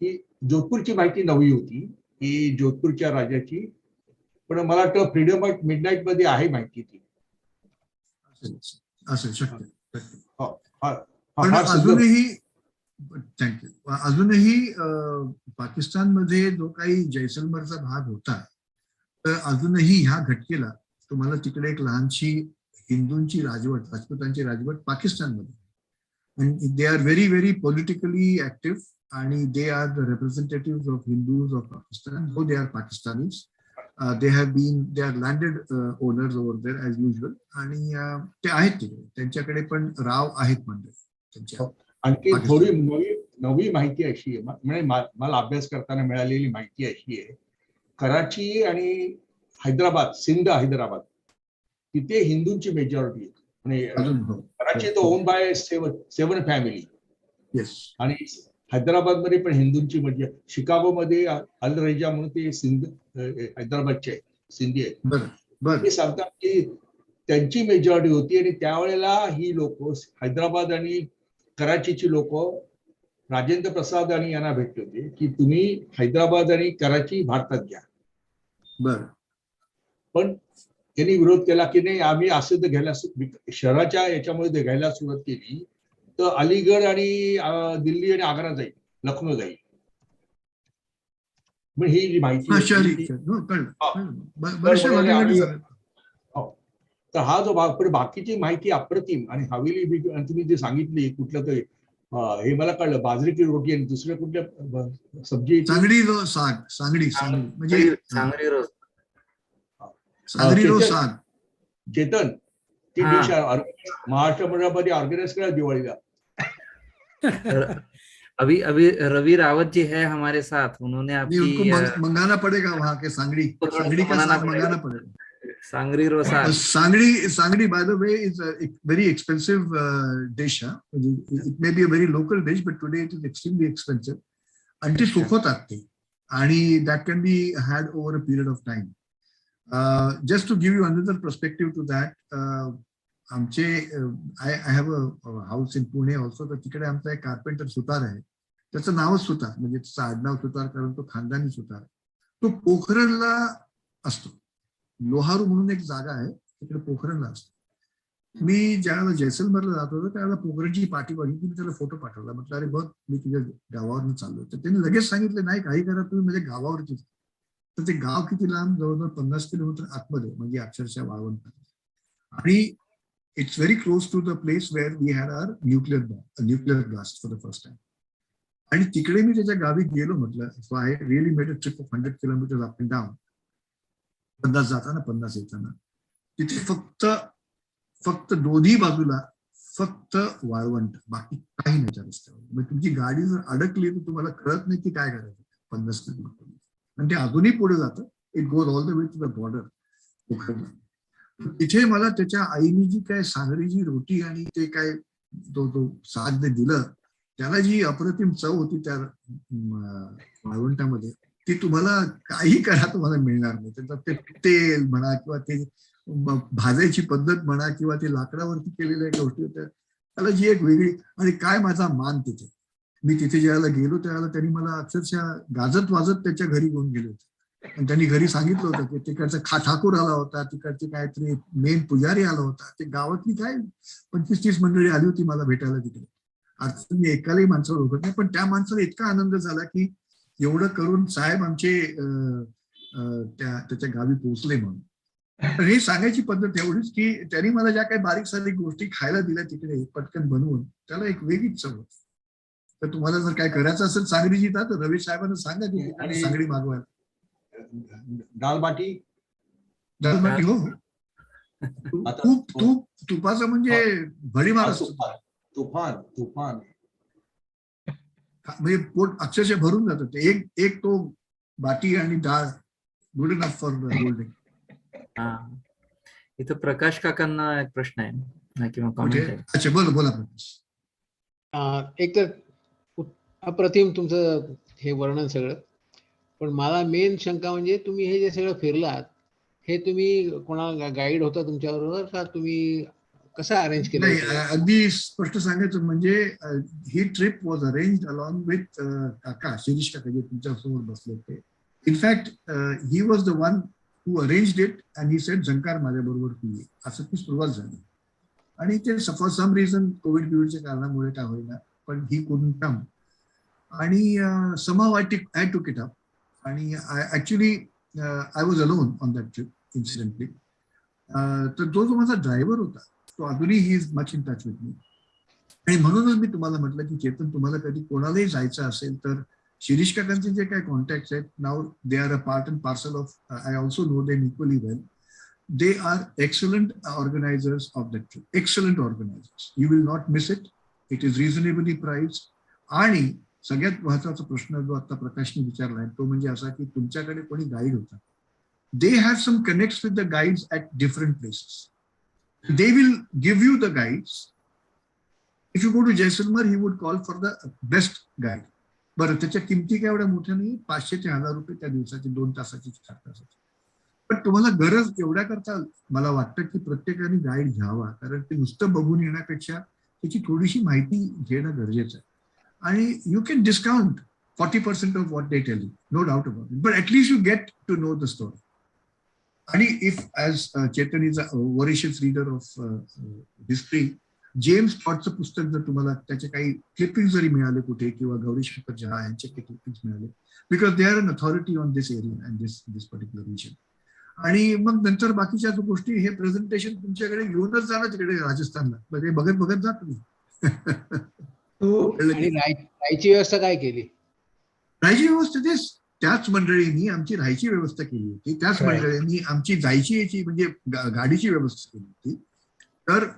Speaker 9: ही जोधपूरची माहिती नवी होती, की जोधपूरच्या राजाची, पण मला वाटतं फ्रीडम ऑफ मिडनाईट मध्ये आहे माहिती ती.
Speaker 5: असेल शक्य. अजूनही पाकिस्तानमध्ये जो काही जैसलमेरचा भाग होता, तर अजूनही ह्या घटकेला तुम्हाला तिकडे एक लहानशी हिंदूंची राजवट, राजपूतांची राजवट पाकिस्तानमध्ये, and they are very, very politically active, and they are the representatives of Hindus of Pakistan, though they are Pakistanis. They are landed owners over there as usual, आणि ते आहेत तिकडे, त्यांच्याकडे पण राव आहेत मंडळी त्यांच्या.
Speaker 9: आणखी थोडी नवी माहिती अशी आहे, म्हणजे मला अभ्यास करताना मिळालेली माहिती अशी आहे, कराची आणि हैदराबाद, सिंध हैदराबाद, तिथे हिंदूंची मेजॉरिटी आहे. म्हणजे कराची तो ओन बाय 7 फॅमिली, आणि हैदराबाद मध्ये पण हिंदूंची, म्हणजे शिकागो मध्ये अल रैजा म्हणून ते सिंध हैदराबादचे आहे, सिंधी आहेत. ते सांगतात की त्यांची मेजॉरिटी होती, आणि त्यावेळेला ही लोक हैदराबाद आणि कराचीची लोक राजेंद्र प्रसाद आणि यांना भेटले होते की तुम्ही हैदराबाद आणि कराची भारतात घ्या.
Speaker 5: बरं.
Speaker 9: पण त्यांनी विरोध केला की नाही, आम्ही असं तर घ्यायला, शहराच्या याच्यामुळे ते घ्यायला सुरुवात केली तर अलीगड आणि दिल्ली आणि आग्रा जाईल, लखनौ जाईल. पण ही जी माहिती, तर हा जो भाग, पण बाकीची माहिती अप्रतिम. आणि हवेली तुम्ही जे सांगितली कुठलं तरी, हे मला कळलं, बाजरीची रोटी आणि दुसऱ्या कुठल्या सब्जी,
Speaker 5: सांगडी साग, सांगडी म्हणजे साग.
Speaker 9: चेतन, ती डिश महाराष्ट्र मंडळामध्ये ऑर्गनाइज करा दिवाळीला.
Speaker 2: अभी रवि रावत जी है हमारे साथ, उन्होंने आपकी
Speaker 5: मंगाना पड़ेगा वहाँ के सांगड़ी का साग मंगाना पड़ेगा.
Speaker 2: सांगरी रो साग.
Speaker 5: Sangri, by the way, is a very expensive dish. It may be a very local dish, but today it is extremely expensive. And it is and that can be had over a period of time. Just to give you another perspective to that, I have a house in Pune also. तर तिकडे आमचा एक carpenter Sutar आहे, त्याचं नावच सुतार, म्हणजे त्याचं आडनाव सुतार, कारण तो खानदानी सुतार. तो पोखरणला असतो. लोहारू म्हणून एक जागा आहे तिकडे, पोखरणला असतो. मी ज्यावेळेला जैसलमेरला जात होतो त्यावेळेला पोखरणची पाठी बघितली, मी त्याला फोटो पाठवला, म्हटलं अरे बघ मी तुझ्या गावावरून चाललोय. तर त्यांनी लगेच सांगितलं नाही काही करा, तुम्ही माझ्या गावावरती. तर ते गाव किती लांब, जवळजवळ 50 किलोमीटर आतमध्ये, म्हणजे अक्षरशः वाळवंट. आणि it's very close to the place where we had our nuclear blast for the first time. आणि तिकडे मी त्याच्या गावी गेलो, म्हटलं so I really made a trip of 100 kilometre up and down. 50 जाताना 50 येताना. तिथे फक्त दोन्ही बाजूला फक्त वाळवंट, बाकी काही नाही त्या रस्त्यावर. म्हणजे तुमची गाडी जर अडकली तर तुम्हाला कळत नाही की काय करायचं 50 किलोमीटर. आणि ते अजूनही पुढे जातं, it goes all the way to the border. तिथे मला त्याच्या आईने जी काय सांगरीची रोटी आणि ते काय तो साग जे दिलं, त्याला जी अप्रतिम चव होती त्या वाळवंटामध्ये, ती तुम्हाला काही करा तुम्हाला मिळणार नाही. त्याचं ते तेल म्हणा किंवा ते भाजायची पद्धत म्हणा किंवा ते लाकडावरती केलेल्या गोष्टी होत्या, त्याला जी एक वेगळी. आणि काय माझा मान तिथे, मी तिथे ज्यावेळेला गेलो त्यावेळेला त्यांनी मला अक्षरशः गाजत वाजत त्याच्या घरी घेऊन गेले होते. आणि त्यांनी घरी सांगितलं होतं की तिकडचा ठाकूर आला होता, तिकडचे काहीतरी मेन पुजारी आला होता, ते गावातली काय 25-30 मंडळी आली होती मला भेटायला तिकडे. आता मी एकालाही माणसाला ओळखत नाही, पण त्या माणसाला इतका आनंद झाला की एवढं करून साहेब आमचे त्याच्या गावी पोहोचले म्हणून. तर हे सांगायची पद्धत एवढीच की त्यांनी मला ज्या काही बारीक सारीक गोष्टी खायला दिल्या तिकडे पटकन बनवून, त्याला एक वेगळीच चव होती. तर तुम्हाला जर काय करायचं असेल सांगलीची तर रवी साहेबांना सांगा की सांगली मागवायला.
Speaker 9: दालबाटी
Speaker 5: हो, तुपाचं म्हणजे भडीमार असतो,
Speaker 9: तुफान
Speaker 5: म्हणजे पोट अक्षरशः भरून जातं. ते एक तो बाटी आणि डाळ गुड इनफ फॉर गोल्डन.
Speaker 2: इथं प्रकाश काकांना एक प्रश्न आहे किंवा कॉमेंट आहे.
Speaker 5: अच्छा, बोला प्रकाश.
Speaker 10: एक तर अप्रतिम तुमचं हे वर्णन सगळं, पण मला मेन शंका म्हणजे तुम्ही हे जे सगळं फिरलात, हे तुम्ही कोणाला गाईड होता तुमच्याबरोबर का, तुम्ही कसं अरेंज केलं?
Speaker 5: नाही, अगदी स्पष्ट सांगायचं म्हणजे ही trip was arranged along with काका शिरीष काका जे तुमच्या समोर बसले होते. In fact he was the one who arranged it and he said Jhankar माझ्या बरोबर तू ये, असं ती सुरुवात झाली. आणि ते फॉर सम रिझन कोविड पिरियडच्या कारणामुळे काय होईना, पण ही कुडंट कम. आणि somehow I took it up. आणि actually I was alone on that trip incidentally. तर जो माझा ड्रायव्हर होता तो अजूनही he is much in touch with me. आणि म्हणूनच मी तुम्हाला म्हटलं की चेतन, तुम्हाला कधी कोणालाही जायचं असेल तर शिरीष काकांचे जे काही कॉन्टॅक्ट आहेत, नाव they are a part and parcel of, I also know them equally well. They are excellent organizers of the trip. Excellent organizers. You will not miss it. It is reasonably priced. आणि सगळ्यात महत्वाचा प्रश्न जो आता प्रकाशने विचारलाय तो म्हणजे असा की तुमच्याकडे कोणी गाईड होता. They have some connects with the guides at different places. They will give you the guides. If you go to Jaisalmer, he would call for the best guide. बरं, त्याच्या किमती काय एवढ्या मोठ्या नाही, 500 ते 1000 रुपये त्या दिवसाची, 2 तासाची, 4 तासाची. पण तुम्हाला गरज एवढ्या करता मला वाटतं की प्रत्येकाने गाईड घ्यावा, कारण ते नुसतं बघून येण्यापेक्षा त्याची थोडीशी माहिती घेणं गरजेचं आहे. आणि you can discount 40% of what they tell you, no doubt about it, but at least you get to know the story. आणि if as Chetan is a voracious reader of history, James टॉडचं पुस्तक जर तुम्हाला त्याचे काही क्लिपिंग जरी मिळाले कुठे, किंवा गौरीशंकर झा यांचे काही क्लिपिंग मिळाले, because they are an authority on this area and this particular region. आणि मग नंतर बाकीच्या गोष्टी, हे प्रेझेंटेशन तुमच्याकडे घेऊनच जाणं तिकडे राजस्थानला, म्हणजे बघत बघत जा तुम्ही.
Speaker 10: आणि राहायची व्यवस्था काय केली?
Speaker 5: राहायची व्यवस्था तेच, त्याच मंडळींनी आमची राहायची व्यवस्था केली होती, त्याच मंडळींनी आमची जायची याची म्हणजे गाडीची व्यवस्था केली होती. तर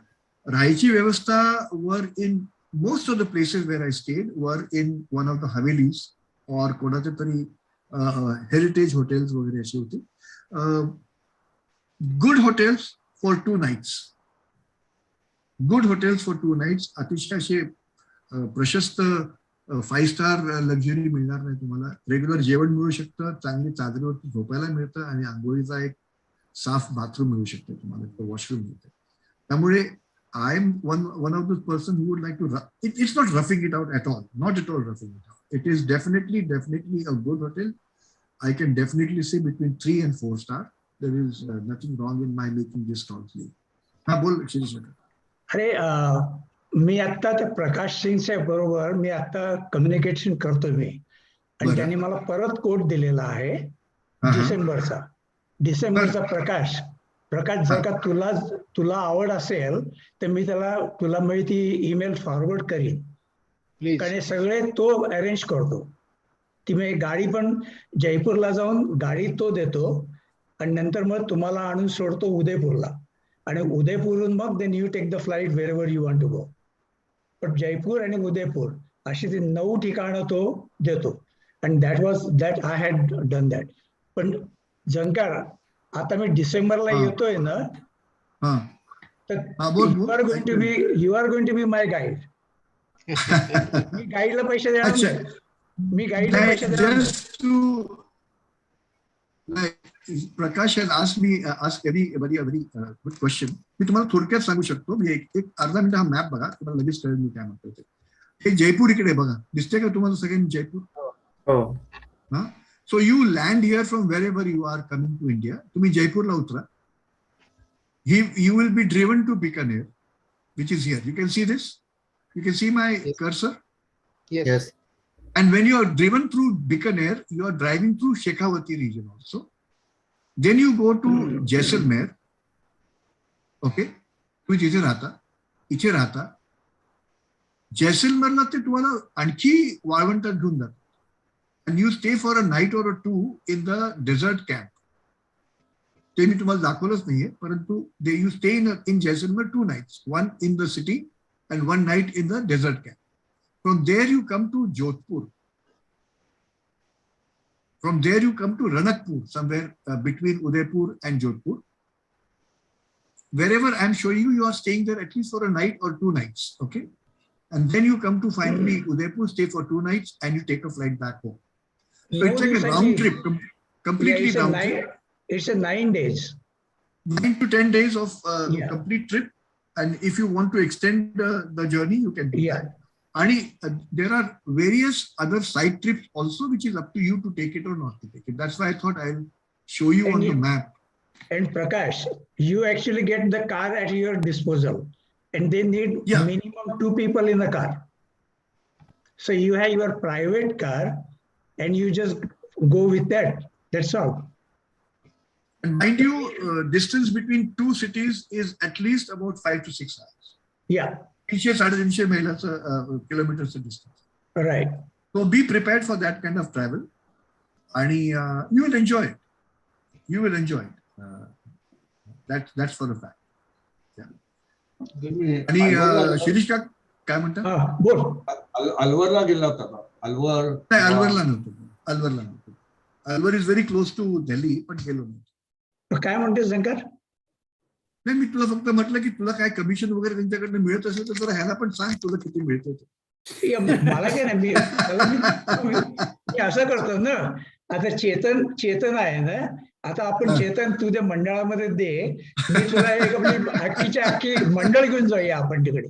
Speaker 5: राहायची व्यवस्था वर in most of the places where I stayed वर in one of the havelis और कोणाच्या तरी हेरिटेज हॉटेल्स वगैरे अशी होती. Good hotels for 2 nights. Good hotels for 2 nights. अतिशय असे प्रशस्त 5 स्टार लक्झरी मिळणार नाही तुम्हाला. रेग्युलर जेवण मिळू शकतं, चांगली चादरीवरती झोपायला मिळतं, आणि आंघोळीचा एक साफ बाथरूम मिळू शकतं तुम्हाला, वॉशरूम मिळतं. त्यामुळे I am one of the person who would like to, it's not roughing it out at all, not at all roughing it out. It is definitely a good hotel. I can definitely say between 3 and 4 star. There is nothing wrong in my making this country. हा बोल शिरीष.
Speaker 11: अरे मी आता त्या प्रकाश सिंगच्या बरोबर मी आता communication करतोय मी, आणि त्यांनी मला परत कोड दिलेला आहे डिसेंबरचा. प्रकाश जर का तुला आवड असेल तर मी तुला ती ईमेल फॉरवर्ड करीन, कारण सगळे तो अरेंज करतो. ती मी गाडी पण जयपूरला जाऊन गाडी तो देतो, आणि नंतर मग तुम्हाला आणून सोडतो उदयपूरला, आणि उदयपूरहून मग then you take the flight wherever you want to go. पण जयपूर आणि उदयपूर अशी ती 9 ठिकाणं तो देतो, आणि that I had done that. पण झंकार, आता मी डिसेंबरला येतोय ना, तर you are going to be my guide. मी गाईडला पैसे देणार.
Speaker 5: Just to, like, Prakash has asked a very good question. मी तुम्हाला थोडक्यात सांगू शकतो. मी एक अर्धा मिनिट हा मॅप बघा, तुम्हाला लगेच कळेल मी काय म्हणतो ते. हे जयपूर इकडे बघा, दिसते का तुम्हाला सगळ्यांनी जयपूर? हा. So you land here from wherever you are coming to India. तुम्ही जयपूरला उतरा. You will be driven to Bikaner, which is here. You can see this. You can see my cursor.
Speaker 10: Yes.
Speaker 5: And when you are driven through Bikaner, you are driving through Shekhawati region also. Then you go to Jaisalmer. Okay. तुम्ही जिथे राहता, इथे राहता. जैसलमेरला ते तुम्हाला आणखी वाळवंटात घेऊन जातात. And you stay for a night or 2 in the desert camp. ते मी तुम्हाला दाखवलंच नाहीये, परंतु you stay in Jaisalmer 2 nights. One in the city and 1 night in the desert camp. From there you come to Jodhpur. From there you come to Ranakpur, somewhere between Udaipur and Jodhpur. Wherever I'm showing you, you are staying there at least for a night or 2 nights, okay? And then you come to finally Udaipur, stay for 2 nights, and you take a flight back home. So it's like a round trip, completely round trip.
Speaker 11: It's a 9 days.
Speaker 5: 9 to 10 days of complete trip. And if you want to extend the journey, you can do that. And there are various other side trips also, which is up to you to take it or not to take it. That's why I thought I'll show you on the map.
Speaker 11: And Prakash, you actually get the car at your disposal, and they need minimum 2 people in the car. So you have your private car, and you just go with that. That's all.
Speaker 5: And mind you, distance between 2 cities is at least about 5 to 6 hours.
Speaker 11: Yeah.
Speaker 5: 300-350 मैलाचं किलोमीटरचं distance.
Speaker 11: Right.
Speaker 5: So be prepared for that kind of travel. आणि you will enjoy it. You will enjoy it. That's for a fact. आणि शिरीष का काय म्हणता?
Speaker 11: बोल.
Speaker 9: अलवरला गेला होता का? अलवर?
Speaker 5: नाही, अलवरला नव्हतं. Alwar is very close to Delhi, पण गेलो नाही.
Speaker 11: काय म्हणते शंकर?
Speaker 5: नाही, मी तुला फक्त म्हटलं की तुला काय कमिशन वगैरे त्यांच्याकडनं मिळत असेल तर जरा ह्याला पण सांग तुला किती मिळतं.
Speaker 11: मला काय नाही, मी असं करतो ना. आता चेतन आहे ना, आता आपण चेतन तुझ्या मंडळामध्ये दे, मी तुला एक आपली अख्खी मंडळ घेऊन जाऊया आपण तिकडे.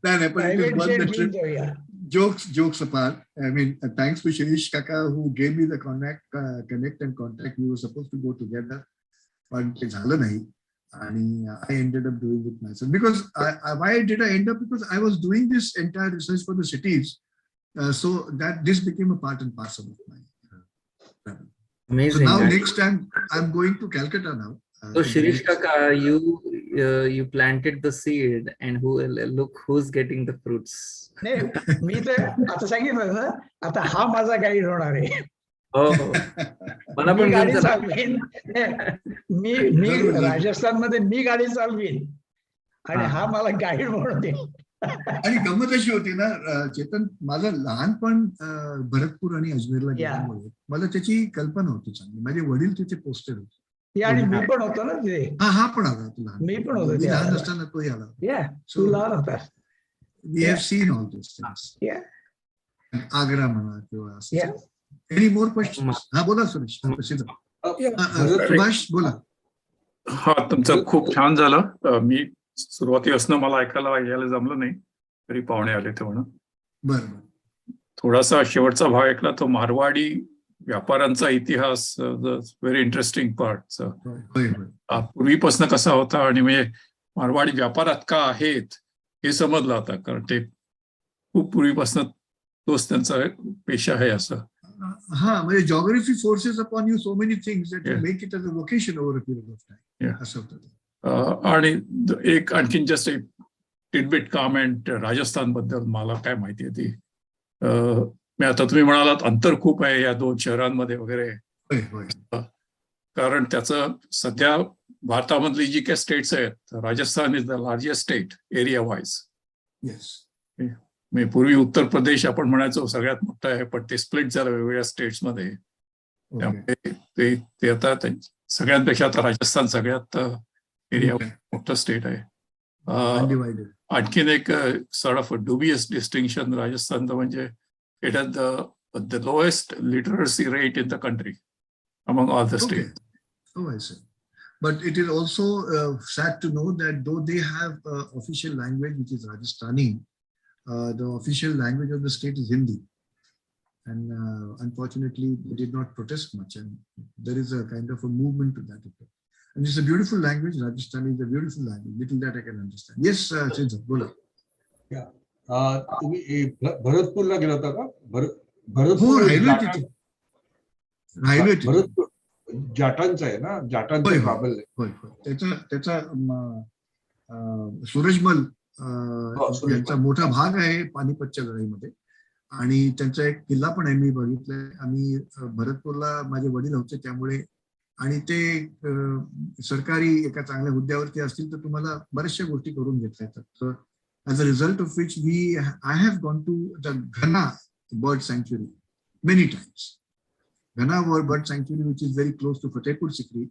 Speaker 5: नाही, पण
Speaker 11: घेऊन जाऊया.
Speaker 5: Jokes apart, I mean, thanks to Shirish Kaka who gave me the connect and contact. We were supposed to go together, but ते झालं नाही. आणि I ended up doing it myself. Because why did I end up? Because I was doing this entire research for the cities, so that this became a part and parcel of my travel.
Speaker 2: Amazing.
Speaker 5: So now next time I'm going to Calcutta now.
Speaker 2: So Shirish Kaka, you planted the seed, and look who's getting the fruits.
Speaker 11: नाही, मी तर आता सांगितलं ना, आता हा माझा guide होणार आहे.
Speaker 2: मला पण
Speaker 11: गाडी चालवीन. मी राजस्थानमध्ये मी गाडी चालवीन आणि हा मला गाईड म्हणून दे.
Speaker 5: आणि गंमत अशी होती ना चेतन, माझं लहानपण भरतपूर आणि अजमेरला गेल्यामुळे मला त्याची कल्पना होती चांगली. माझे वडील तिथे पोस्टेड होते
Speaker 11: आणि मी पण होतो ना तिथे.
Speaker 5: हा पण आला तुला.
Speaker 11: मी पण होतो
Speaker 5: लहान असताना तोही आला.
Speaker 11: तू लहान होता.
Speaker 5: We have seen all these things. Agra म्हणा किंवा असं. Any more questions? हा बोला सुरेश. सुभाष बोला.
Speaker 12: हा, तुमचं खूप छान झालं. मी सुरुवातीपासून मला यायला जमलं नाही, तरी पाहुणे आले ते म्हणून.
Speaker 5: बरं.
Speaker 12: थोडासा शेवटचा भाग ऐकला, तो मारवाडी व्यापाऱ्यांचा इतिहास, व्हेरी इंटरेस्टिंग पार्ट. पूर्वीपासून कसा होता आणि म्हणजे मारवाडी व्यापारात का आहेत हे समजलं आता, कारण ते खूप पूर्वीपासून तोच त्यांचा पेशा आहे असं.
Speaker 5: हा, म्हणजे geography forces upon you so many things that you make it as a vocation over a period of time असं होतं.
Speaker 12: आणि एक आणखीन जस्ट एक टिडबिट कमेंट राजस्थान बद्दल मला काय माहिती आहे ती. मी आता तुम्ही म्हणालात अंतर खूप आहे या दोन शहरांमध्ये वगैरे, कारण त्याचं सध्या भारतामधली जी काही स्टेट्स आहेत, Rajasthan is the largest state area wise. मी पूर्वी उत्तर प्रदेश आपण म्हणायचो सगळ्यात मोठं आहे, पण ते स्प्लिट झालं वेगवेगळ्या स्टेट्समध्ये. त्यामुळे ते आता सगळ्यांपेक्षा आता राजस्थान सगळ्यात एरिया मोठं स्टेट आहे. आणखीन एक सॉर्ट ऑफ डुबियस डिस्टिंक्शन राजस्थानचं म्हणजे it has the lowest literacy rate in the country among all the state.
Speaker 5: But it is also sad to know that though they have official language which is Rajasthani, the official language of the state is Hindi, and unfortunately they did not protest much, and there is a kind of a movement to that effect. And it's a beautiful language. Rajasthani is a beautiful language. Little that I can understand. Yes, Chintan, bola.
Speaker 9: Yeah. तुम्ही भरतपूरला गेला होता का? भरतपूर भरतपूर जाटांचा आहे ना, जाटांचा बाबल आहे.
Speaker 5: त्याचा सूरजमल यांचा मोठा भाग आहे पानिपतच्या लढाईमध्ये, आणि त्यांचा एक किल्ला पण आहे, मी बघितलंय. आम्ही भरतपूरला माझे वडील होते त्यामुळे, आणि ते सरकारी एका चांगल्या हुद्द्यावरती असतील तर तुम्हाला बऱ्याचशा गोष्टी करून घेतल्या येतात. As a result of which I have gone to the Ghana Bird Sanctuary many times. Ghana Bird Sanctuary, which is very close to Fatehpur Sikri,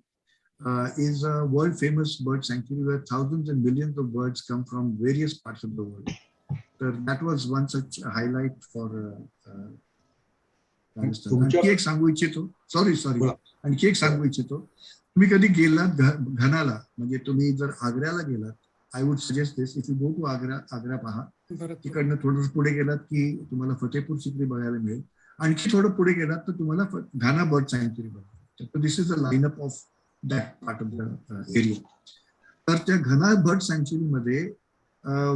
Speaker 5: is a world famous bird sanctuary where thousands and millions of birds come from various parts of the world. So that was one such highlight for Rajasthan. आणखी एक सांगू इच्छितो, sorry आणखी एक सांगू इच्छितो, तुम्ही कधी गेलात घनाला, म्हणजे तुम्ही जर आग्र्याला गेलात, I would suggest this, if you go to Agra पहा, तिकडनं थोडं पुढे गेलात की तुम्हाला फतेहपूर सिक्री बघायला मिळेल. आणखी थोडं पुढे गेलात तर तुम्हाला घाना बर्ड सँक्च्युरी बघायला. तर this is a lineup of that part of the area. तर त्या घना बर्ड सँक्च्युरीमध्ये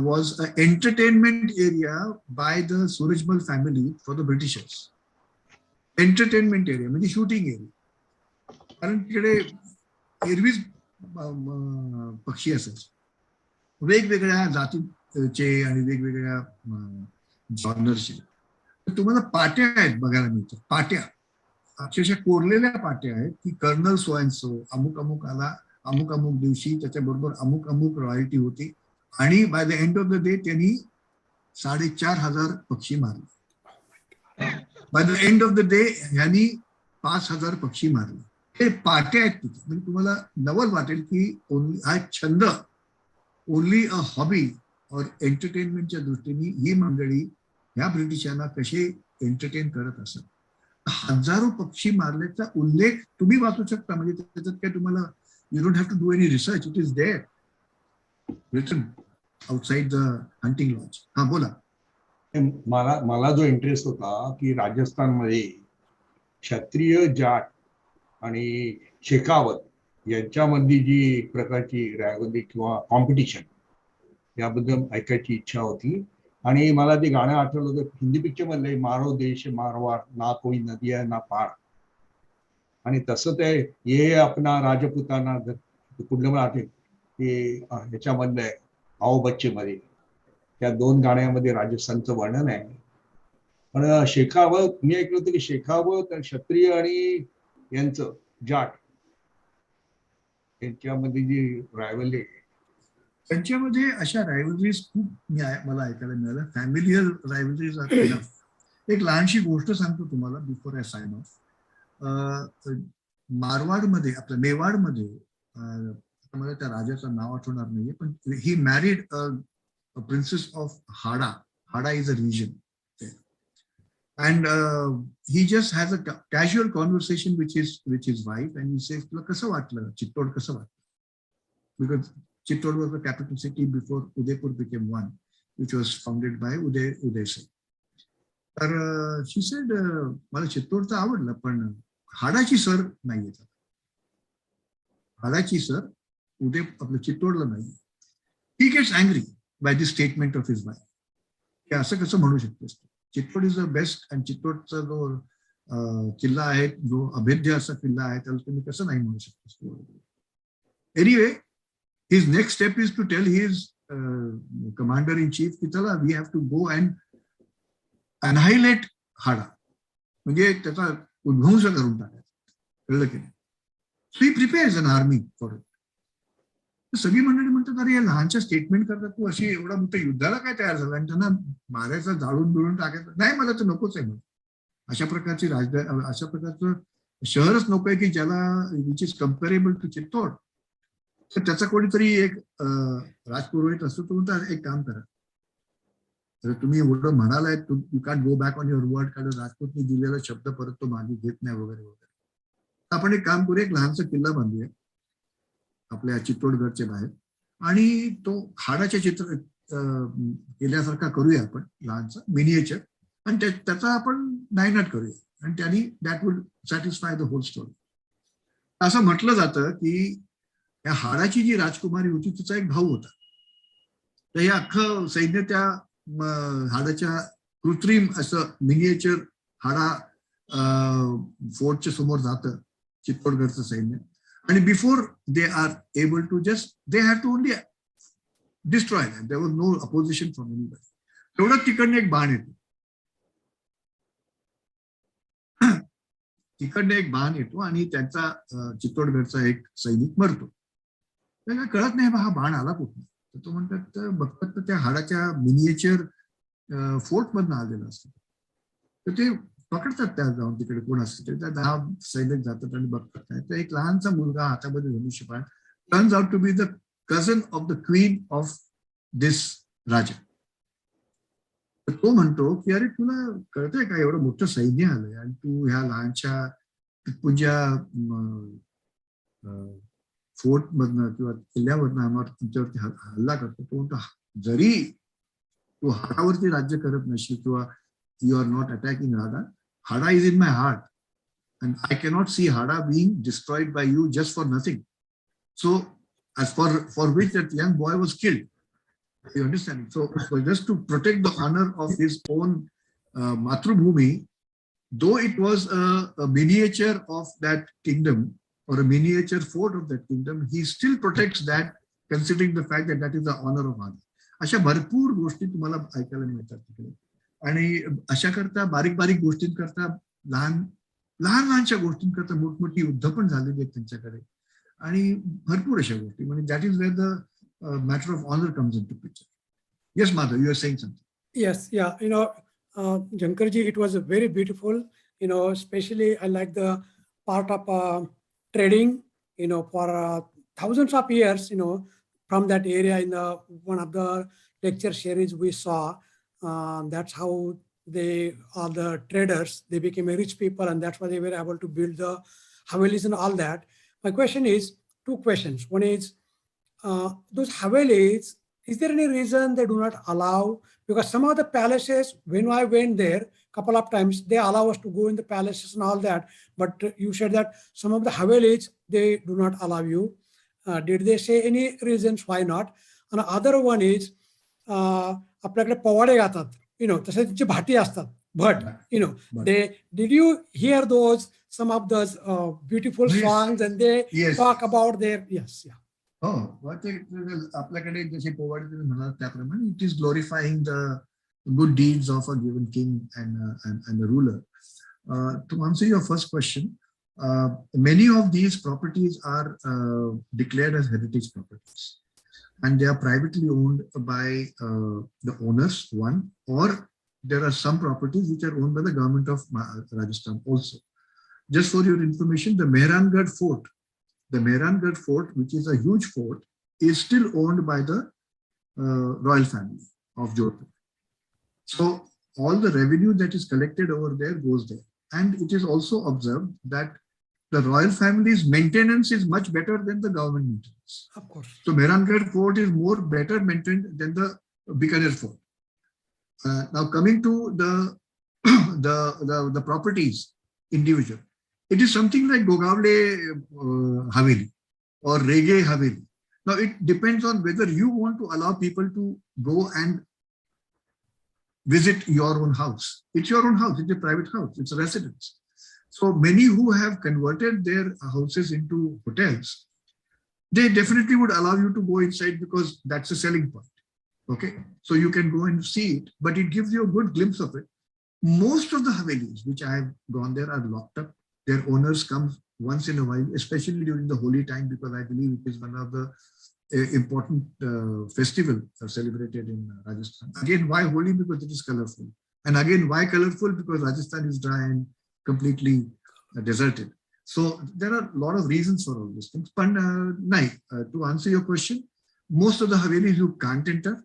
Speaker 5: was a entertainment area by the Surajmal family for the Britishers. Entertainment area म्हणजे शूटिंग एरिया, कारण तिकडे एरवीच पक्षी असायचे. वेगवेगळ्या जातीचे आणि वेगवेगळ्या जॉनरचे. तुम्हाला पाट्या आहेत बघायला मिळतात. पाट्या अक्षरशः कोरलेल्या पाट्या आहेत की कर्नल सो अँड सो अमुक अमुक आला अमुक अमुक दिवशी, त्याच्याबरोबर अमुक अमुक रॉयल्टी होती, आणि by the end of the day त्यांनी 4,500 पक्षी मारले. By the end of the day यांनी 5,000 पक्षी मारले. हे पाट्या आहेत तिथे. म्हणजे तुम्हाला नवल वाटेल की हा छंद, ओनली अ हॉबी और एंटरटेनमेंटच्या दृष्टीने ही मंडळी ह्या ब्रिटिशांना कसे एंटरटेन करत असत. हजारो पक्षी मारल्याचा उल्लेख तुम्ही वाचू शकता. म्हणजे त्याच्यात काय तुम्हाला, you don't have to do any research, it is there written outside the hunting lodge. हा बोला.
Speaker 9: मला जो इंटरेस्ट होता की राजस्थानमध्ये क्षत्रिय, जाट आणि शेखावत यांच्यामधली जी एक प्रकारची रायवली किंवा कॉम्पिटिशन, याबद्दल ऐकायची इच्छा होती. आणि मला ते गाणं आठवलं होतं हिंदी पिक्चर मधलं, मारो देश मारवाड, ना कोई नदिया ना पार. आणि तसं ते ये अपना राजपुताना कुठलं मला आठवेल ते ह्याच्यामधलं आहे, आओ बच्चे मध्ये. त्या 2 गाण्यामध्ये राजस्थानचं वर्णन आहे. पण शेखावत, मी ऐकलं होतं की शेखावत क्षत्रिय आणि यांचं जाट यांच्यामध्ये जी रायवली,
Speaker 5: त्यांच्यामध्ये अशा रायव्हलरीज खूप मला ऐकायला मिळाल्या. Familiar rivalries. एक लहानशी गोष्ट सांगतो तुम्हाला बिफोर आय साइन ऑफ. मारवाडमध्ये, आपल्या मेवाडमध्ये, मला त्या राजाचं नाव आठवणार नाहीये, पण he married princess of Hada. Hada is a region. And he just has a casual conversation with his wife, and he says, "तुला कसं वाटलं चित्तोड, कसं वाटलं?" Because Chittod was the capital city before Udaipur became one, which was founded by Uday Singh. तर she said, मला चित्तोडचं आवडलं, पण हाडाची sir नाहीये. हाडाची सर आपलं चित्तोडला नाही. He gets angry by this statement of his wife. की असं कसं म्हणू शकतेस? चित्तोड इज द बेस्ट, आणि चित्तोडचा जो किल्ला आहे, जो अभेद्य असा किल्ला आहे, त्याला तुम्ही कसं नाही म्हणू शकता. Anyway, his next step is to tell his commander in chief की चला, we have to go and annihilate Hada, म्हणजे त्याचा उद्ध्वंस करून टाकायचा. कळलं की नाही? So he prepares an army for it. सगळी मंडळी म्हणतात, अरे या लहानच्या स्टेटमेंट करतात, तू अशी एवढा मोठ्या युद्धाला काय तयार झाला आणि त्यांना मारायचं, जाळून बिळून टाकायचं. नाही, मला तर नकोच आहे. अशा प्रकारची राजधानी, अशा प्रकारचं शहरच नको आहे की ज्याला which is comparable to Chittor. तर त्याचा कोणीतरी एक राजपुरोहित असतो, तो म्हणतात एक काम करा, तर तुम्ही एवढं म्हणालाय, you can go back on your word, कारण राजपूतनी दिलेला शब्द परत तो मागे घेत नाही वगैरे वगैरे. आपण एक काम करूया, एक लहानसा किल्ला बांधूया आपल्या चित्तोडगडच्या बाहेर, आणि तो हाडाच्या चित्र केल्यासारखा करूया आपण, लहानसा मिनिएचर, आणि त्याचा आपण नायनाट करूया, आणि त्यांनी that would satisfy the whole story. असं म्हटलं जातं की या हाडाची जी राजकुमारी होती, तिचा एक भाऊ होता. तर हे अख्खं सैन्य त्या हाडाच्या कृत्रिम असं मिनिएचर हाडा फोर्टच्या समोर जातं, चित्तोडगडचं सैन्य. आणि before they are able to just, they have to only destroy them. There was no opposition from anybody. तेवढंच तिकडनं एक बाण येतो, आणि त्यांचा चित्तोडगडचा एक सैनिक मरतो. त्याला कळत नाही बा हा बाण आला कुठून. तर तो म्हणतात, बघतात तर त्या हाडाच्या मिनिएचर फोर्ट मधनं आलेला असतो. तर ते पकडतात त्या जाऊन, तिकडे कोण असतं त्या 10 सैनिक जातात आणि बघतात काय, तर एक लहानसा मुलगा हातामध्ये धनुष्यबाण, turns out to be the cousin of the queen of this raja. तर तो म्हणतो की अरे तुला कळतंय का, एवढं मोठं सैन्य आलंय आणि तू ह्या लहानशा तुझ्या फोर्ट मधनं किंवा किल्ल्यावरनं तुमच्यावरती हल्ला करतो. तो म्हणतो, जरी तू हाडावरती राज्य करत नसशील किंवा you are not attacking Hada. Hada is in my heart, and I cannot see Hada being destroyed by you just for nothing. So, as for which that young boy was killed, you understand? So just to protect the honor of his own Matrubhumi, though it was a miniature of that kingdom or a miniature fort of that kingdom, he still protects that considering the fact that that is the honour of आदर. अशा भरपूर गोष्टी तुम्हाला ऐकायला मिळतात तिकडे. आणि अशा करता बारीक बारीक गोष्टींकरता लहानशा गोष्टींकरता मोठमोठी युद्ध पण झालेली आहेत त्यांच्याकडे आणि भरपूर अशा गोष्टी. म्हणजे that is where the matter of honour comes into picture. Yes Madhav, you are saying something.
Speaker 3: Yes, yeah, Jankarji, it was very beautiful. Especially I like the part of trading. For thousands of years, from that area in one of the lecture series we saw, that's how all the traders, they became a rich people, and that's why they were able to build the Havelis and all that. My question is, two questions. One is, those Havelis, is there any reason they do not allow? Because some of the palaces, when I went there couple of times, they allow us to go in the palaces and all that. But you said that some of the Havelis, they do not allow you. Did they say any reasons why not? And the other one is, आपल्याकडे पवाडे गातात, तसे त्यांचे भाटी असतात, भट, did you hear some of those beautiful songs and they talk about their, yes, yeah.
Speaker 5: हो, आपल्याकडे जसे पोवाडे तुम्ही म्हणाल त्याप्रमाणे it is glorifying the good deeds of a given king and a ruler. To answer your first question, many of these properties are declared as heritage properties and they are privately owned by the owners, one, or there are some properties which are owned by the government of Rajasthan also. Just for your information, the Mehrangarh Fort, which is a huge fort, is still owned by the royal family of Jodhpur. So all the revenue that is collected over there goes there. And it is also observed that the royal family's maintenance is much better than the government maintenance.
Speaker 3: Of course.
Speaker 5: So Mehrangarh Fort is more better maintained than the Bikaner Fort. Now coming to the properties individual. It is something like Gogavle Haveli or Rege Haveli. Now it depends on whether you want to allow people to go and visit your own house. It's your own house, it's a private house, it's a residence. So many who have converted their houses into hotels, they definitely would allow you to go inside because that's a selling point. Okay, so you can go and see it, but it gives you a good glimpse of it. Most of the Havelis which I have gone there are locked up. Their owners come once in a while, especially during the holy time, because I believe it is one of the important festival celebrated in Rajasthan. Again, why holy? Because it is colorful. And again, why colorful? Because Rajasthan is dry and completely deserted. So there are a lot of reasons for all these things. But to answer your question, most of the Havelis you can't enter.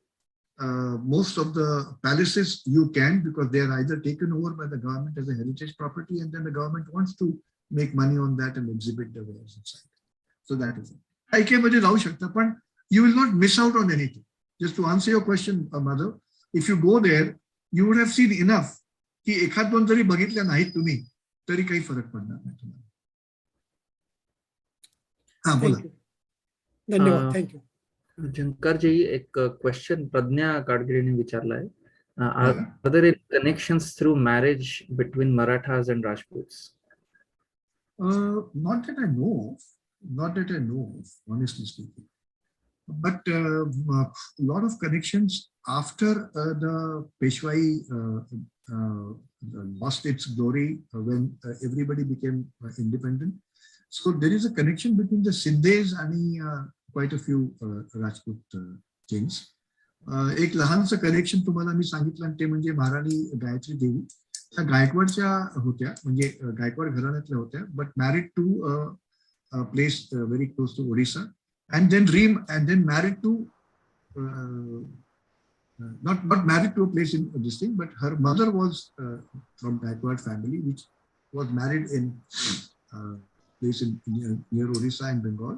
Speaker 5: Most of the palaces you can, because they are either taken over by the government as a heritage property and then the government wants to make money on that and exhibit the wares inside. So that is it. ऐकेमध्ये जाऊ शकता, पण you will not miss out on anything. Just to answer your question, Madhav, if you go there, you would have seen enough की एखाद दोन जरी बघितल्या नाहीत तुम्ही तरी काही फरक पडणार नाही तुम्हाला. हा बोला.
Speaker 3: धन्यवाद, थँक्यू.
Speaker 2: झंकारजी, एक क्वेश्चन प्रज्ञा गाडगिरीने विचारलाय. Are there any connections through marriage between Marathas and Rajputs?
Speaker 5: Not that I know of, honestly speaking. But a lot of connections after the Peshwai lost its glory when everybody became independent. So there is a connection between the Sindhes and quite a few Rajput kings. एक लहानसं connection तुम्हाला मी सांगितलं ते म्हणजे महाराणी गायत्री देवी. त्या गायकवाडच्या होत्या, म्हणजे गायकवाड घराण्यातल्या होत्या, but married to a place very close to Odisha and then married to not married to a place in this thing, but her mother was from Gaikwad family, which was married in place in near Orissa and Bengal,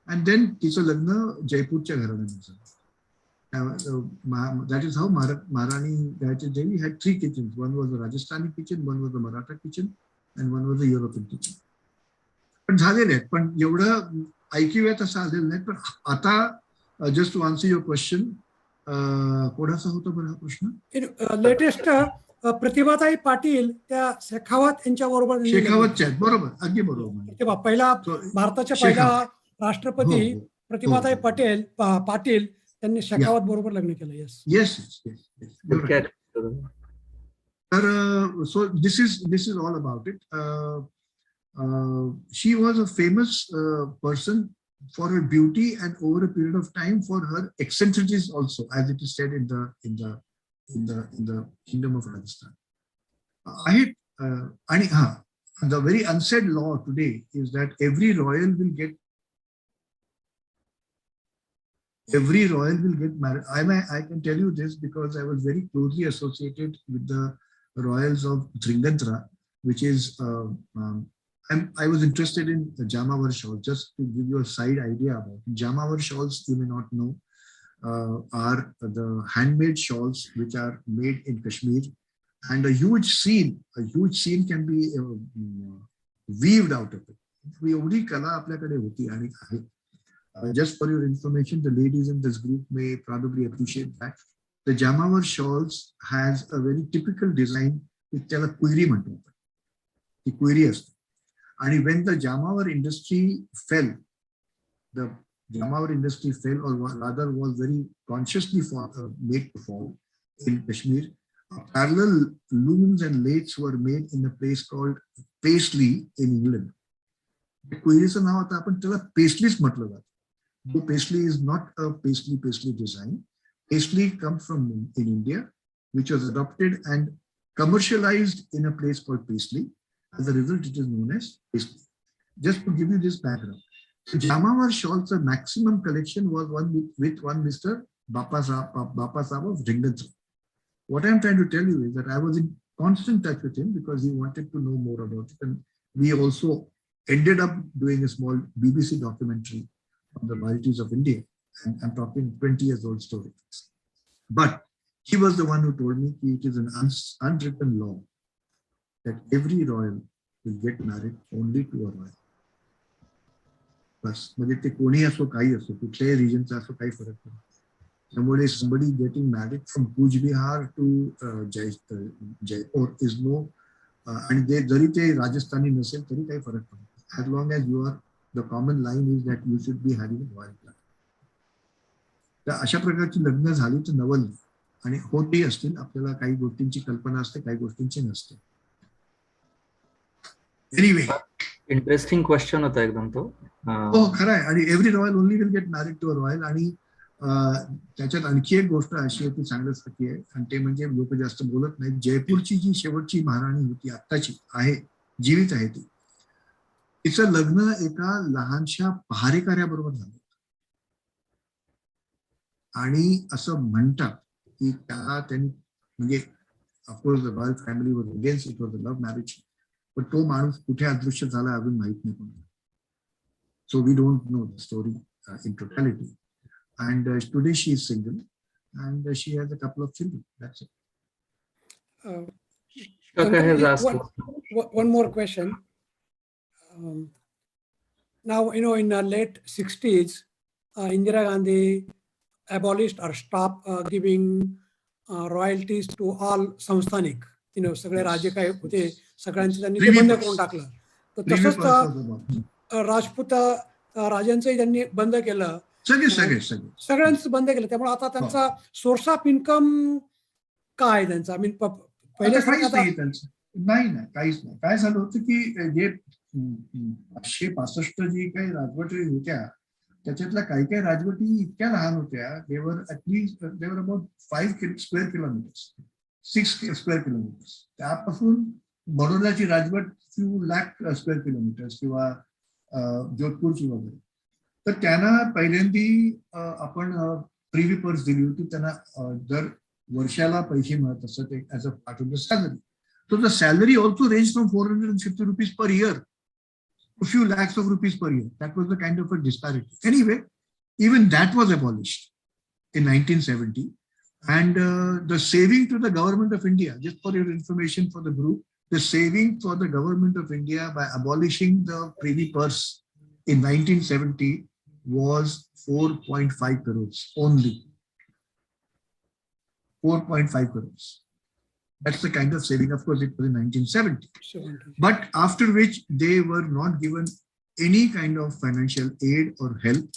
Speaker 5: and then तिचं लग्न जयपूरच्या घराण्यात झालं. That is how Maharani Gayatri Devi had 3 kitchens. One was the Rajasthani kitchen, one was the Maratha kitchen, and one was the European kitchen. पण झालेले आहेत, पण एवढं ऐकूयात असं आलेलं नाही. पण आता just to answer your question, कोणाचा होता बरं हा प्रश्न?
Speaker 3: लेटेस्ट प्रतिभाताई पाटील त्या शेखावत यांच्या बरोबर,
Speaker 5: शेखावतच्या, बरोबर, अगदी बरोबर.
Speaker 3: पहिला भारताच्या पहिला राष्ट्रपती प्रतिभाताई पाटील त्यांनी शेखावत बरोबर लग्न केलं. Yes
Speaker 5: yes yes yes. So this is all about it. She was a famous person for her beauty and over a period of time for her eccentricities also, as it is said in the Kingdom of Rajasthan. The very unsaid law today is that every royal will get married. I can tell you this because I was very closely associated with the royals of Dringantra, which is I was interested in the Jamawar shawls. Just to give you a side idea about it, Jamawar shawls, you may not know, are the handmade shawls which are made in Kashmir, and a huge scene can be weaved out of it. एवढी कला आपल्याकडे होती आणि आहे. Just for your information, the ladies in this group may probably appreciate that. The Jamawar shawls has a very typical design which त्याला कुयरी म्हणतो. ती कुयरी असते. आणि when the Jamawar industry fell, or rather was very consciously made to fall in Kashmir, parallel looms and lathes were made in a place called Paisley in England. कुयरीचं नाव आता आपण त्याला पेस्टलीच म्हटलं जातं. Though Paisley is not a paisley design. Paisley comes from in India, which was adopted and commercialized in a place called Paisley. As a result, it is known as Paisley. Just to give you this background, so Jamawar shawls, the maximum collection was with one Mr. Bapa Sahab of Dringantra. What I'm trying to tell you is that I was in constant touch with him because he wanted to know more about it, and we also ended up doing a small BBC documentary on the varieties of India, and I'm talking 20 years old story. But he was the one who told me it is an unwritten law that every royal will get married only to a royal. बस म्हणजे ते कोणी असो काही असो कुठल्याही रिजनचा असो काही फरक नाही. त्यामुळे somebody getting married from Kuch Bihar to Jaipur is no आणि जरी ते राजस्थानी नसेल तरी काही फरक पडत. As long as you are, the common line is that you should be having a royal blood. तर अशा प्रकारची लग्न झाली तर नवल आणि होती असतील. आपल्याला काही गोष्टींची कल्पना असते, काही गोष्टींची नसते. एनिवे,
Speaker 2: इंटरेस्टिंग क्वेश्चन होता एकदम तो.
Speaker 5: हो खरं आहे. आणि every royal only will get married to a royal. आणि त्याच्यात आणखी एक गोष्ट अशी आहे ती सांगण्यासाठी आहे, आणि ते म्हणजे लोक जास्त बोलत नाहीत. जयपूरची जी शेवटची महाराणी होती, आत्ताची आहे, जीवित आहे ती, तिचं लग्न एका लहानशा पहारेकऱ्याबरोबर झालं. आणि असं म्हणतात की त्यांनी म्हणजे of course the royal family was against it, was a love marriage, पण तो माणूस कुठे अदृश्य झाला अजून माहित नाही कोणाला. So we don't know the story in totality. And today she is single and she has a couple of children. That's it.
Speaker 3: One more question. Now, in the late 60s, Indira Gandhi abolished or stopped giving royalties to all samsthanik. सगळे राजे काय होते सगळ्यांचे त्यांनी ते बंद करून टाकलं. तर तसंच राजपूत राजांचंही त्यांनी बंद केलं. सगळ्यांचं बंद केलं. त्यामुळे आता त्यांचा सोर्स ऑफ इन्कम काय त्यांचा?
Speaker 5: नाही काहीच नाही. काय झालं होतं की जे 565 जी काही राजवटी होत्या त्याच्यातल्या काही काही राजवटी इतक्या लहान होत्या. They were about 5 square kilometres, 6 square kilometres. त्यापासून बडोद्याची राजवट फ्यू लाख स्क्वेअर किलोमीटर्स किंवा जोधपूरची वगैरे. तर त्यांना पहिल्यांदी आपण प्रिव्ही पर्स दिली होती. त्यांना जर वर्षाला पैसे मिळत असत as a part of the salary. So the salary also ranged from 450 rupees per year to few lakhs of rupees per year. That was the kind of a disparity. Anyway, even that was abolished in 1970. And the saving to the government of India, just for your information for the group, the saving for the government of India by abolishing the privy purse in 1970 was 4.5 crores only. 4.5 crores. That's the kind of saving. Of course, it was in 1970. But after which they were not given any kind of financial aid or help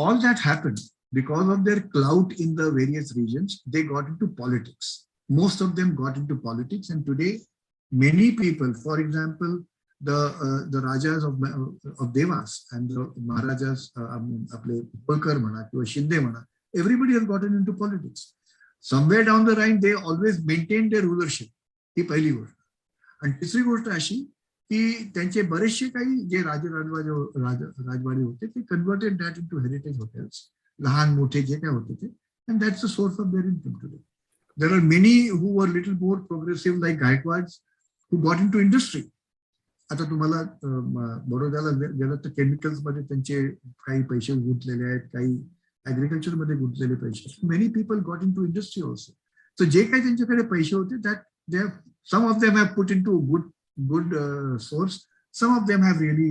Speaker 5: all that happened because of their clout in the various regions. They got into politics. Most of them got into politics, and today many people, for example, the Rajas of Devas and the Maharajas, aple Holkar म्हणा किंवा शिंदे म्हणा, everybody has gotten into politics. Somewhere down the line, they always maintained their rulership. ही पहिली गोष्ट. आणि तिसरी गोष्ट अशी की त्यांचे बरेचसे काही जे राजवाडे होते ते converted that into heritage hotels, लहान मोठे जे काय होते ते, and that's the source of their income today. There are many who were little more progressive like Gaikwads who got into industry. आता तुम्हाला बडोद्याला गेलं तर केमिकल्स मध्ये त्यांचे काही पैसे गुंतलेले आहेत, काही ऍग्रिकल्चर मध्ये गुंतलेले पैसे. Many people got in to industry also. So जे काही त्यांच्याकडे पैसे होते that they some of them have put in to good source. Some of them have really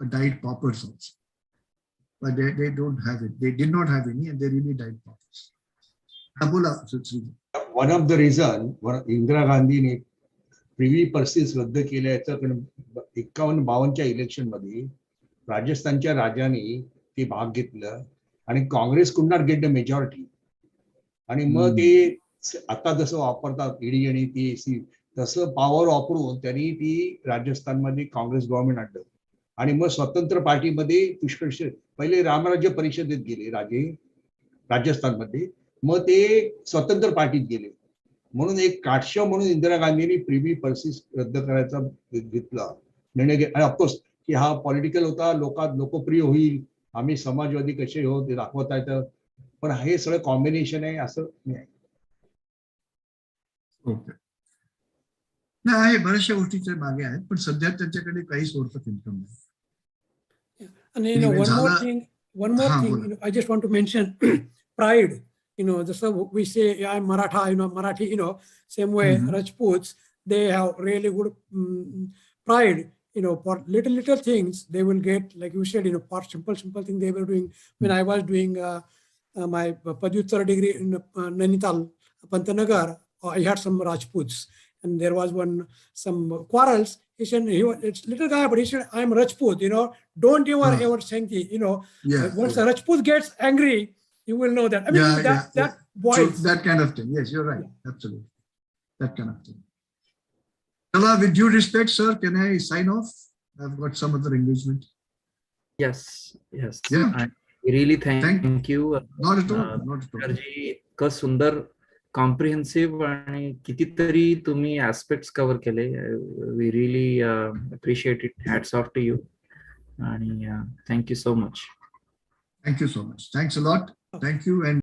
Speaker 5: died paupers also. But they don't have it. They did not have any, and they really died paupers.
Speaker 9: One of the reason Indira गांधीने privy purses रद्द केल्या याचं 51-52च्या election मध्ये राजस्थानच्या राजाने ते भाग घेतलं आणि Congress could not get the majority. आणि मग ते आता जसं वापरतात ईडी आणि पीएसी तसं पॉवर वापरून त्यांनी ती राजस्थानमध्ये काँग्रेस गव्हर्नमेंट आणलं. आणि मग स्वतंत्र पार्टीमध्ये पुष्कळ पहिले रामराज्य परिषदेत गेले राजे राजस्थानमध्ये, मग ते स्वतंत्र पार्टीत गेले. म्हणून एक काटशा म्हणून इंदिरा गांधींनी प्रिव्ही पर्सेस रद्द करायचा घेतला निर्णय. आणि ऑफकोर्स की हा पॉलिटिकल होता, लोकप्रिय होईल, आम्ही समाजवादी कसे हो ते दाखवता येतं, पण हे सगळं कॉम्बिनेशन आहे असं नाही.
Speaker 5: ओके. नाही, बऱ्याचशा गोष्टीच्या मागे आहेत, पण सध्या त्यांच्याकडे काही सोर्स ऑफ इन्कम नाही.
Speaker 3: And one more thing, I just want to mention pride. Just we say I'm Maratha, Marathi, same way Rajputs, they have really good pride. For little things they will get, like you said, for simple thing they were doing. When I was doing my Padyuttar degree in Nainital, Pantanagar, I had some Rajputs, and there was some quarrels. He said, it's little guy, but he said, I'm Rajput, don't ever think, once a Rajput gets angry, you will know that. I mean, that voice.
Speaker 5: So that kind of thing. Yes, you're right. Absolutely. That kind of thing. Chala, with due respect, sir, can I sign off? I've got some other engagement.
Speaker 2: Yes.
Speaker 5: Yeah.
Speaker 2: I really thank you.
Speaker 5: Not at all.
Speaker 2: इतकं सुंदर, comprehensive आणि कितीतरी तुम्ही aspects cover केले. We really appreciate it. Hats off to you आणि thank you so much.
Speaker 5: Thank you so much. Thanks a lot. Thank you. And